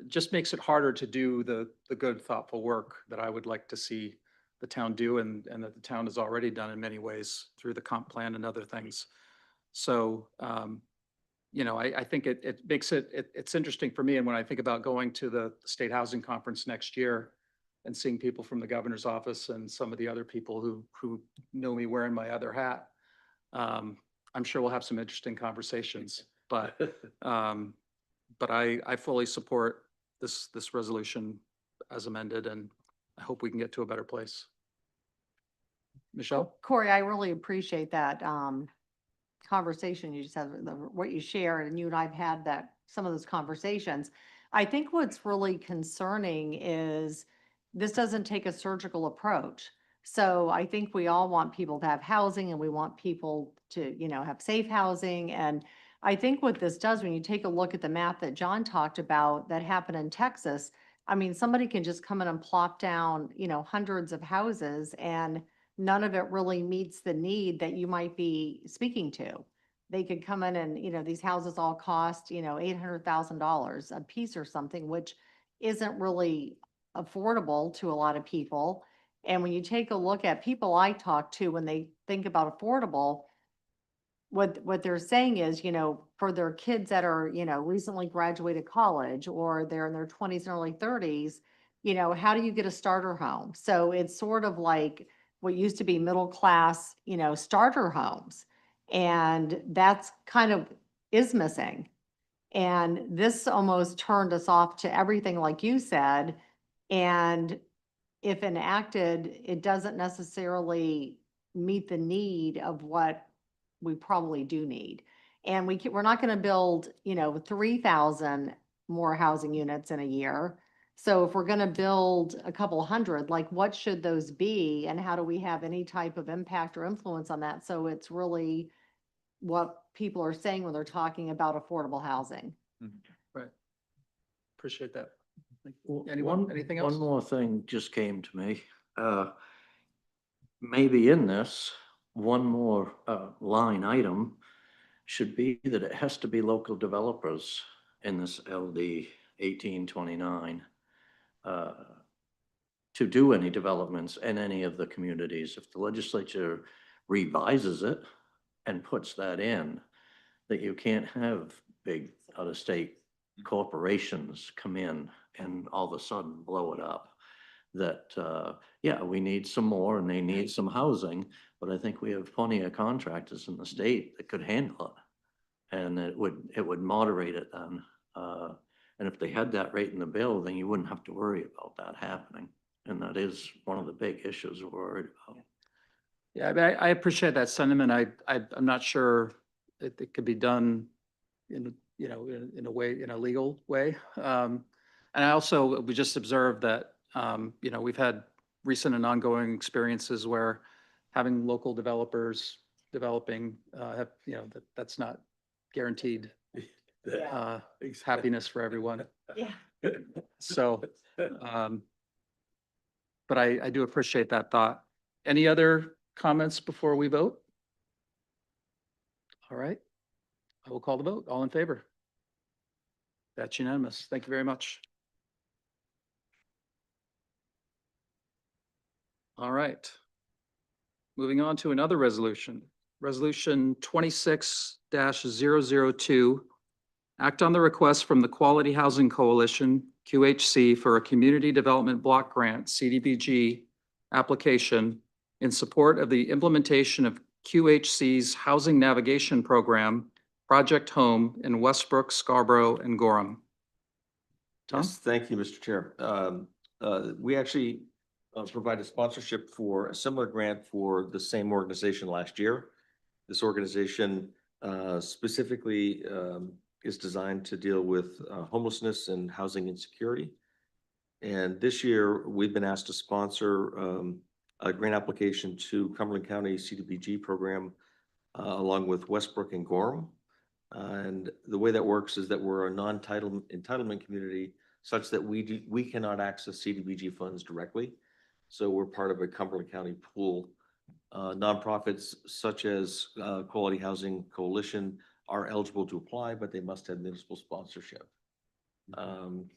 just makes it harder to do the good, thoughtful work that I would like to see the town do, and that the town has already done in many ways through the comp plan and other things. So, I think it makes it's interesting for me. And when I think about going to the State Housing Conference next year and seeing people from the governor's office and some of the other people who know me wearing my other hat, I'm sure we'll have some interesting conversations. But I fully support this resolution as amended, and I hope we can get to a better place. Michelle? Corey, I really appreciate that conversation you just had, what you shared, and you and I've had some of those conversations. I think what's really concerning is this doesn't take a surgical approach. So I think we all want people to have housing, and we want people to, have safe housing. And I think what this does, when you take a look at the map that John talked about that happened in Texas, I mean, somebody can just come in and plop down, hundreds of houses, and none of it really meets the need that you might be speaking to. They could come in and, these houses all cost, $800,000 a piece or something, which isn't really affordable to a lot of people. And when you take a look at people I talk to, when they think about affordable, what they're saying is, for their kids that are, recently graduated college, or they're in their 20s and early 30s, how do you get a starter home? So it's sort of like what used to be middle class, starter homes. And that's kind of is missing. And this almost turned us off to everything, like you said. And if enacted, it doesn't necessarily meet the need of what we probably do need. And we're not going to build, 3,000 more housing units in a year. So if we're gonna build a couple hundred, like what should those be? And how do we have any type of impact or influence on that? So it's really what people are saying when they're talking about affordable housing. Right. Appreciate that. Well, Anyone, anything else? One more thing just came to me. Maybe in this, one more line item should be that it has to be local developers in this LD 1829 to do any developments in any of the communities. If the legislature revises it and puts that in, that you can't have big out-of-state corporations come in and all of a sudden blow it up. That, yeah, we need some more and they need some housing, but I think we have plenty of contractors in the state that could handle it. And it would moderate it then. And if they had that rate in the bill, then you wouldn't have to worry about that happening. And that is one of the big issues we're worried about. Yeah, I mean, I appreciate that sentiment. I'm not sure it could be done in, you know, in a way, in a legal way. And I also, we just observed that, you know, we've had recent and ongoing experiences where having local developers developing, have, you know, that's not guaranteed happiness for everyone. Yeah. So, but I do appreciate that thought. Any other comments before we vote? All right, I will call the vote. All in favor? That's unanimous. Thank you very much. All right. Moving on to another resolution. Resolution 26-002. Act on the request from the Quality Housing Coalition, QHC, for a Community Development Block Grant, CDBG, application in support of the implementation of QHC's Housing Navigation Program, Project Home in Westbrook, Scarborough, and Gorham. Tom? Yes, thank you, Mr. Chair. We actually provided sponsorship for a similar grant for the same organization last year. This organization specifically is designed to deal with homelessness and housing insecurity. And this year, we've been asked to sponsor a grant application to Cumberland County CDBG program along with Westbrook and Gorham. And the way that works is that we're a non-entitlement community such that we cannot access CDBG funds directly. So we're part of a Cumberland County pool. Nonprofits such as Quality Housing Coalition are eligible to apply, but they must have municipal sponsorship. And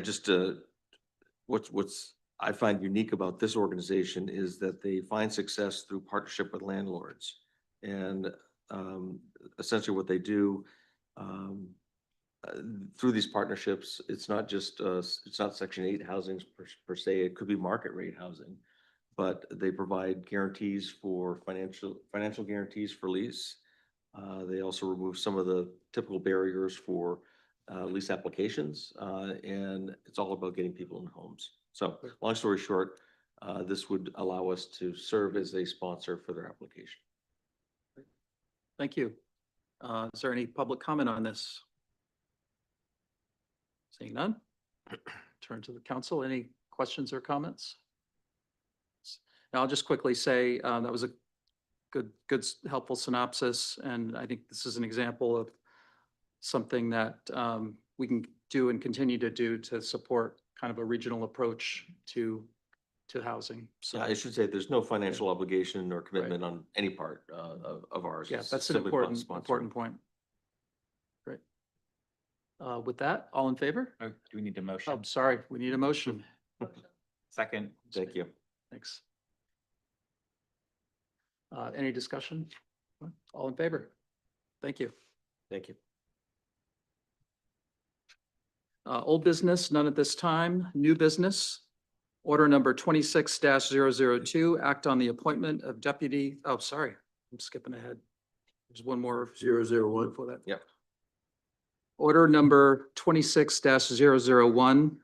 just what's I find unique about this organization is that they find success through partnership with landlords. And essentially what they do through these partnerships, it's not just, it's not Section 8 housing per se, it could be market rate housing, but they provide guarantees for financial guarantees for lease. They also remove some of the typical barriers for lease applications, and it's all about getting people in homes. So long story short, this would allow us to serve as a sponsor for their application. Thank you. Is there any public comment on this? Seeing none, turn to the council. Any questions or comments? Now, I'll just quickly say that was a good, helpful synopsis. And I think this is an example of something that we can do and continue to do to support kind of a regional approach to housing. So yeah, I should say there's no financial obligation or commitment on any part of ours. yeah, It's that's an simply important point. Great. With that, all in favor? Oh, do we need a motion? Oh, sorry, we need a motion. Second. Thank you. Thanks. Any discussion? All in favor? Thank you. Thank you. Old business, none at this time. New business. Order number 26-002, act on the appointment of deputy, oh, sorry, I'm skipping ahead. There's one more. 001. Before that. Yep. Order number 26-001,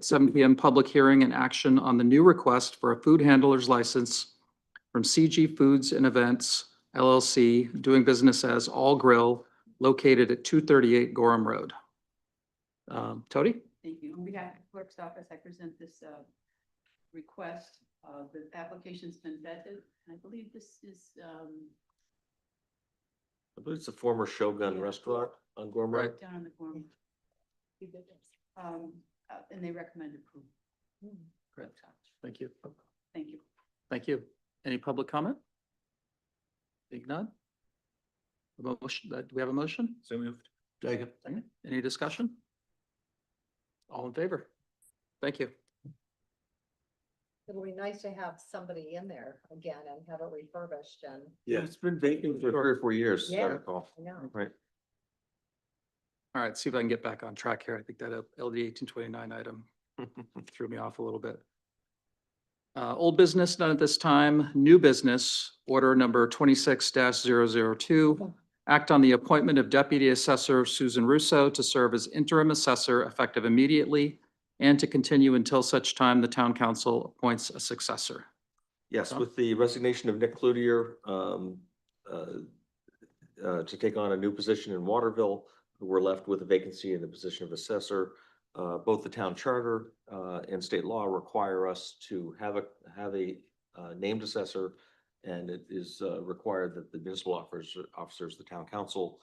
7 p.m. public hearing and action on the new request for a food handler's license from CG Foods and Events LLC, doing business as All Grill, located at 238 Gorham Road. Tody? Thank you. On behalf of the clerk's office, I present this request. The application's been vetted. I believe this is, I believe it's a former Shogun restaurant on Gorham Road. Right. down on the form. And they recommend approval. Great. Thank you. Thank you. Thank you. Any public comment? Think none? A motion, do we have a motion? So moved. Second. Second. Any discussion? All in favor? Thank you. It'll be nice to have somebody in there again and have it refurbished and. Yeah, it's been vacant for 3 or 4 years, as I Yeah. recall. I know. Right. All right, see if I can get back on track here. I think that LD 1829 item threw me off a little bit. Old business, none at this time. New business, order number 26-002. Act on the appointment of Deputy Assessor Susan Russo to serve as interim assessor effective immediately and to continue until such time the town council appoints a successor. Yes, Tom? with the resignation of Nick Cloutier, to take on a new position in Waterville, we're left with a vacancy in the position of assessor. Both the town charter and state law require us to have a named assessor, and it is required that the municipal officers, the town council,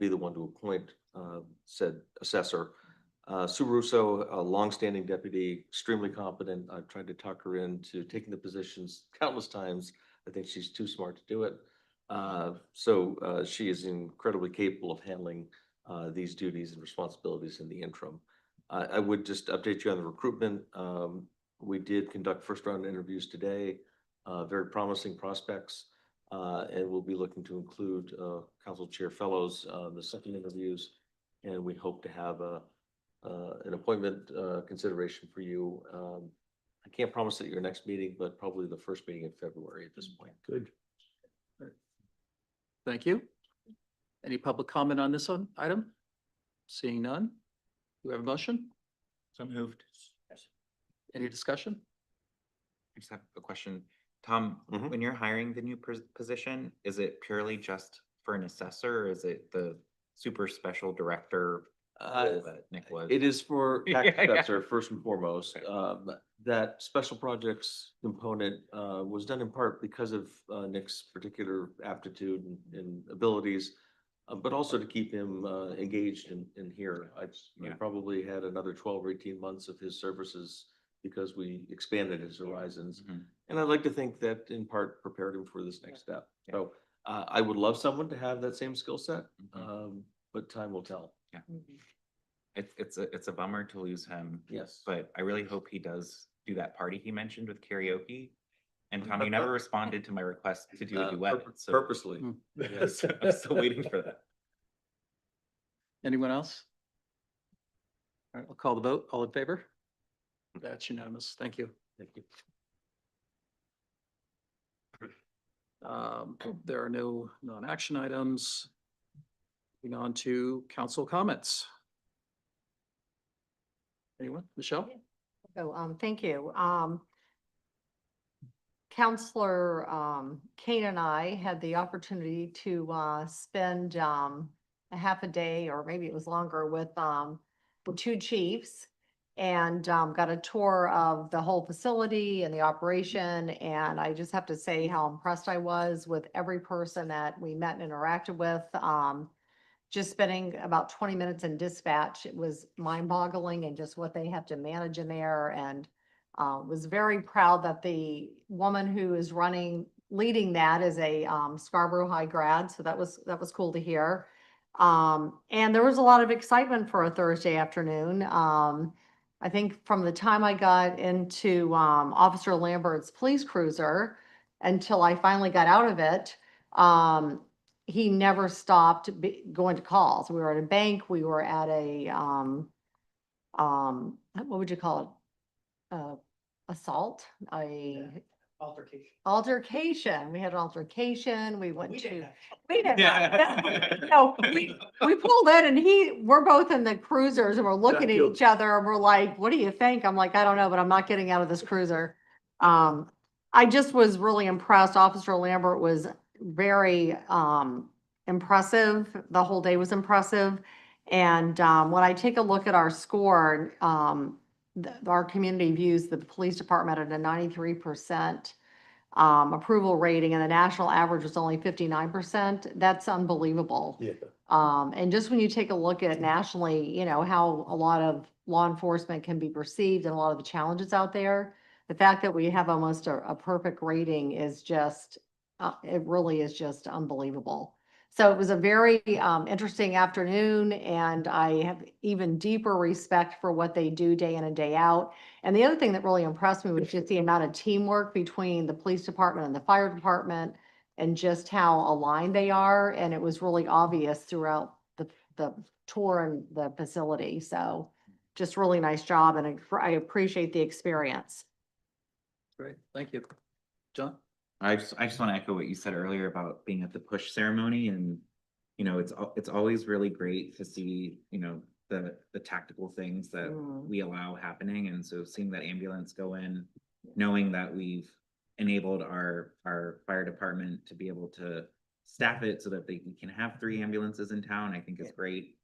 be the one to appoint said assessor. Sue Russo, a longstanding deputy, extremely competent. I've tried to talk her into taking the positions countless times. I think she's too smart to do it. So she is incredibly capable of handling these duties and responsibilities in the interim. I would just update you on the recruitment. We did conduct first round interviews today, very promising prospects, and we'll be looking to include council chair fellows the second interviews, and we hope to have an appointment consideration for you. I can't promise at your next meeting, but probably the first meeting in February at this point. Good. Thank you. Any public comment on this item? Seeing none? Do we have a motion? So moved. Any discussion? I just have a question. Tom, Mhm. when you're hiring the new position, is it purely just for an assessor, or is it the super special director role that Nick was? It is for tax Yeah, yeah. assessor first and foremost. That special projects component was done in part because of Nick's particular aptitude and abilities, but also to keep him engaged in here. I Yeah. probably had another 12 or 18 months of his services because we expanded his horizons. Mhm. And I'd like to think that in part prepared him for this next step. Yeah. So I would love someone to have that same skill set, Mhm. but time will tell. It's a bummer to lose him, Yes. but I really hope he does do that party he mentioned with karaoke. And Tom, you never responded to my request to do a duet, so Purposely. Hmm. Yes. I'm still waiting for that. Anyone else? All right, I'll call the vote. All in favor? That's unanimous. Thank you. Thank you. There are no non-action items. Moving on to council comments. Anyone? Michelle? So, thank you. Counselor, Kane and I had the opportunity to, spend, a half a day, or maybe it was longer, with the two chiefs. And, got a tour of the whole facility and the operation. And I just have to say how impressed I was with every person that we met and interacted with. Just spending about 20 minutes in dispatch, it was mind-boggling, and just what they have to manage in there. And was very proud that the woman who is leading that is a Scarborough High grad. So that was cool to hear. And there was a lot of excitement for a Thursday afternoon. I think from the time I got into Officer Lambert's police cruiser until I finally got out of it, he never stopped going to calls. We were at a bank, we were at a, what would you call it? Assault, altercation. We had an altercation. We went to, we did not. No, we pulled in, and we're both in the cruisers, and we're looking at each other, and we're like, what do you think? I'm like, I don't know, but I'm not getting out of this cruiser. I just was really impressed. Officer Lambert was very impressive. The whole day was impressive. And when I take a look at our score, our community views the police department at a 93% approval rating, and the national average was only 59%. That's unbelievable. Yeah. And just when you take a look at nationally, you know, how a lot of law enforcement can be perceived and a lot of the challenges out there, the fact that we have almost a perfect rating is just, it really is just unbelievable. So it was a very interesting afternoon, and I have even deeper respect for what they do day in and day out. And the other thing that really impressed me was just the amount of teamwork between the police department and the fire department, and just how aligned they are. And it was really obvious throughout the tour and the facility. So just really nice job, and I appreciate the experience. Great, thank you. John? I just want to echo what you said earlier about being at the push ceremony, and, you know, it's always really great to see, you know, the tactical things that we allow happening. And so seeing that ambulance go in, knowing that we've enabled our fire department to be able to staff it so that they can have 3 ambulances in town, I think is great.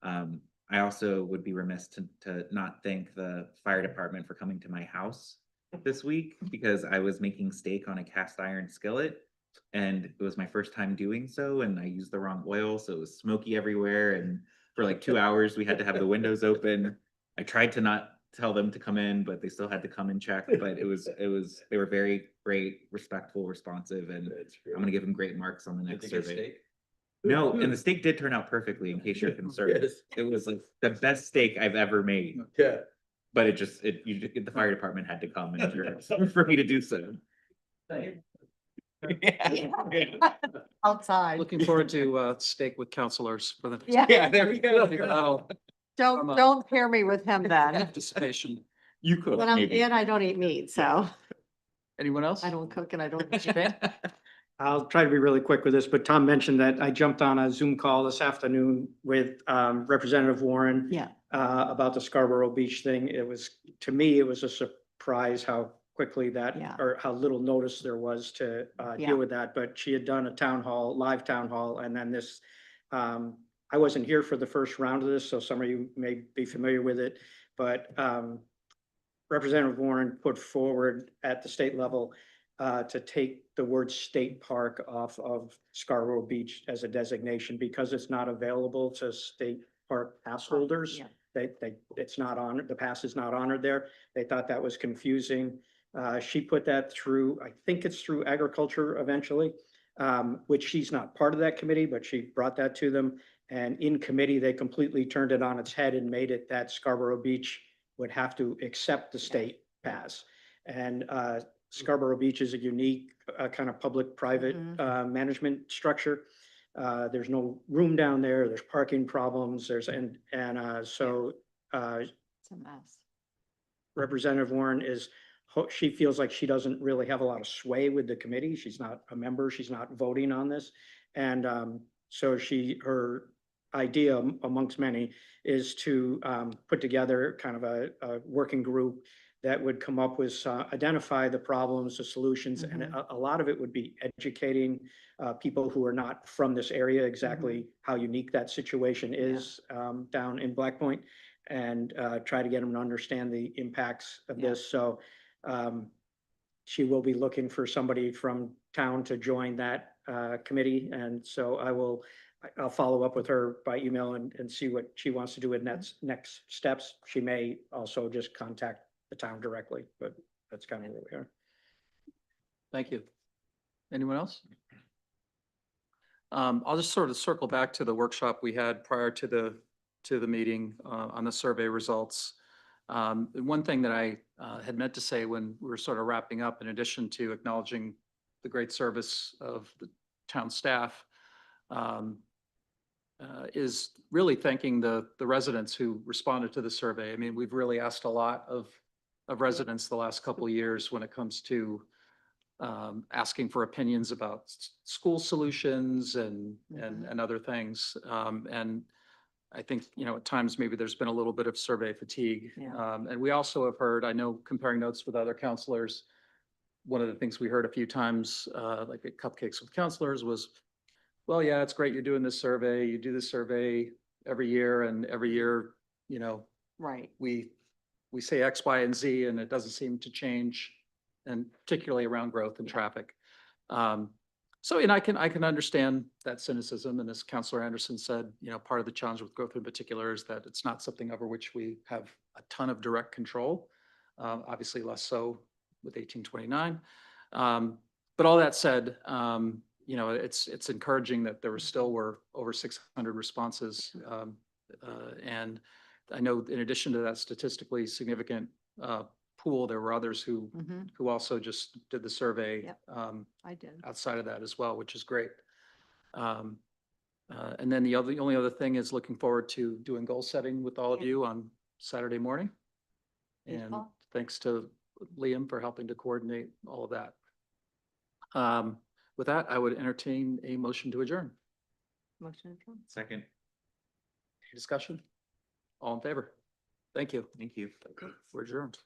I also would be remiss to not thank the fire department for coming to my house this week, because I was making steak on a cast iron skillet, and it was my first time doing so, and I used the wrong oil, so it was smoky everywhere, and for like 2 hours we had to have the windows open. I tried to not tell them to come in, but they still had to come and check. But they were very great, respectful, responsive, and I'm gonna give them great marks on the next survey. No, and the steak did turn out perfectly, in case you're concerned. Yes. It was like the best steak I've ever made. Yeah. But the fire department had to come and for me to do so. Outside. Looking forward to steak with counselors for the. Yeah. Yeah, there we go. Don't pair me with him then. Participation. You could, When I'm maybe. in, I don't eat meat, so Anyone else? I don't cook and I don't eat. I'll try to be really quick with this, but Tom mentioned that I jumped on a Zoom call this afternoon with Representative Warren. Yeah. About the Scarborough Beach thing. To me, it was a surprise how quickly that, Yeah. or how little notice there was to Yeah. deal with that. But she had done a live town hall, and then this, I wasn't here for the first round of this, so some of you may be familiar with it, but Representative Warren put forward at the state level to take the word state park off of Scarborough Beach as a designation, because it's not available to state park pass holders. Yeah. It's not honored, the pass is not honored there. They thought that was confusing. She put that through, I think it's through agriculture eventually, which she's not part of that committee, but she brought that to them. And in committee, they completely turned it on its head and made it that Scarborough Beach would have to accept the state pass. And Scarborough Beach is a unique kind of public-private management structure. There's no room down there. There's parking problems. So It's a mess. Representative Warren she feels like she doesn't really have a lot of sway with the committee. She's not a member. She's not voting on this. And so her idea amongst many is to put together kind of a working group that would come up with, identify the problems, the solutions, and a lot of it would be educating people who are not from this area exactly how unique that situation is down in Black Point, and try to get them to understand the impacts of this. So she will be looking for somebody from town to join that committee, and so I'll follow up with her by email and see what she wants to do in next steps. She may also just contact the town directly, but that's kind of where we are. Thank you. Anyone else? I'll just sort of circle back to the workshop we had prior to the meeting on the survey results. One thing that I had meant to say when we were sort of wrapping up, in addition to acknowledging the great service of the town staff, is really thanking the residents who responded to the survey. I mean, we've really asked a lot of residents the last couple of years when it comes to asking for opinions about school solutions and other things. And I think, at times maybe there's been a little bit of survey fatigue. Yeah. And we also have heard, I know, comparing notes with other counselors, one of the things we heard a few times, like at Cupcakes with Counselors, was, well, yeah, it's great you're doing this survey. You do this survey, every year, and every year, you know, Right. we say X, Y, and Z, and it doesn't seem to change, and particularly around growth and traffic. So, and I can understand that cynicism, and as Councilor Anderson said, you know, part of the challenge with growth in particular is that it's not something over which we have a ton of direct control. Obviously less so with 1829. But all that said, you know, it's encouraging that there were over 600 responses. And I know in addition to that statistically significant pool, there were others who also just did the survey. Yep. I did. Outside of that as well, which is great. And then the only other thing is looking forward to doing goal setting with all of you on Saturday morning. And Beautiful. thanks to Liam for helping to coordinate all of that. With that, I would entertain a motion to adjourn. Motion adjourned. Second. Discussion? All in favor? Thank you. Thank you. We're adjourned.